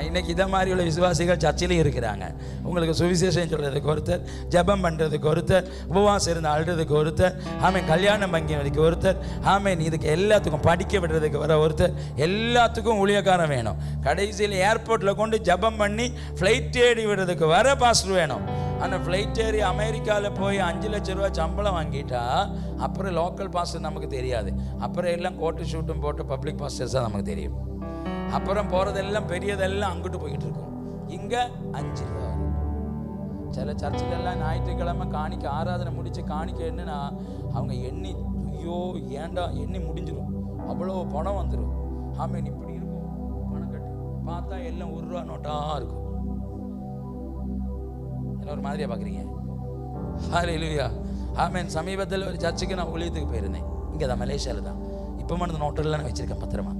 இன்னைக்கு இதை மாதிரி உள்ள விசுவாசிகள் சர்ச்சிலையும் இருக்கிறாங்க. உங்களுக்கு சுவிசேஷம் சொல்கிறதுக்கு ஒருத்தர், ஜெபம் பண்ணுறதுக்கு ஒருத்தர், உபவாசம் இருந்து அழுறதுக்கு ஒருத்தர், ஆமேன் கல்யாணம் பண்ணிக்கிறதுக்கு ஒருத்தர், ஆமேன் இதுக்கு எல்லாத்துக்கும் படிக்க விடுறதுக்கு வர ஒருத்தர், எல்லாத்துக்கும் ஊழியக்காரன் வேணும். கடைசியில் ஏர்போர்ட்டில் கொண்டு ஜெபம் பண்ணி ஃப்ளைட் ஏறி விடுறதுக்கு வர பாஸ்டர் வேணும். ஆனால் ஃப்ளைட் ஏறி அமெரிக்காவில் போய் 5 லட்சம் ரூபா சம்பளம் வாங்கிட்டா அப்புறம் லோக்கல் பாஸ்டர் நமக்கு தெரியாது. அப்புறம் எல்லாம் கோட்டு ஷூட்டும் போட்டு பப்ளிக் பாஸ்டர்ஸ் தான் நமக்கு தெரியும். அப்புறம் போகிறதெல்லாம் பெரியதெல்லாம் அங்கிட்டு போய்கிட்டு இருக்கும். இங்கே 5 ரூபா. சில சர்ச்சிலெல்லாம் ஞாயிற்றுக்கிழமை காணிக்க ஆராதனை முடித்து காணிக்க என்னன்னா அவங்க எண்ணி ஐயோ ஏண்டா எண்ணி முடிஞ்சிடும், அவ்வளோ பணம் வந்துடும். ஆமேன் இப்படி இருக்கும் பணம் கட்டு பார்த்தா எல்லாம் 1 ரூபா நோட்டாக இருக்கும். என்ன ஒரு மாதிரியா பார்க்குறீங்க? ஹல்லேலூயா. ஆமேன். சமீபத்தில் ஒரு சர்ச்சுக்கு நான் ஊழியத்துக்கு போயிருந்தேன். இங்கே தான் மலேசியாவில் தான். இப்போ அந்த நோட்டெல்லாம் வச்சுருக்கேன் பத்திரமா.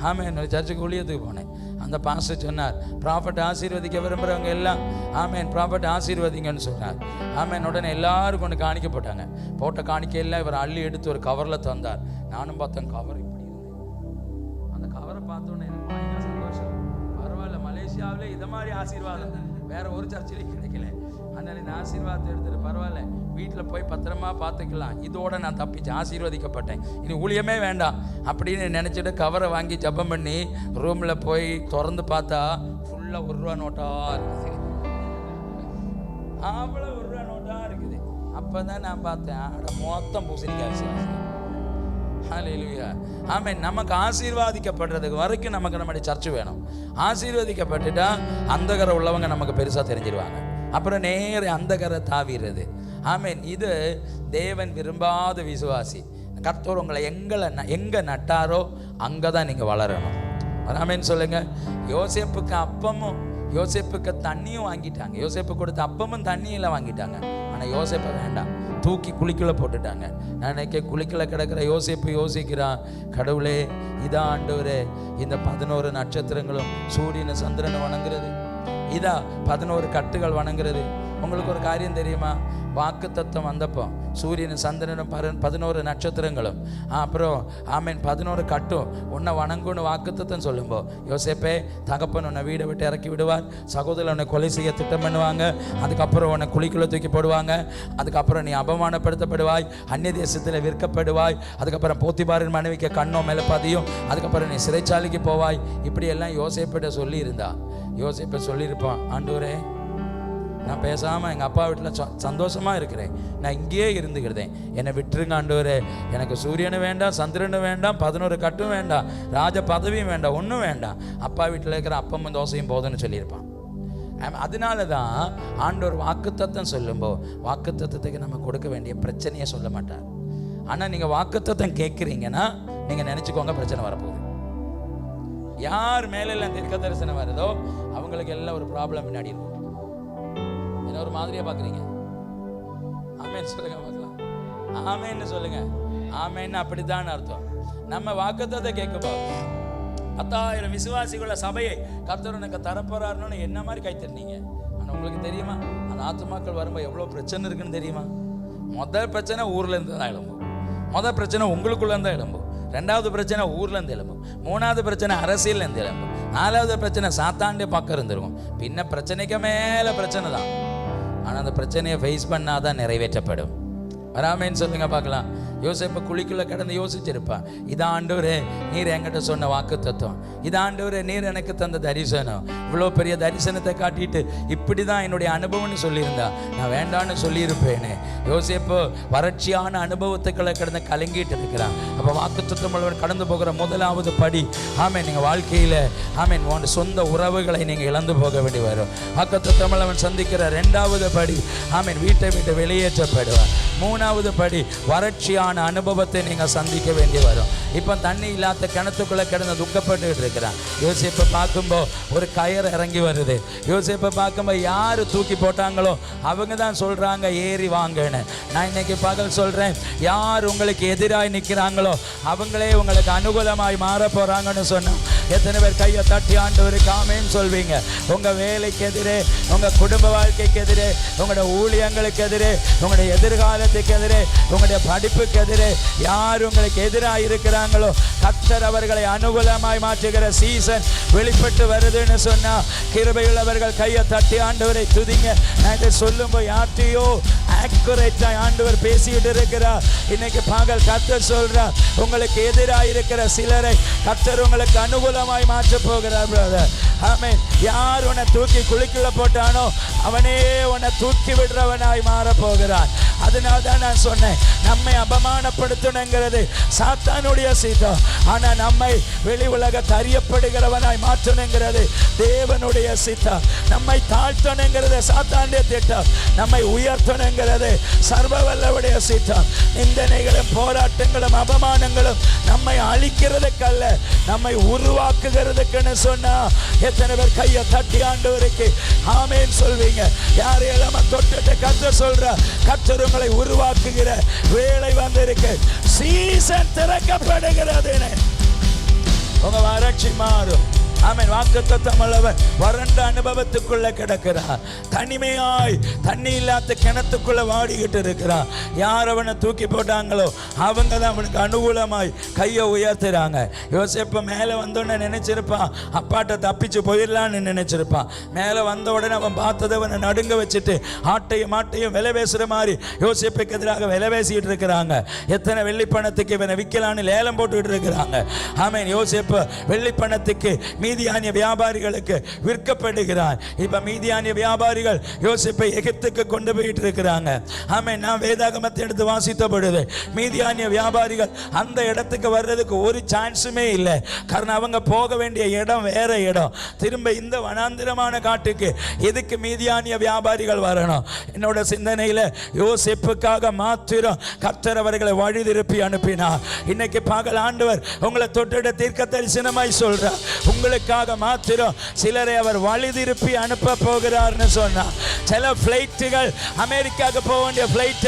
ஆமேன். ஒரு சர்ச்சுக்கு ஊழியத்துக்கு போனேன். அந்த பாஸ்டர் சொன்னார், ப்ராஃபட் ஆசீர்வதிக்க விரும்புகிறவங்க எல்லாம் ஆமேன் ப்ராஃபட் ஆசீர்வதிங்கன்னு சொன்னார். ஆமேன். உடனே எல்லாரும் கொண்டு காணிக்க போட்டாங்க. போட்ட காணிக்கையெல்லாம் இவர் அள்ளி எடுத்து ஒரு கவரில் தந்தார். நானும் பார்த்தேன், கவர் இப்படி இருந்தேன். அந்த கவரை பார்த்தோன்னே எனக்கு பயங்கர சந்தோஷம். பரவாயில்ல, மலேசியாவிலே இதை மாதிரி ஆசீர்வாதம் வேற ஒரு சர்ச்சிலையும் கிடைக்கல. அதனால இந்த ஆசீர்வாதத்தை எடுத்துட்டு பரவாயில்ல, வீட்டில் போய் பத்திரமா பார்த்துக்கலாம், இதோட நான் தப்பிச்சு ஆசீர்வதிக்கப்பட்டேன், இனி ஊழியமே வேண்டாம் அப்படின்னு நினச்சிட்டு கவரை வாங்கி ஜெபம் பண்ணி ரூமில் போய் திறந்து பார்த்தா ஃபுல்லாக 1 ரூபா நோட்டாக இருக்குது. அவ்வளோ 1 ரூபா நோட்டாக இருக்குது. அப்போ தான் நான் பார்த்தேன், மொத்தம் பூசணிக்காய் விசுவாசி. ஹல்லேலூயா. ஆமென். நமக்கு ஆசீர்வாதிக்கப்படுறதுக்கு வரைக்கும் நமக்கு நம்முடைய சர்ச்சு வேணும். ஆசீர்வதிக்கப்பட்டுட்டா அந்தகரை உள்ளவங்க நமக்கு பெருசாக தெரிஞ்சிருவாங்க. அப்புறம் நேர அந்தகரை தாவிடுறது. ஆமென். இது தேவன் விரும்பாத விசுவாசி. கர்த்தர் உங்களை எங்கே நட்டாரோ அங்கே தான் நீங்கள் வளரணும். ஆமென் சொல்லுங்க. யோசேப்புக்கு அப்பமும் யோசேப்புக்கு தண்ணியும் வாங்கிட்டாங்க. யோசேப்பு கொடுத்த அப்பமும் தண்ணியெல்லாம் வாங்கிட்டாங்க. ஆனால் யோசேப்பை வேண்டாம், தூக்கி குழிக்குள்ளே போட்டுட்டாங்க. நான் நினைக்க குழிக்குள்ளே கிடக்கிற யோசேப்பு யோசிக்கிறான், கடவுளே இதான் ஆண்டவரே, இந்த 11 நட்சத்திரங்களும் சூரியனை சந்திரனை வணங்குறது, இதா 11 கட்டுகள் வணங்குறது. உங்களுக்கு ஒரு காரியம் தெரியுமா? வாக்கு தத்துவம் வந்தப்போ சூரியனும் சந்திரனும் 11 நட்சத்திரங்களும் அப்புறம் ஆமேன் 11 கட்டும் உன்னை வணங்குன்னு வாக்கு தத்துவம் சொல்லும்போ, யோசேப்பே தகப்பன் உன்னை வீடை விட்டு இறக்கி விடுவார், சகோதரர் உன்னை கொலை செய்ய திட்டம் பண்ணுவாங்க, அதுக்கப்புறம் உன்னை குழிக்குள்ளே தூக்கி போடுவாங்க, அதுக்கப்புறம் நீ அவமானப்படுத்தப்படுவாய், அந்நிய தேசத்தில் விற்கப்படுவாய், அதுக்கப்புறம் போத்திபாரின் மனைவிக்கு கண்ணோ மேலே பதியும், அதுக்கப்புறம் நீ சிறைச்சாலைக்கு போவாய். இப்படியெல்லாம் யோசேப்பிட்ட சொல்லியிருந்தா யோசேப்பை சொல்லியிருப்பான், ஆண்டவரே நான் பேசாமல் எங்கள் அப்பா வீட்டில் சந்தோஷமாக இருக்கிறேன், நான் இங்கேயே இருந்துக்கிறேன், என்னை விட்டுருங்க ஆண்டவரே, எனக்கு சூரியனும் வேண்டாம் சந்திரனும் வேண்டாம் 11 கட்டும் வேண்டாம் ராஜ பதவியும் வேண்டாம் ஒன்றும் வேண்டாம், அப்பா வீட்டில் இருக்கிற அப்பமும் தோசையும் போதுன்னு சொல்லியிருப்பான். அதனால தான் ஆண்டவர் வாக்குத்தத்தம் சொல்லும்போது வாக்குத்தத்தத்துக்கு நம்ம கொடுக்க வேண்டிய பிரச்சனையை சொல்ல மாட்டார். ஆனால் நீங்கள் வாக்குத்தத்தம் கேட்குறீங்கன்னா நீங்கள் நினச்சிக்கோங்க பிரச்சனை வரப்போகுது. யார் மேலெல்லாம் தீர்க்க தரிசனம் வருதோ அவங்களுக்கு எல்லாம் ஒரு ப்ராப்ளம் முன்னாடி இருக்கும். என்ன ஒரு மாதிரியா பார்க்குறீங்க? ஆமேன்னு சொல்லுங்க பார்க்கலாம். ஆமேன்னு சொல்லுங்க. ஆமேன்னு அப்படித்தான் அர்த்தம். நம்ம வாக்குத்தத்தை கேட்கப்போ 10,000 விசுவாசிகள சபையை கர்த்தர் எனக்கு தரப்போறாருன்னு என்ன மாதிரி கைத்தறினீங்க. ஆனால் உங்களுக்கு தெரியுமா அந்த ஆத்துமாக்கள் வரும்போது எவ்வளோ பிரச்சனை இருக்குன்னு தெரியுமா? முதல் பிரச்சனை ஊர்லேருந்து தான் எழும்பும், முதல் பிரச்சனை உங்களுக்குள்ளேருந்து தான் எழும்பும், 2வது பிரச்சனை ஊர்லேருந்து எழும்பும், 3வது பிரச்சனை அரசியல்லேருந்து எழும்பும், 4வது பிரச்சனை சாத்தாண்டே பக்கம் இருந்துருக்கும், பின்ன பிரச்சனைக்கு மேலே பிரச்சனை தான். ஆனால் அந்த பிரச்சனையை ஃபேஸ் பண்ணாதான் நிறைவேற்றப்படும். வராமேன்னு சொல்லுங்க பார்க்கலாம். யோசேப்பு குழிக்குள்ள கிடந்து யோசிச்சிருப்பான். இதான் ஆண்டவரே நீர் என்கிட்ட சொன்ன வாக்கு தத்துவம், இதான் ஆண்டவரே நீர் எனக்கு தந்த தரிசனம், இவ்வளோ பெரிய தரிசனத்தை காட்டிட்டு இப்படி தான் என்னுடைய அனுபவம்னு சொல்லியிருந்தா நான் வேண்டான்னு சொல்லியிருப்பேனே. யோசேப்பு வறட்சியான அனுபவத்துக்களை கிடந்து கலங்கிட்டு இருக்கிறான். அப்போ வாக்கு தத்துவம் கடந்து போகிற முதலாவது படி, ஆமேன், நீங்கள் வாழ்க்கையில் ஆமேன் உன் சொந்த உறவுகளை நீங்கள் இழந்து போக வேண்டி வரும். வாக்கு தத்துவம் அவன் சந்திக்கிற 2வது படி, ஆமேன், வீட்டை விட்டு வெளியேற்றப்படுவார். 3வது படி, வறட்சியான அனுபவத்தை நீங்கள் சந்திக்க வேண்டி வரும். இப்போ தண்ணி இல்லாத கிணத்துக்குள்ளே கிடந்து துக்கப்பட்டுக்கிட்டு இருக்கிறான். யோசேப்பை பார்க்கும்போது ஒரு கயர் இறங்கி வருது. யோசேப்பை பார்க்கும்போது யார் தூக்கி போட்டாங்களோ அவங்க தான் சொல்கிறாங்க ஏறி வாங்கன்னு. நான் இன்னைக்கு பகல் சொல்கிறேன், யார் உங்களுக்கு எதிராக நிற்கிறாங்களோ அவங்களே உங்களுக்கு அனுகூலமாய் மாற போகிறாங்கன்னு சொன்னோம். எத்தனை பேர் கையை தட்டி ஆண்டவருக்கு ஆமேன்னு சொல்வீங்க? உங்கள் வேலைக்கு எதிரே, உங்கள் குடும்ப வாழ்க்கைக்கு எதிரே, உங்களுடைய ஊழியங்களுக்கு எதிரே, உங்களுடைய எதிர்காலத்துக்கு எதிரே, உங்களுடைய படிப்புக்கு எதிரே யார் உங்களுக்கு எதிராக இருக்கிறாங்களோ கர்த்தர் அவர்களை அனுகூலமாய் மாற்றுகிற சீசன் வெளிப்பட்டு வருதுன்னு சொன்னா கிருபையுள்ளவர்கள் கையை தட்டி ஆண்டவரை துதிங்க. நான் இதை சொல்லும்போது யார்ட்டையோ ஆக்குரேட்டா ஆண்டவர் பேசிட்டு இருக்கிறார். இன்னைக்கு பகல் கர்த்தர் சொல்றார், உங்களுக்கு எதிராக இருக்கிற சிலரை கர்த்தர் உங்களுக்கு அனுகூலமாய் மாற்ற போகிறார் பிரதர். ஆமென். யார் உன்னை தூக்கி குழிக்குள்ள போட்டானோ அவனே உன்னை தூக்கி விடுறவனாய் மாற போகிறான். அதனால தான் நான் சொன்னேன், நம்மை அபமானப்படுத்தணுங்கிறது சாத்தானுடைய சீட்டம், ஆனா நம்மை வெளி உலக அறியப்படுகிறவனாய் மாற்றணுங்கிறது தேவனுடைய சித்தம். நம்மை தாழ்த்தணுங்கிறது சாத்தானுடைய திட்டம், நம்மை உயர்த்தணுங்கிறது சர்வ வல்லவருடைய சித்தம். நிந்தனைகளும் போராட்டங்களும் அபமானங்களும் நம்மை அழிக்கிறதுக்கல்ல, நம்மை உருவாக்குகிறதுக்குன்னு சொன்னா எத்தனை பேர் கையை தட்டி ஆண்டவருக்கு ஆமேன் சொல்வீங்க? யாரையெல்லாம் தொட்டுட்டு கர்த்தர் சொல்ற, கர்த்தர் உங்களை உருவாக்குகிற வேலை வந்திருக்கு. சீசன் திறக்கப்படுகிறது. உங்க வறட்சி மாறும். ஆமென். வாக்குத்தத்தம் உள்ளவர் வறண்ட அனுபவத்துக்குள்ள கிடக்கிறார். தனிமையாய் தண்ணி இல்லாத கிணத்துக்குள்ள வாடிக்கிட்டு இருக்கிறான். யார் அவனை தூக்கி போட்டாங்களோ அவங்க தான் அவனுக்கு அனுகூலமாய் கையை உயர்த்துறாங்க. யோசேப்பு மேலே வந்தோடனே நினைச்சிருப்பான் அப்பாட்ட தப்பிச்சு போயிடலான்னு நினைச்சிருப்பான். மேலே வந்த உடனே அவன் பார்த்ததை அவனை நடுங்க வச்சுட்டு ஆட்டையும் மாட்டையும் விலை பேசுகிற மாதிரி யோசேப்புக்கு எதிராக விலை பேசிக்கிட்டு இருக்கிறாங்க. எத்தனை வெள்ளிப்பணத்துக்கு இவனை விற்கலான்னு லேலம் போட்டுக்கிட்டு இருக்கிறாங்க. ஆமென். யோசேப்பு வெள்ளிப்பணத்துக்கு மீதியானிய வியாபாரிகளுக்கு விற்கப்படுகிறார். இப்ப மீதியானிய வியாபாரிகள் யோசேப்பை எகிப்துக்கு கொண்டு போயிட்டு இருக்கிறாங்க. ஆமென். நான் வேதாகமத்தை எடுத்து வாசித்த பொழுது மீதியானிய வியாபாரிகள் அந்த இடத்துக்கு வர்றதுக்கு ஒரு சான்ஸுமே இல்லை. காரணம் அவங்க போக வேண்டிய இடம் வேற இடம். திரும்ப இந்த வனாந்திரமான காட்டுக்கு எதுக்கு மீதியானிய வியாபாரிகள் வரணும்? என்னோட சிந்தனையில யோசேப்புக்காக மாத்திரம் கர்த்தர் அவர்களை வழி திருப்பி அனுப்பினார். இன்னைக்கு பகல் ஆண்டவர் உங்களை தொட்டிட தீர்க்க தரிசனமாய் சொல்றார், உங்களுக்கு மாத்திரம் சிலரை அவர் வழி திருப்பி அனுப்ப போகிறார்னு சொன்னார். சில பிளைட்டுகள் அமெரிக்காவுக்கு போக வேண்டிய பிளைட்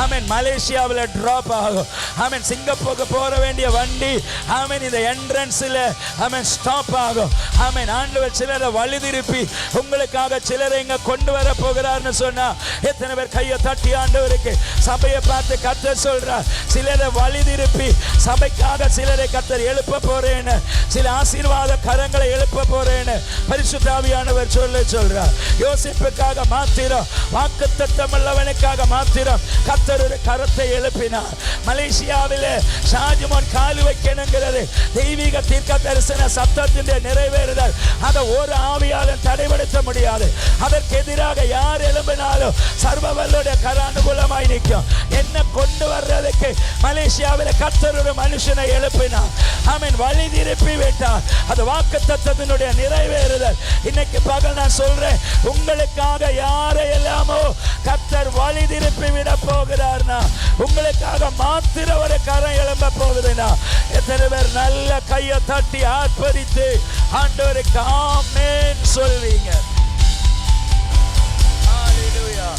ஆமென் மலேசியாவில் டிராப் ஆகும். ஆமென். சிங்கப்பூருக்கு போக வேண்டிய வண்டி ஆமென் இந்த என்ட்ரன்ஸ்ல ஆமென் ஸ்டாப் ஆகும். ஆமென். ஆண்டவர் சிலரை வழி திருப்பி உங்களுக்காக சிலரை இங்க கொண்டு வர போகிறார்னு சொன்னா எத்தனை பேர் கையை தட்டி ஆண்டவருக்கு சபையை பார்த்து கர்த்தர் சொல்றார், சிலரை வழி திருப்பி சபைக்காக சிலரை கர்த்தர் எழுப்ப போறேன்னு, சில ஆசீர்வாத கரங்களை எழுப்ப போறேன்னு பரிசுத்த ஆவியானவர் சொல்றார். யோசேப்புக்காக மாத்திரம், வாக்குத்தத்தம் உள்ளவனுக்காக மாத்திரம் கர்த்தர் ஒரு கரத்தை எழுப்பினார். மலேசியாவிலே ஷாஜ்மான் கால் வைக்கணுங்கிறது தெய்வீக தீர்க்க தரிசன சத்தத்தின் நிறைவேறுதல். அதை ஒரு ஆவியாலும் தடைபடுத்த முடியாது. அதற்கு எதிராக யார் எழும்பினாலும் சர்வ வல்லோடைய கர அனுகூலமாய் நிற்கும். என்ன கொண்டு வர்றதுக்கு மலேசியாவில் கர்த்தர் ஒரு மனுஷனை எழுப்பினார். ஆமென். வழி திருப்பி விட்டார். அது வாக்குத்தத்தத்தினுடைய நிறைவேறுதல். இன்னைக்கு பகல் நான் சொல்றேன், உங்களுக்காக யாரை எல்லாமோ கர்த்தர் வழி திருப்பி விட போகிறார்னா உங்களுக்காக மாத்திர ஒரு கரம் எழும்ப போகுதுன்னா எத்தனை பேர் நல்ல கையை தட்டி ஆர்ப்பரித்து ஆண்டவருக்கு ஆமென் சொல்வீங்க? ஹalleluya.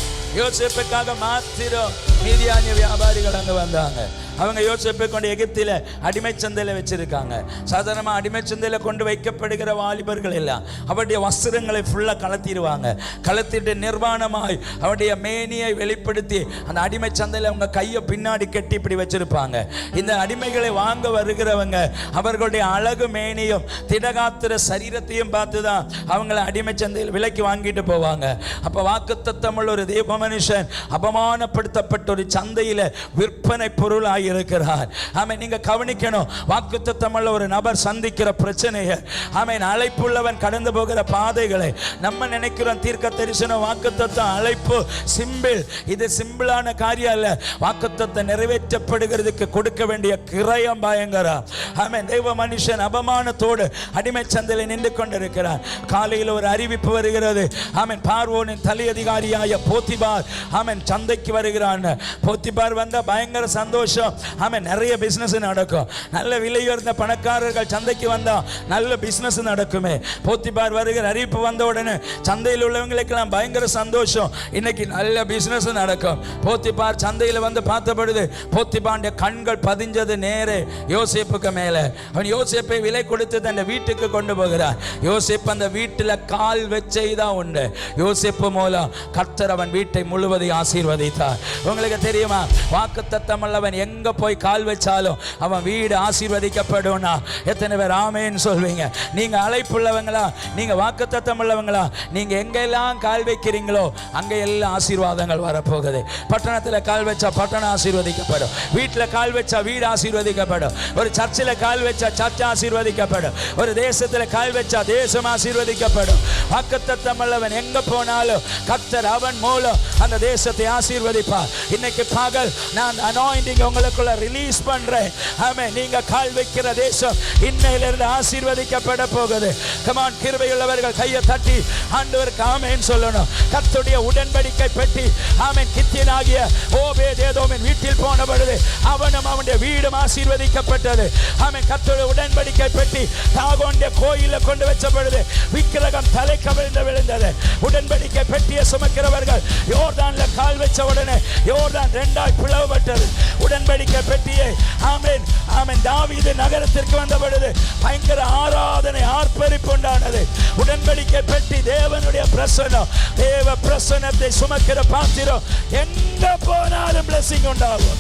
யோசேப்புக்காக மாத்திரம் மீதியானிய வியாபாரிகள் அங்க வந்தாங்க. அவங்க யோசேப்பை கொண்டு எகிப்தில் அடிமை சந்தையில் வச்சிருக்காங்க. சாதாரணமாக அடிமை சந்தையில் கொண்டு வைக்கப்படுகிற வாலிபர்கள் எல்லாம் அவருடைய வஸ்திரங்களை ஃபுல்லாக கலத்திடுவாங்க. கலத்திட்டு நிர்வாணமாய் அவருடைய மேனியை வெளிப்படுத்தி அந்த அடிமை சந்தையில் அவங்க கையை பின்னாடி கட்டி இப்படி வச்சிருப்பாங்க. இந்த அடிமைகளை வாங்க வருகிறவங்க அவர்களுடைய அழகு மேனியும் திடகாத்திர சரீரத்தையும் பார்த்து தான் அவங்கள அடிமை சந்தையில் விலைக்கு வாங்கிட்டு போவாங்க. அப்போ வாக்குத்தத்தமுள்ள ஒரு தேவ மனுஷன் அபமானப்படுத்தப்பட்ட பண்ணப்பட்ட ஒரு சந்தையில விற்பனை பொருளாய் இருக்கிறார். ஆமென். நீங்க கவனிக்கணும், வாக்குத்தத்தமுள்ள ஒரு நபர் சந்திக்கிற பிரச்சனையை, ஆமென், அழைப்புள்ளவன் கடந்து போகிற பாதைகளை நம்ம நினைக்கிறோம் தீர்க்க தரிசனம் வாக்குத்தத்தம் அழைப்பு சிம்பிள். இது சிம்பிளான காரியம் அல்ல. வாக்குத்தத்தம் நிறைவேற்றப்படுகிறதுக்கு கொடுக்க வேண்டிய கிரயம் பயங்கரம். ஆமென். தெய்வ மனுஷன் அபமானத்தோடு அடிமை சந்தையில் நின்று கொண்டிருக்கிறார். காலையில் ஒரு அறிவிப்பு வருகிறது. ஆமென். பார்வோனின் தலை அதிகாரியாய போத்திபார் ஆமென் சந்தைக்கு வருகிறான். போத்திபார் வந்தா பயங்கர சந்தோஷம். ஆமென். நிறைய பிசினஸ் நடக்கும். நல்ல விலையுயர்ந்த பணக்காரர்கள் சந்தைக்கு வந்தா நல்ல பிசினஸ் நடக்குமே. போத்திபார் வருகிற அறிவிப்பு வந்த உடனே சந்தையில் உள்ளவங்களுக்கெல்லாம் பயங்கர சந்தோஷம். இன்னைக்கு நல்ல பிசினஸ் நடக்கும். போத்திபார் சந்தையில் வந்து பார்த்த பொழுது போத்திபாருடைய கண்கள் பதிஞ்சது நேரே யோசேப்புக்கு மேலே. அவன் யோசேப்பை விலை கொடுத்து தன் வீட்டுக்கு கொண்டு போகிறார். யோசேப்பு அந்த வீட்டில் கால் வச்சைதான் உண்டு. யோசேப்பு மூலம் கர்த்தர் அவன் வீட்டை முழுவதையும் ஆசீர்வதித்தார். உங்களுக்கு தெரியுமா, வாக்குத்தத்தம் உள்ளவன் எங்க போய் கால் வச்சாலும் அவன் வீடு ஆசீர்வதிக்கப்படும்னா எத்தனை பேர் ஆமென் சொல்வீங்க? நீங்க அழைப்புள்ளவங்களா? நீங்க வாக்குத்தத்தம் உள்ளவங்களா? நீங்க எங்கெல்லாம் கால் வைக்கிறீங்களோ அங்க எல்லாம் ஆசீர்வாதங்கள் வரப்போகுது. பட்டணத்தில் கால் வச்சா பட்டணம் ஆசீர்வதிக்கப்படும். வீட்டில் கால் வச்சா வீடு ஆசீர்வதிக்கப்படும். ஒரு சர்ச்சில் கால் வச்சா சர்ச் ஆசீர்வதிக்கப்படும். ஒரு தேசத்தில் கால் வச்சா தேசம் ஆசீர்வதிக்கப்படும். வாக்குத்தத்தம் உள்ளவன் எங்க போனாலும் கர்த்தர் அவன் மூலம் அந்த தேசத்தை ஆசீர்வதிப்பார். இன்னைக்கு பகல் நான் அனாயிண்டிங் உங்களுக்குள்ள ரிலீஸ் பண்றேன். ஆமென். நீங்க கால் வைக்கிற தேசம் இன்னையிலிருந்து ஆசீர்வதிக்கப்பட போகுது. கமான், கிருபையுள்ளவர்கள் கையை தட்டி ஆண்டவருக்கு ஆமென் சொல்லணும். கர்த்தருடைய உடன்படிக்கை பெட்டி ஆமென் கித்தியனாகிய ஓபேதேதோமின் வீட்டில் போன பொழுது அவனும் அவனுடைய வீடும் ஆசீர்வதிக்கப்பட்டது. ஆமென். கர்த்தருடைய உடன்படிக்கை பெட்டி தாகோனுடைய கோயில கொண்டு வச்ச பொழுது விக்கிரகம் தலை கவிழ்ந்து விழுந்தது. உடன்படிக்கை பெட்டியை சுமக்கிறவர்கள் யோர்தான்ல கால் வச்ச உடனே யோர்தான் இரண்டாய் பிளவுபட்டது. உடன்படிக்கை பெட்டியை ஆமென் ஆமென் தாவீது நகரத்திற்கு வந்த பொழுது பயங்கர ஆராதனை ஆர்ப்பரிப்பு உண்டானது. உடன்படிக்கை பெட்டி தேவனுடைய பிரசன்னம். தேவ பிரசன்னத்தை சுமக்கிற பாத்திரம் எங்க போனாலும் பிளஸிங் உண்டாகும்.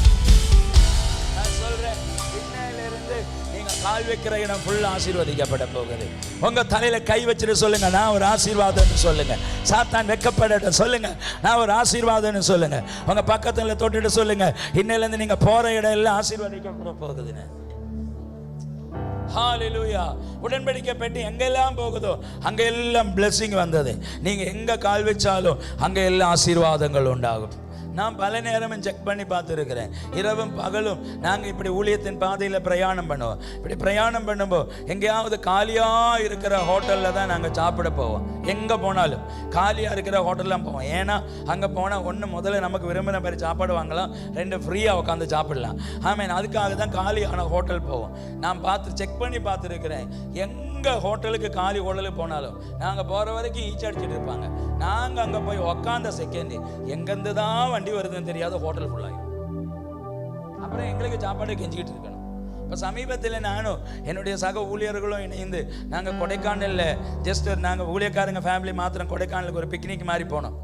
நான் சொல்றேன், இன்னையிலிருந்து நீங்க கால் வைக்கிற இடம் ஃபுல்லா ஆசீர்வதிக்கப்பட போகுது. உங்க தலையில கை வச்சுட்டு சொல்லுங்க, நான் ஒரு ஆசீர்வாதம்னு சொல்லுங்க. சாத்தான் வெட்கப்படட்டும். சொல்லுங்க, நான் ஒரு ஆசீர்வாதம்னு சொல்லுங்க. உங்க பக்கத்துல தொட்டுட்டு சொல்லுங்க, இன்னையிலிருந்து நீங்க போற இடம் எல்லாம் ஆசீர்வதிக்கப்பட போகுதுன்னு. ஹalleluya. உடன்படிக்கை பெட்டி எங்கெல்லாம் போகுதோ அங்க எல்லாம் blessing வந்தது. நீங்க எங்க கால் வச்சாலும் அங்க எல்லாம் ஆசீர்வாதங்கள் உண்டாகும். நான் பல நேரமும் செக் பண்ணி பார்த்துருக்கிறேன். இரவும் பகலும் நாங்கள் இப்படி ஊழியத்தின் பாதையில் பிரயாணம் பண்ணுவோம். இப்படி பிரயாணம் பண்ணும்போது எங்கேயாவது காலியாக இருக்கிற ஹோட்டலில் தான் நாங்கள் சாப்பிட போவோம். எங்கே போனாலும் காலியாக இருக்கிற ஹோட்டல்லாம் போவோம். ஏன்னா அங்கே போனால் ஒன்று முதல்ல நமக்கு விரும்பின மாதிரி சாப்பாடு வாங்கலாம், ரெண்டு ஃப்ரீயாக உட்காந்து சாப்பிடலாம். ஆமீன். அதுக்காக தான் காலியான ஹோட்டல் போவோம். நான் செக் பண்ணி பார்த்துருக்கிறேன். எங்கே ஹோட்டலுக்கு காலி ஹோட்டலுக்கு போனாலும் நாங்கள் போகிற வரைக்கும் ஈச் அடிச்சுட்டு இருப்பாங்க. நாங்கள் அங்கே போய் உக்காந்த செகண்ட் எங்கேருந்து தான் வண்டி வருதுன்னு தெரியாத ஹோட்டல் ஃபுல்லாகி அப்புறம் எங்களுக்கு சாப்பாடு கெஞ்சிக்கிட்டு இருக்கணும். இப்போ சமீபத்தில் நானும் என்னுடைய சக ஊழியர்களும் இணைந்து நாங்கள் கொடைக்கானலில் ஜஸ்ட் நாங்கள் ஊழியக்காரங்க ஃபேமிலி மாத்திரம் கொடைக்கானலுக்கு ஒரு பிக்னிக் மாதிரி போனோம்.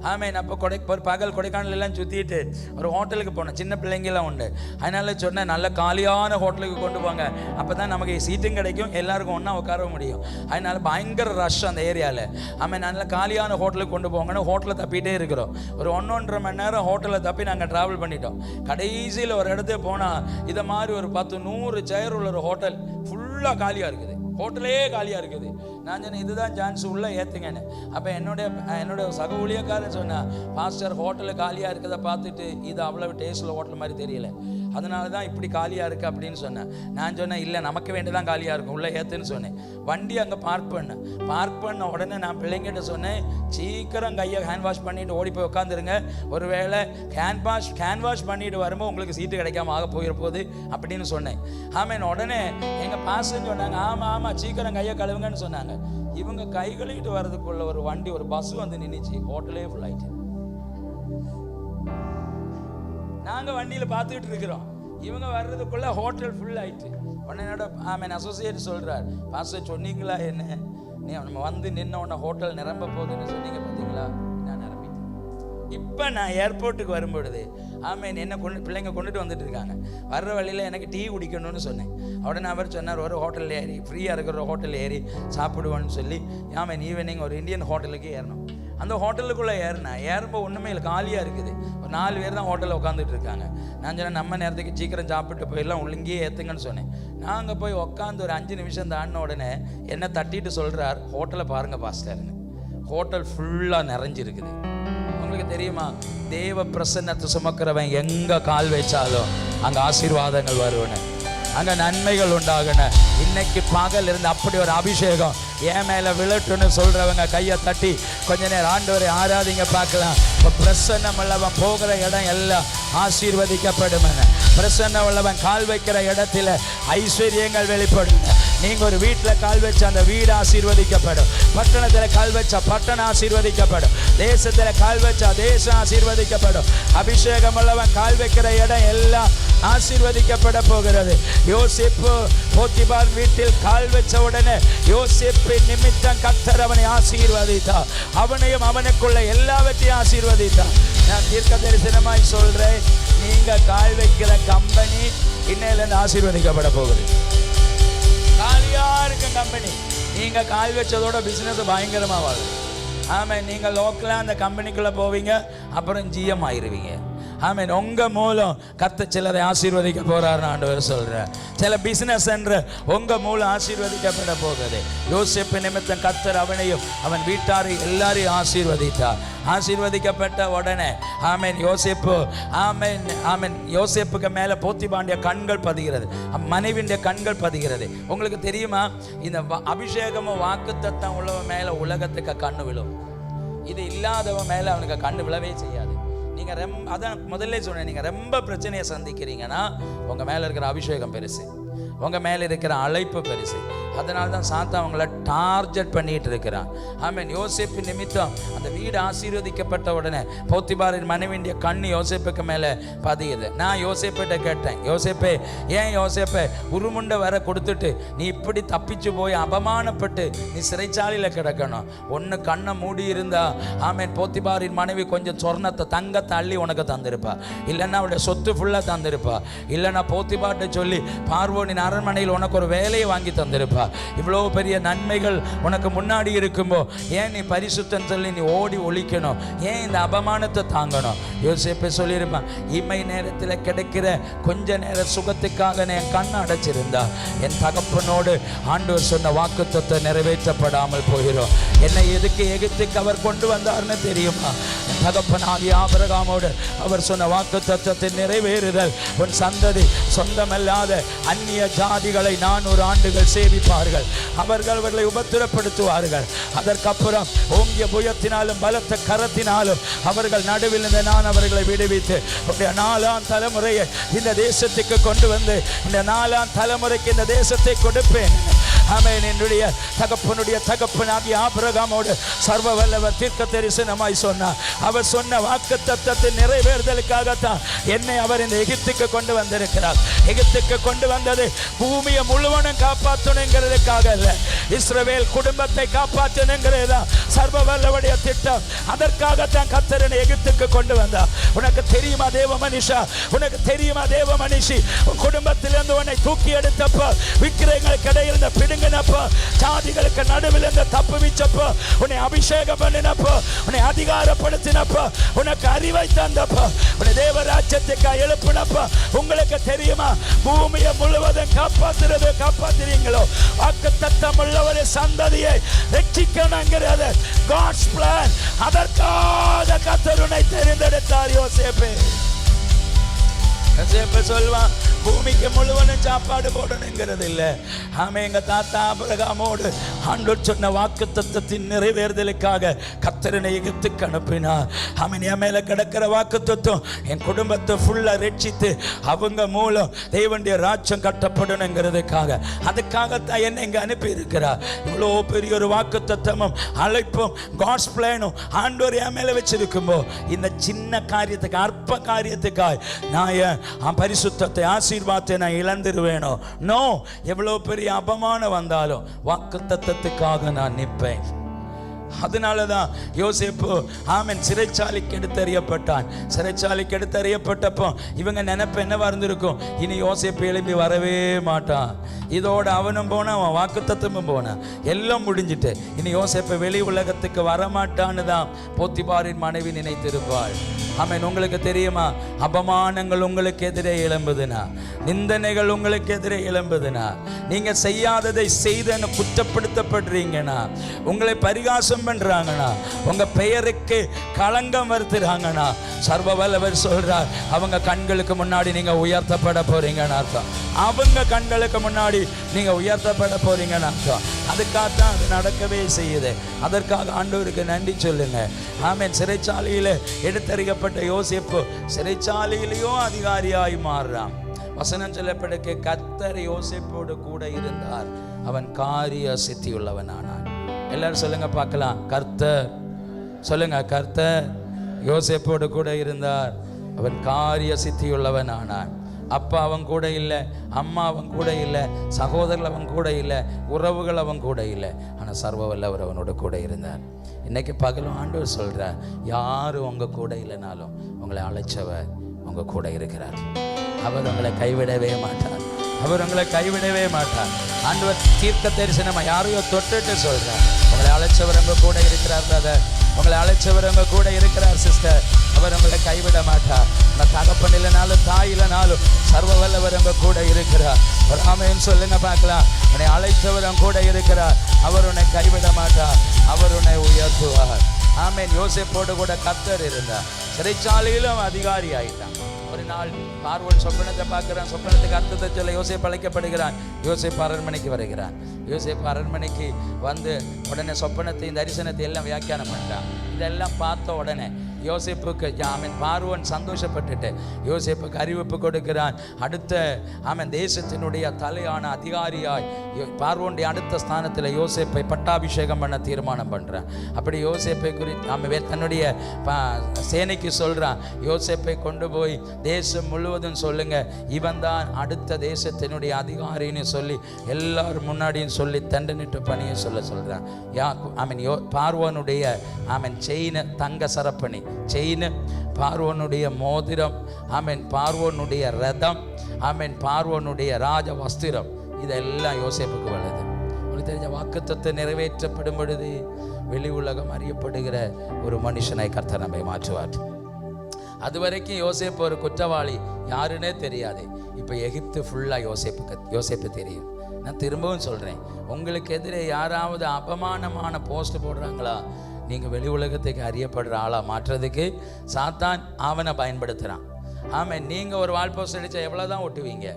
ஆமேன். அப்போ ஒரு பகல் கொடைக்கானல் எல்லாம் சுற்றிட்டு ஒரு ஹோட்டலுக்கு போனோம். சின்ன பிள்ளைங்கெல்லாம் உண்டு. அதனால சொன்னேன், நல்ல காலியான ஹோட்டலுக்கு கொண்டு போங்க, அப்போ தான் நமக்கு சீட்டும் கிடைக்கும், எல்லாருக்கும் ஒன்றா உட்கார முடியும். அதனால பயங்கர ரஷ் அந்த ஏரியாவில். ஆமாம், நல்ல காலியான ஹோட்டலுக்கு கொண்டு போங்கன்னு ஹோட்டலை தப்பிகிட்டே இருக்கிறோம். ஒரு 1.5 மணி நேரம் ஹோட்டலை தப்பி நாங்கள் ட்ராவல் பண்ணிட்டோம். கடைசியில் ஒரு இடத்துக்கு போனால் இதை மாதிரி ஒரு 10-100 சேர் உள்ள ஒரு ஹோட்டல் ஃபுல்லாக காலியாக இருக்குது. ஹோட்டலே காலியாக இருக்குது. நான் சொன்னேன், இதுதான் சான்ஸ் உள்ள ஏற்றுங்கன்னு. அப்போ என்னுடைய சக ஊழியக்காரன் சொன்னேன், பாஸ்டர் ஹோட்டலு காலியாக இருக்கிறத பார்த்துட்டு இது அவ்வளோ டேஸ்ட்டில் ஹோட்டல் மாதிரி தெரியல, அதனால தான் இப்படி காலியாக இருக்குது அப்படின்னு சொன்னேன். நான் சொன்னேன், இல்லை நமக்கு வேண்டியதான் காலியாக இருக்கும், உள்ளே ஏற்றுன்னு சொன்னேன். வண்டி அங்கே பார்க் பண்ண உடனே நான் பிள்ளைங்கிட்ட சொன்னேன், சீக்கிரம் கையை ஹேண்ட் வாஷ் பண்ணிவிட்டு ஓடி போய் உட்காந்துருங்க, ஒருவேளை ஹேண்ட் வாஷ் பண்ணிட்டு வரும்போது உங்களுக்கு சீட்டு கிடைக்காம ஆக போயிட போகுது அப்படின்னு சொன்னேன். ஆமாம். உடனே எங்கள் பாஸ்டர்னு சொன்னாங்க, ஆமாம் சீக்கிரம் கையை கழுவுங்கன்னு சொன்னாங்க. இவங்க கை கழுவிட்டு வர்றதுக்குள்ள ஒரு வண்டி ஒரு பஸ் வந்து நின்றுச்சு, ஹோட்டலே ஃபுல் ஆயிடுச்சு. நாங்க வண்டியில பார்த்துக்கிட்டு இருக்கிறோம், இவங்க வர்றதுக்குள்ள ஹோட்டல் ஃபுல் ஆயிடுச்சு. உடனே என்னோட அசோசியேட் சொல்றார், பாஸ்டர் சொன்னீங்களா என்ன, நீ நம்ம வந்து நின்ன உடனே ஹோட்டல் நிரம்ப போகுதுன்னு சொன்னீங்க பார்த்தீங்களா, நான் நிரம்பிட்டேன். இப்போ நான் ஏர்போர்ட்டுக்கு வரும்பொழுது என்ன பிள்ளைங்க கொண்டுட்டு வந்துட்டு இருக்காங்க. வர்ற வழியில் எனக்கு டீ குடிக்கணும்னு சொன்னேன். உடனே அவர் சொன்னார், ஒரு ஹோட்டலில் ஏறி ஃப்ரீயாக இருக்கிற ஹோட்டலில் ஏறி சாப்பிடுவோன்னு சொல்லி ஈவினிங் ஒரு இந்தியன் ஹோட்டலுக்கு ஏறணும். அந்த ஹோட்டலுக்குள்ளே ஏறும்போது ஒன்றுமே இல்லை, காலியாக இருக்குது. ஒரு 4 பேர் தான் ஹோட்டலில் உட்காந்துட்டு இருக்காங்க. நான் சொன்னேன் நம்ம நேரத்துக்கு சீக்கிரம் சாப்பிட்டு போயிடலாம், உள்ளங்கேயே ஏற்றுங்கன்னு சொன்னேன். நாங்கள் போய் உட்காந்து ஒரு 5 நிமிஷம் தாண்டின உடனே என்ன தட்டிட்டு சொல்கிறார், ஹோட்டலை பாருங்கள் பாஸ்டர்னு. ஹோட்டல் ஃபுல்லாக நிறைஞ்சிருக்குது. உங்களுக்கு தெரியுமா, தேவ பிரசன்னத்தை சுமக்கிறவன் எங்கே கால் வச்சாலும் அங்கே ஆசீர்வாதங்கள் வருவன, அங்கே நன்மைகள் உண்டாகன. இன்னைக்கு பகல் இருந்து அப்படி ஒரு அபிஷேகம் என் மேலே விழட்டுன்னு சொல்கிறவங்க கையை தட்டி கொஞ்ச நேரம் ஆண்டவரை ஆராதிங்க பார்க்கலாம். இப்போ பிரசன்னம் உள்ளவன் போகிற இடம் எல்லாம் ஆசீர்வதிக்கப்படும். பிரசன்னம் உள்ளவன் கால் வைக்கிற இடத்துல ஐஸ்வர்யங்கள் வெளிப்படும். நீங்கள் ஒரு வீட்டில் கால் வச்ச அந்த வீடு ஆசீர்வதிக்கப்படும். பட்டணத்தில் கால் வச்சா பட்டணம் ஆசீர்வதிக்கப்படும். தேசத்தில் கால் வச்சா தேசம் ஆசீர்வதிக்கப்படும். அபிஷேகம் உள்ளவன் கால் வைக்கிற இடம் எல்லாம் ஆசீர்வதிக்கப்பட போகிறது. யோசேப்பு போத்திபார் வீட்டில் கால் வச்ச உடனே யோசேப்பின் நிமித்தம் கர்த்தர் அவனை ஆசீர்வதித்தார். அவனையும் அவனுக்குள்ள எல்லாவற்றையும் ஆசீர்வதித்தார். நான் தீர்க்க தரிசனமாய் சொல்றேன், நீங்க கால் வைக்கிற கம்பெனி இன்னையிலிருந்து ஆசீர்வதிக்கப்பட போகுது. காலியா இருக்க கம்பெனி, நீங்க கால் வச்சதோட பிசினஸ் பயங்கரமா வாழும். ஆமாம், நீங்க லோக்கலா அந்த கம்பெனிக்குள்ள போவீங்க, அப்புறம் ஜிஎம் ஆயிருவீங்க. ஆமீன். உங்க மூலம் கர்த்தர் சிலரை ஆசீர்வதிக்க போறாருன்னு ஆண்டவர் சொல்றார். சில பிசினஸ் என்று உங்க மூலம் ஆசீர்வதிக்கப்பட போகுது. யோசேப்பு நிமித்தம் கர்த்தர் அவனையும் அவன் வீட்டாரை எல்லாரையும் ஆசீர்வதித்தார். ஆசீர்வதிக்கப்பட்ட உடனே ஆமீன் யோசேப்பு யோசேப்புக்கு மேலே போத்திபாண்டிய கண்கள் பதிகிறது, மனைவியுடைய கண்கள் பதிகிறது. உங்களுக்கு தெரியுமா, இந்த அபிஷேகமும் வாக்கு தத்தம் உள்ளவன் மேலே உலகத்துக்கு கண்ணு விழும். இது இல்லாதவன் மேலே அவனுக்கு கண்ணு விழவே செய்யாது. நீங்கள் அதான் முதல்ல சொன்னேன், நீங்கள் ரொம்ப பிரச்சனையை சந்திக்கிறீங்கன்னா உங்கள் மேலே இருக்கிற அபிஷேகம் பெருசு, உங்கள் மேலே இருக்கிற அழைப்பு பெருசு. அதனால தான் சாத்தா அவங்கள டார்கெட் பண்ணிட்டு இருக்கிறான். ஆமீன். யோசேப்பு நிமித்தம் அந்த வீடு ஆசீர்வதிக்கப்பட்ட உடனே போத்திபாரின் மனைவியுடைய கண்ணு யோசேப்புக்கு மேலே பதியுது. நான் யோசேப்பிட்ட கேட்டேன், யோசேப்பே ஏன் யோசேப்பே உருமுண்டை வர கொடுத்துட்டு நீ இப்படி தப்பிச்சு போய் அபமானப்பட்டு நீ சிறைச்சாலையில் கிடக்கணும்? ஒன்று கண்ணை மூடி இருந்தா ஆமீன் போத்திபாரின் மனைவி கொஞ்சம் சொர்ணத்தை தங்கத்தை அள்ளி உனக்கு தந்திருப்பா, இல்லைன்னா அவளுடைய சொத்து ஃபுல்லாக தந்திருப்பா, இல்லைன்னா போத்திபார்ட்ட சொல்லி பார்வோனின் அரண்மனையில் உனக்கு ஒரு வேலையை வாங்கி தந்திருப்பா. இவ்வளோ பெரிய நன்மைகள் உனக்கு முன்னாடி இருக்கும்போ ஏன் நீ பரிசுத்தம் சொல்லி நீ ஓடி ஒழிக்கணும்? ஏன் இந்த அபமானத்தை தாங்கணும்? யோசேப்பை சொல்லியிருப்பான், இமை நேரத்தில் கிடைக்கிற கொஞ்ச நேர சுகத்துக்காக என் கண்ணை அடைச்சிருந்தா என் தகப்பனோடு ஆண்டவர் சொன்ன வாக்குத்தத்தை நிறைவேற்றப்படாமல் போகிறோம். என்னை எதுக்கு எகிப்துக்கு அவர் கொண்டு வந்தார்னு தெரியுமா? என் தகப்பனாகிய ஆபிரகாமோடு அவர் சொன்ன வாக்குத்தத்தத்தை நிறைவேறுதல், உன் சந்ததி சொந்தமல்லாத அந்நிய ஜாதிகளை 400 ஆண்டுகள் சேவிப்பார்கள், அவர்கள் அவர்களை உபத்திரப்படுத்துவார்கள். அதற்கப்புறம் ஓங்கிய புயத்தினாலும் பலத்த கரத்தினாலும் அவர்கள் நடுவில் இருந்த நான் அவர்களை விடுவித்து 4ஆம் தலைமுறையை இந்த தேசத்துக்கு கொண்டு வந்து இந்த 4ஆம் தலைமுறைக்கு இந்த தேசத்தை கொடுப்பேன். ஆமென். என்னுடைய தகப்பனுடைய தகப்பனாகிய ஆபிரகாமோடு சர்வ வல்லவர் தீர்க்க தரிசனமாய் சொன்னார். அவர் சொன்ன வாக்குத்தத்தத்தை நிறைவேறுதலுக்காகத்தான் என்னை அவர் இந்த எகிப்துக்கு கொண்டு வந்திருக்கிறார். எகிப்துக்கு கொண்டு வந்தது பூமியை முழுவதும் காப்பாற்றணுங்கிறதுக்காக அல்ல, இஸ்ரவேல் குடும்பத்தை காப்பாற்றணுங்கிறதுதான் சர்வ வல்லவருடைய திட்டம். அதற்காகத்தான் கர்த்தர் எகிப்துக்கு கொண்டு வந்தார். உனக்கு தெரியுமா தேவ மனுஷா, உனக்கு தெரியுமா தேவ மனுஷி, உன் குடும்பத்திலிருந்து உன்னை தூக்கி எடுத்தப்ப, விக்கிரகங்களுக்கு இடையில் இந்த பிடுங்கினப்ப, ஜாதிகளுக்கு நடுவில் இந்த தப்பு வீச்சப்ப, உன்னை அபிஷேகம் பண்ணினப்ப, உன்னை அதிகாரப்படுத்தினப்ப, உனக்கு அறிவை தந்தப்ப, உன்னை தேவராஜ்யத்துக்கு எழுப்பினப்ப, உங்களுக்கு தெரியுமா பூமியை முழுவதும் காப்பாத்துறீங்களோ வாக்குத்தத்தம் உள்ளவரை சந்ததியை ரட்சிக்கணுங்கிறது காட்ஸ் பிளான். அதற்காக கர்த்தர் உன்னை தெரிந்தெடுத்தார். யோசேப்பே சொல்வான், பூமிக்கு முழுவதும் சாப்பாடு போடணுங்கிறது இல்லை. ஆமே, எங்க தாத்தா ஆபிரகாமோடு ஆண்டவர் சொன்ன வாக்குத்தத்தத்தின் நிறைவேறுதலுக்காக கர்த்தரனை எகிப்துக்கு அனுப்பினார். ஆமென். என் மேல கிடக்கிற வாக்குத்தத்தம் என் குடும்பத்தை ஃபுல்லா ரட்சித்து அவங்க மூலம் தேவனுடைய ராஜ்யம் கட்டப்படணுங்கிறதுக்காக, அதுக்காகத்தான் என்னை இங்க அனுப்பி இருக்கிறார். இவ்வளோ பெரிய ஒரு வாக்குத்தத்தமும் அழைப்பும் காட்ஸ் பிளானும் ஆண்டவர் என் மேல வச்சிருக்கும்போ இந்த சின்ன காரியத்துக்கு, அற்ப காரியத்துக்காய் நான் பரிசுத்தத்தை ஆசீர்வாதத்தை நான் இழந்துருவேனோ? நோ. எவ்வளோ பெரிய அபமானம் வந்தாலும் வாக்குத்தத்தத்துக்காக நான் நிற்பேன். அதனால தான் யோசேப்பு ஆமென் சிறைச்சாலைக்கு எடுத்தறியப்பட்டான். சிறைச்சாலைக்கு எடுத்தறியப்பட்டப்போ இவங்க நினைப்பு என்னவா இருந்திருக்கும், இனி யோசேப்பு எழும்பி வரவே மாட்டான், இதோட அவனும் போனான், அவன் வாக்குத்தத்தமும் போனான், எல்லாம் முடிஞ்சிட்டு இனி யோசேப்பு வெளி உலகத்துக்கு வரமாட்டான்னு தான் போத்திபாரின் மனைவி நினைத்திருப்பாள். ஆமென். உங்களுக்கு தெரியுமா, அபமானங்கள் உங்களுக்கு எதிரே எழும்புதுனா, நிந்தனைகள் உங்களுக்கு எதிரே எழும்புதுனா, நீங்க செய்யாததை செய்தன்னு குற்றப்படுத்தப்படுறீங்கன்னா, உங்களை பரிகாசம் பண்றாங்கன்னா, உங்க பெயருக்கு களங்கம் வருத்துறாங்கன்னா, சர்வ வல்லவர் சொல்றார், அவங்க கண்களுக்கு முன்னாடி நீங்க உயர்த்தப்பட போறீங்கன்னு அர்த்தம். அவங்க கண்களுக்கு முன்னாடி நீங்க உயர்த்தப்பட போறீங்கன்னு அர்த்தம். அதுக்காகத்தான் அது நடக்கவே செய்யுது. அதற்காக ஆண்டவருக்கு நன்றி சொல்லுங்க. ஆமென். சிறைச்சாலையில் எடுத்தறியப்பட்ட யோசேப்பு சிறைச்சாலையிலேயும் அதிகாரியாய் மாறுறான். வசனம் சொல்லப்படுக்கு கர்த்தர் யோசேப்போடு கூட இருந்தார், அவன் காரிய சித்தியுள்ளவனானான். எல்லாரும் சொல்லுங்க பார்க்கலாம், கர்த்தர் சொல்லுங்க, கர்த்தர் யோசேப்போடு கூட இருந்தார், அவன் காரிய சித்தியுள்ளவனானான். அப்பா அவன் கூட இல்லை, அம்மா அவன் கூட இல்லை, சகோதரர்கள் அவன் கூட இல்லை, உறவுகள் அவன் கூட இல்லை, ஆனால் சர்வ வல்லவர் அவனோட கூட இருந்தார். இன்னைக்கு பகலும் ஆண்டவர் சொல்கிறார், யாரும் உங்கள் கூட இல்லைனாலும் உங்களை அழைச்சவர் உங்கள் கூட இருக்கிறார். அவர் உங்களை கைவிடவே மாட்டார், அவர் உங்களை கைவிடவே மாட்டார். ஆண்டவர் தீர்க்க தரிசனமாக யாரையோ தொட்டுட்டு சொல்கிறார், உங்களை அழைச்சவர் உங்கள் கூட இருக்கிறார் பிரதர், உங்களை அழைச்சவர் உங்கள் கூட இருக்கிறார் சிஸ்டர், அவர் உங்களை கைவிட மாட்டார். உங்கள் தகப்பன் இல்லைனாலும் தாய் இல்லைனாலும் சர்வ வல்லவர் உங்கள் கூட இருக்கிறார். ஒரு ஆமென் சொல்லுங்க பார்க்கலாம். உன்னை அழைத்தவர் உன் கூட இருக்கிறார், அவர் உன்னை கைவிட மாட்டார், அவர் உன்னை உயர்த்துவார். ஆமென். யோசேப்போடு கூட கர்த்தர் இருந்தார், சிறைச்சாலையிலும் அதிகாரி ஆயிட்டான். ஒரு நாள் பார்வோன் சொப்பனத்தை பார்க்கிறான், சொப்பனத்துக்கு அர்த்தத்தை சொல்ல யோசேப்பு அழைக்கப்படுகிறான். யோசேப்பு அரண்மனைக்கு வருகிறான். யோசேப்பு அரண்மனைக்கு வந்து உடனே சொப்பனத்தையும் தரிசனத்தை எல்லாம் வியாக்கியானம் பண்ணுறான். இதெல்லாம் பார்த்த உடனே யோசேப்புக்கு ஆமென் பார்வோன் சந்தோஷப்பட்டுட்டு யோசேப்புக்கு அறிவிப்பு கொடுக்கிறான். அடுத்த ஆமென் தேசத்தினுடைய தலையான அதிகாரியாய் பார்வோனுடைய அடுத்த ஸ்தானத்தில் யோசேப்பை பட்டாபிஷேகம் பண்ண தீர்மானம் பண்ணுறான். அப்படி யோசேப்பை குறித்து தன்னுடைய சேனைக்கு சொல்கிறான், யோசேப்பை கொண்டு போய் தேசம் முழுவதும் சொல்லுங்க, இவன் தான் அடுத்த தேசத்தினுடைய அதிகாரின்னு சொல்லி எல்லாரும் முன்னாடியும் சொல்லி தண்டனிட்டு பணியை சொல்கிறான். ஆமென். பார்வோனுடைய ஆமென் செயின் தங்க சரப்பணி செயின், பார்வோனுடைய மோதிரம், ஆமென் பார்வோனுடைய ரதம், ஆமென் பார்வோனுடைய ராஜ வஸ்திரம், இதெல்லாம் யோசேப்புக்கு வருது. உங்களுக்கு தெரிஞ்ச வாக்குத்தத்தை நிறைவேற்றப்படும் பொழுது வெளி உலகம் அறியப்படுகிற ஒரு மனுஷனை கர்த்தர் நம்மை மாற்றுவார். அது வரைக்கும் யோசேப்பு ஒரு குற்றவாளி யாருன்னே தெரியாது. இப்போ எகிப்து ஃபுல்லாக யோசேப்பு தெரியும். நான் திரும்பவும் சொல்கிறேன், உங்களுக்கு எதிரே யாராவது அபமானமான போஸ்ட் போடுறாங்களா, நீங்கள் வெளி உலகத்துக்கு அறியப்படுற ஆளாக மாற்றுறதுக்கு சாத்தான் அவனை பயன்படுத்துகிறான். ஆமென். நீங்கள் ஒரு வால் போஸ்ட் அடித்தா எவ்வளோ தான் ஒட்டுவீங்க.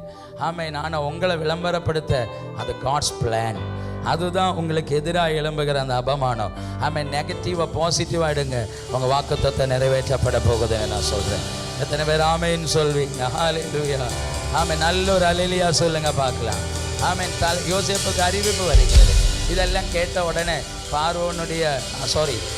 ஆமென். ஆனால் உங்களை விளம்பரப்படுத்த அது காட்ஸ் பிளான். அதுதான் உங்களுக்கு எதிராக எழும்புகிற அந்த அபமானம். ஆமென். நெகட்டிவாக பாசிட்டிவாக எடுங்க, உங்கள் வாக்குத்தத்தை நிறைவேற்றப்பட போகுதுன்னு நான் சொல்கிறேன். எத்தனை பேர் ஆமென் சொல்வீங்க? ஹல்லேலூயா. ஆமென். நல்ல ஒரு அல்லேலூயா சொல்லுங்க பார்க்கலாம். ஆமென். யோசேப்புக்கு அறிவிப்பு வருகிறது. இதெல்லாம் கேட்ட உடனே பார்வோனுடைய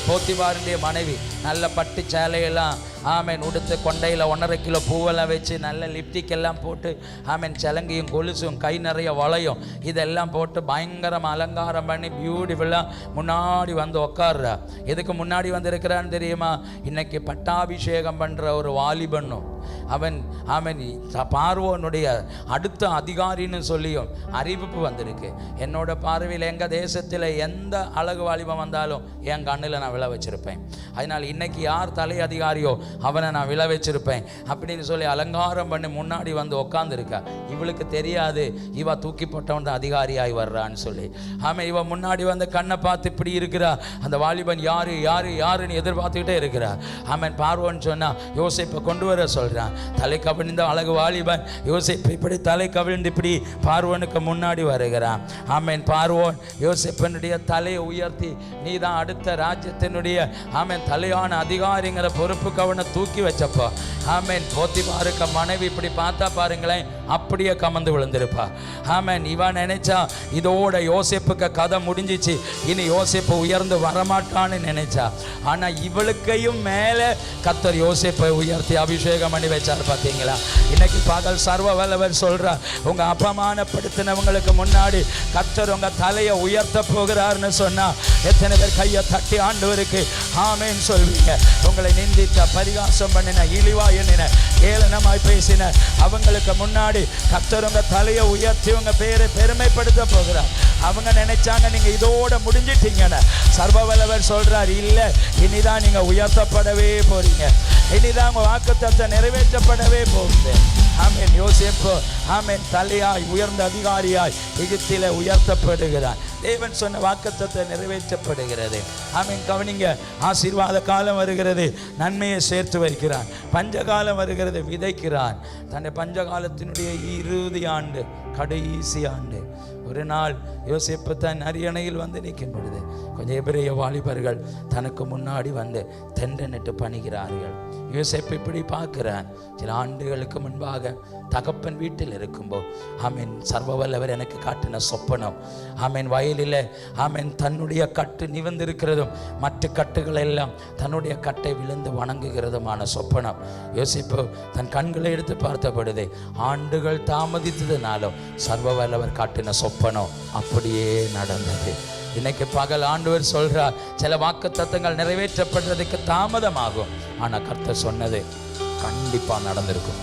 போத்திபாருடைய மனைவி நல்ல பட்டு சேலையெல்லாம் ஆமென் உடுத்து கொண்டையில் 1.5 கிலோ பூவெல்லாம் வச்சு நல்ல லிப்டிக் எல்லாம் போட்டு ஆமென் சலங்கையும் கொலுசும் கை நிறைய வளையும் இதெல்லாம் போட்டு பயங்கரம் அலங்காரம் பண்ணி பியூட்டிஃபுல்லாக முன்னாடி வந்து உட்கார்றா. எதுக்கு முன்னாடி வந்து இருக்கிறான்னு தெரியுமா? இன்னைக்கு பட்டாபிஷேகம் பண்ணுற ஒரு வாலிபனும் அவன் ஆமென் பார்வோனுடைய அடுத்த அதிகாரின்னு சொல்லியும் அறிவிப்பு வந்திருக்கு. என்னோட பார்வையில் எங்கள் தேசத்தில் எந்த அழகு வாலிபம் வந்தாலும் என் கண்ணில் நான் விழ வச்சிருப்பேன். அதனால் இன்னைக்கு யார் தலை அதிகாரியோ அவனை நான் விழ வச்சிருப்பேன் அப்படின்னு சொல்லி அலங்காரம் பண்ணி முன்னாடி வந்து உட்காந்துருக்கா. இவளுக்கு தெரியாது இவ தூக்கி போட்டவன் தான் அதிகாரியாகி வர்றான்னு சொல்லி. ஆமாம், இவன் முன்னாடி வந்து கண்ணை பார்த்து இப்படி இருக்கிறா. அந்த வாலிபன் யாரு யாரு யாருன்னு எதிர்பார்த்துக்கிட்டே இருக்கிறா. ஆமாம், பார்வோன்னு சொன்னா யோசேப்பை கொண்டு வர சொல்கிறான். தலை கவிழ்ந்த அழகு வாலிபன் யோசேப்பு இப்படி தலை கவிழ்ந்து இப்படி பார்வோனுக்கு முன்னாடி வருகிறான். ஆமேன். பார்வோன் யோசேப்பனுடைய தலையை உயர்த்தி நீ தான் அடுத்த ராஜ்யத்தினுடைய ஆமேன் தலையான அதிகாரிங்கிற பொறுப்புக்கு அவனை தூக்கி வச்சப்போ ஆமேன் போத்திபாருக்கு மனைவி இப்படி பார்த்தா பாருங்களேன், அப்படியே கமந்து விழுந்திருப்பா. ஆமென். இவன் நினைச்சா இதோட யோசேப்புக்கு கதை முடிஞ்சிச்சு, இனி யோசேப்பு உயர்ந்து வரமாட்டான்னு நினைச்சா. ஆனா இவளுக்கையும் மேல கர்த்தர் யோசேப்பை உயர்த்தி அபிஷேகம் பண்ணி வச்சார். பார்த்தீங்களா? இன்னைக்கு பகல் சர்வ வல்லவர் சொல்றார், உங்க அபமானப்படுத்தினவங்களுக்கு முன்னாடி கர்த்தர் உங்க தலையை உயர்த்த போகிறார்னு சொன்னா எத்தனை பேர் கையை தட்டி ஆண்டவருக்கு ஆமென் சொல்வீங்க? உங்களை நிந்தித்த, பரிகாசம் பண்ணின, இழிவா எண்ணின, ஏளனமாய் பேசின அவங்களுக்கு முன்னாடி கர்த்தர் உங்க தலையை உயர்த்தி உங்க பேரை பெருமைப்படுத்த போகிறார். அவங்க நினைச்சாங்க நீங்க இதோட முடிஞ்சிட்டீங்கன்னு. சர்வ வல்லவர் சொல்றார், இல்ல, இனிதான் நீங்க உயர்த்தப்படவே போறீங்க. இனிதான் உங்க வாக்குத்தத்தம் நிறைவேற்றப்படவே போகுது. ஆமென். யோசேப்பு ஆமென் தலையாய் உயர்ந்த அதிகாரியாய் எகிப்திலே உயர்த்தப்படுகிறார். தேவன் சொன்ன வாக்குத்தத்தம் நிறைவேற்றப்படுகிறது. ஆமென். கவனிங்க, ஆசீர்வாத காலம் வருகிறது, நன்மையை சேர்த்து வைக்கிறான். பஞ்சகாலம் வருகிறது, விதைக்கிறான். தன்னை பஞ்சகாலத்தினுடைய இறுதி ஆண்டு, கடைசி ஆண்டு. ஒரு நாள் யோசேப்பு தன் அரியணையில் வந்து நிற்கும் பொழுது கொஞ்சம் எபிரேய வாலிபர்கள் தனக்கு முன்னாடி வந்து தெண்டனிட்டு பணிகிறார்கள். யோசேப்பு இப்படி பார்க்கிறான். சில ஆண்டுகளுக்கு முன்பாக தகப்பன் வீட்டில் இருக்கும்போது ஆமென் சர்வ வல்லவர் எனக்கு காட்டின சொப்பனம். ஆமென் வயலில் ஆமென் தன்னுடைய கட்டு நிவந்திருக்கிறதும் மற்ற கட்டுகள் எல்லாம் தன்னுடைய கட்டை விழுந்து வணங்குகிறதுமான சொப்பனம். யோசிப்பு தன் கண்களை எடுத்து பார்த்தபடுது. ஆண்டுகள் தாமதித்ததுனாலும் சர்வ வல்லவர் காட்டின சொப்பனம் அப்படியே நடந்தது. இன்னைக்கு பகல் ஆண்டவர் சொல்றார், சில வாக்கு தத்தங்கள் நிறைவேற்றப்படுறதுக்கு தாமதமாகும், ஆனா கர்த்தர் சொன்னது கண்டிப்பா நடந்திருக்கும்,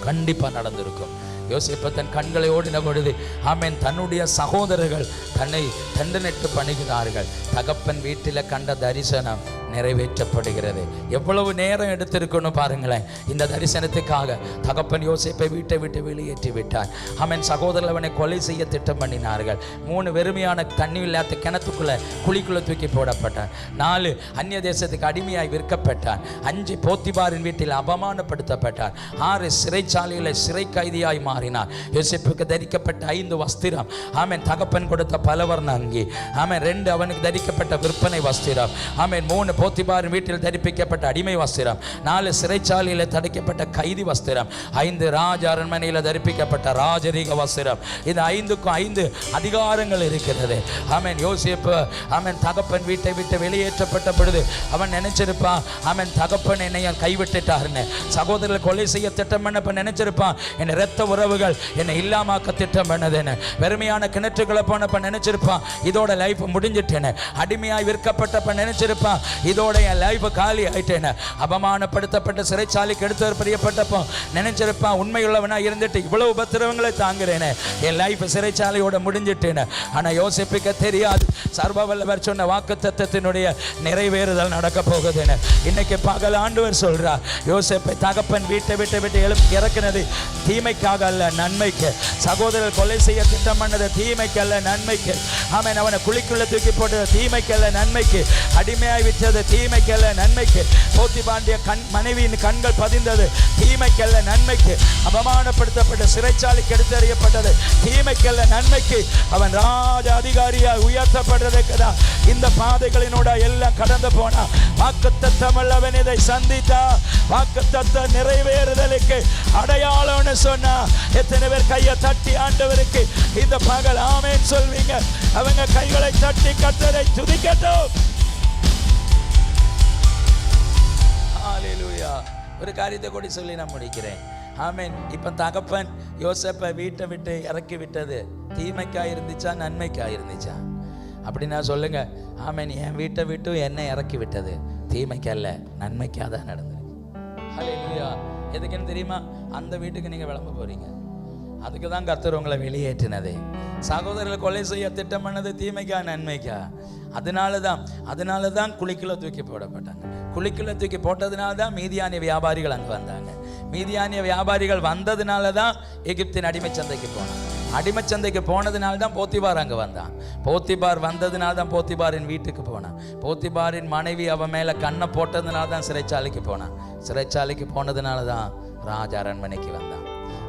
கண்டிப்பா நடந்திருக்கும். யோசேப்பு தன் கண்களை ஓடின பொழுது ஆமென் தன்னுடைய சகோதரர்கள் தன்னை தண்டனிட்டு பணிகிறார்கள். தகப்பன் வீட்டில் கண்ட தரிசனம் நிறைவேற்றப்படுகிறது. எவ்வளவு நேரம் எடுத்திருக்கணும் பாருங்களேன். இந்த தரிசனத்துக்காக தகப்பன் யோசேப்பை வீட்டை விட்டு வெளியேற்றி விட்டார். ஆமென். சகோதரர்கள் அவனை கொலை செய்ய திட்டம் பண்ணினார்கள். 3 வெறுமையான தண்ணி இல்லாத கிணத்துக்குள்ள குழிக்குள்ள தூக்கி போடப்பட்டான். 4 அந்நிய தேசத்துக்கு அடிமையாய் விற்கப்பட்டான். 5 போத்திபாரின் வீட்டில் அவமானப்படுத்தப்பட்டான். 6 சிறைச்சாலையில் சிறை கைதியாய் மாறினார். யோசேப்புக்கு தரிக்கப்பட்ட 5 வஸ்திரம் ஆமென் தகப்பன் கொடுத்த பலவர்ண அங்கி. ஆமென் 2 அவனுக்கு தரிக்கப்பட்ட விற்பனை வஸ்திரம். ஆமென் 3 போத்திபாரின் வீட்டில் தரிப்பிக்கப்பட்ட அடிமை வஸ்திரம். 4 சிறைச்சாலையில் தரிக்கப்பட்ட கைதி வஸ்திரம். 5 ராஜ அரண்மனையில் தரிப்பிக்கப்பட்ட ராஜரீக வஸ்திரம். இது 5க்கும் 5 அதிகாரங்கள் இருக்கிறது. ஆமென். யோசேப்பு ஆமென் தகப்பன் வீட்டை விட்டு வெளியேற்றப்பட்ட பொழுது அவன் நினைச்சிருப்பான், ஆமென் தகப்பன் என்னை கைவிட்டுட்டாருன்னு. சகோதரர்கள் கொலை செய்ய திட்டம் பண்ணப்ப நினைச்சிருப்பான், என் இரத்த உறவுகள் என்னை இல்லாமாக்க திட்டம் பண்ணதுன்னு. வெறுமையான கிணற்றுகளை போனப்ப நினைச்சிருப்பான், இதோட லைஃப் முடிஞ்சிட்டேன்னு. அடிமையாய் விற்கப்பட்டப்ப நினைச்சிருப்பான், இதோட என் லைஃப் காலி ஆயிட்டேன்னு. அவமானப்படுத்தப்பட்ட சிறைச்சாலைக்கு எடுத்து பிரியப்பட்டப்போ நினைச்சிருப்பான், உண்மையுள்ளவனா இருந்துட்டு இவ்வளவு உபத்திரவங்களை தாங்குறேன்னு, என் லைஃப் சிறைச்சாலையோட முடிஞ்சிட்டேன்னு. ஆனா யோசேப்புக்கு தெரியாது, சர்வ வல்லவர் சொன்ன வாக்குத்தத்தத்தினுடைய நிறைவேறுதல் நடக்க போகுதுன்னு. இன்னைக்கு பகல் ஆண்டவர் சொல்றார், யோசேப்பை தகப்பன் வீட்டை விட்டு இறக்குனது தீமைக்காக அல்ல, நன்மைக்கு. சகோதரர் கொலை செய்ய திட்டம் பண்ணது தீமைக்கு அல்ல, நன்மைக்கு. ஆமென். அவனை குழிக்குள்ள தூக்கி போட்டது தீமைக்கு அல்ல, நன்மைக்கு. அடிமையாய் விட்டது தீமைக்கு அல்ல, நன்மைக்கு. போத்திபாண்டிய மனைவியின் கண்கள் பதிந்தது தீமைக்கு அல்ல, நன்மைக்கு. அவமானப்படுத்தப்பட்ட சிறைச்சாலைக்கு எடுத்தறியப்பட்டது தீமைக்கு அல்ல, நன்மைக்கு. அவன் ராஜ அதிகாரியாய் உயர்த்தப்படுறதுக்குதான் இந்த பாதைகளினோட எல்லாம் கடந்து போனா. வாக்குத்தத்தம் உள்ளவன் இதை சந்தித்தா வாக்குத்தத்த நிறைவேறுதலுக்கு அடையாளம்னு சொன்னா எத்தனை பேர் கையை தட்டி ஆண்டவருக்கு இந்த பகல் ஆமென் சொல்வீங்க? அவங்க கைகளை தட்டி கர்த்தரை துதிக்கட்டும். ஹல்லேலூயா. ஒரு காரியத்தை கூட சொல்லி நான் முடிக்கிறேன். ஆமென். இப்ப தகப்பன் யோசேப்பை வீட்டை விட்டு இறக்கி விட்டது தீமைக்கா இருந்துச்சா, நன்மைக்கா இருந்துச்சா? அப்படின்னா சொல்லுங்க. ஆமென். என் வீட்டை விட்டு என்னை இறக்கி விட்டது தீமைக்கா அல்ல, நன்மைக்காக தான் நடந்தது. ஹல்லேலூயா. எதுக்குன்னு தெரியுமா? அந்த வீட்டுக்கு நீங்க விளம்ப போறீங்க, அதுக்கு தான் கர்த்தர் உங்களை வெளியேற்றினது. சகோதரர்களை கொலை செய்ய திட்டம் பண்ணது தீமைக்கா, நன்மைக்கா? அதனால தான் குழிக்குள்ள தூக்கி போடப்பட்டாங்க. குழிக்குள்ள தூக்கி போட்டதுனால தான் மீதியானிய வியாபாரிகள் அங்கே வந்தாங்க. மீதியானிய வியாபாரிகள் வந்ததுனால தான் எகிப்தின் அடிமை சந்தைக்கு போனாங்க. அடிமை சந்தைக்கு போனதுனால தான் போத்திபார் அங்கே வந்தான். போத்திபார் வந்ததுனால தான் போத்திபாரின் வீட்டுக்கு போனான். போத்திபாரின் மனைவி அவன் மேலே கண்ணை போட்டதுனால தான் சிறைச்சாலைக்கு போனான். சிறைச்சாலைக்கு போனதுனால தான் ராஜ அரண்மனைக்கு வந்தான்.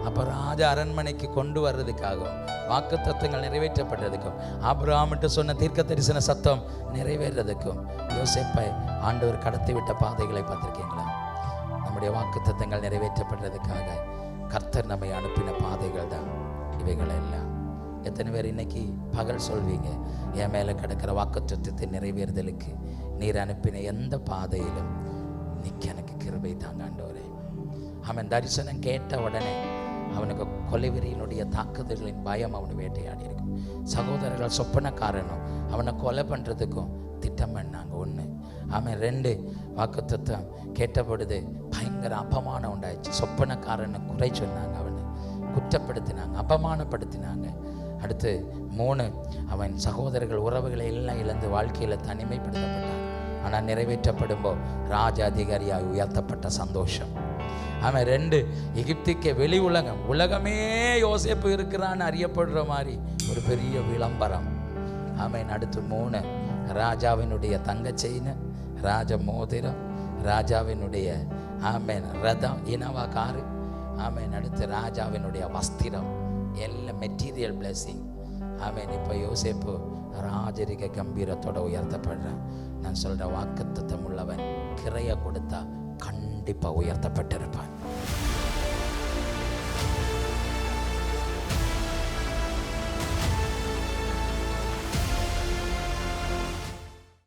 அப்போ ராஜ அரண்மனைக்கு கொண்டு வர்றதுக்காகவும் வாக்கு தத்தங்கள் நிறைவேற்றப்படுறதுக்கும் ஆபிரகாமிட்டு சொன்ன தீர்க்க தரிசன சத்தம் நிறைவேறதுக்கும் யோசேப்பை ஆண்டவர் கடத்தி விட்ட பாதைகளை பார்த்துருக்கீங்களா? நம்முடைய வாக்கு தத்தங்கள் நிறைவேற்றப்படுறதுக்காக கர்த்தர் நம்மை அனுப்பின பாதைகள் தான் இவைகள் எல்லாம். எத்தனை பேர் இன்னைக்கு பகல் சொல்வீங்க, என் மேலே கிடக்கிற வாக்குத்தத்தத்தை நிறைவேறுதலுக்கு நீர் அனுப்பின எந்த பாதையிலும் நிற்க எனக்கு கிருபை தாங்க ஆண்டவரே. அவன் தரிசனம் கேட்ட உடனே அவனுக்கு கொலைவெறியினுடைய தாக்குதல்களின் பயம் அவனை வேட்டையாடி இருக்கும். சகோதரர்கள் சொப்பனக்காரனும் அவனை கொலை பண்ணுறதுக்கும் திட்டம் பண்ணாங்க. 1. அவன் 2 வாக்குத்தத்தம் கேட்ட பொழுது பயங்கர அப்பமானம் உண்டாயிடுச்சு. சொப்பனக்காரனை குறை சொன்னாங்க, அவனை குற்றப்படுத்தினாங்க, அபமானப்படுத்தினாங்க. அடுத்து 3, அவன் சகோதரர்கள் உறவுகளை எல்லாம் இழந்து வாழ்க்கையில் தனிமைப்படுத்தப்பட்டான். ஆனால் நிறைவேற்றப்படும்போது ராஜ அதிகாரியாக உயர்த்தப்பட்ட சந்தோஷம். அவன் 2, எகிப்துக்கு வெளி உலகமே யோசேப்பு இருக்கிறான்னு அறியப்படுற மாதிரி ஒரு பெரிய விளம்பரம். அவன் அடுத்து 3, ராஜாவினுடைய தங்க செயின், ராஜ மோதிரம், ராஜாவினுடைய ரதம், இனவா காரு, அடுத்து ராஜாவினுடைய வஸ்திரம், எல்லாம் மெட்டீரியல் பிளெஸிங். இப்போ யோசேப்பு ராஜரிக கம்பீரத்தோட உயர்த்தப்படுறான். நான் சொல்ற வாக்குத்தத்தம் உள்ளவன் கிரைய கொடுத்தா கண்டிப்பாக உயர்த்தப்பட்டிருப்பான்.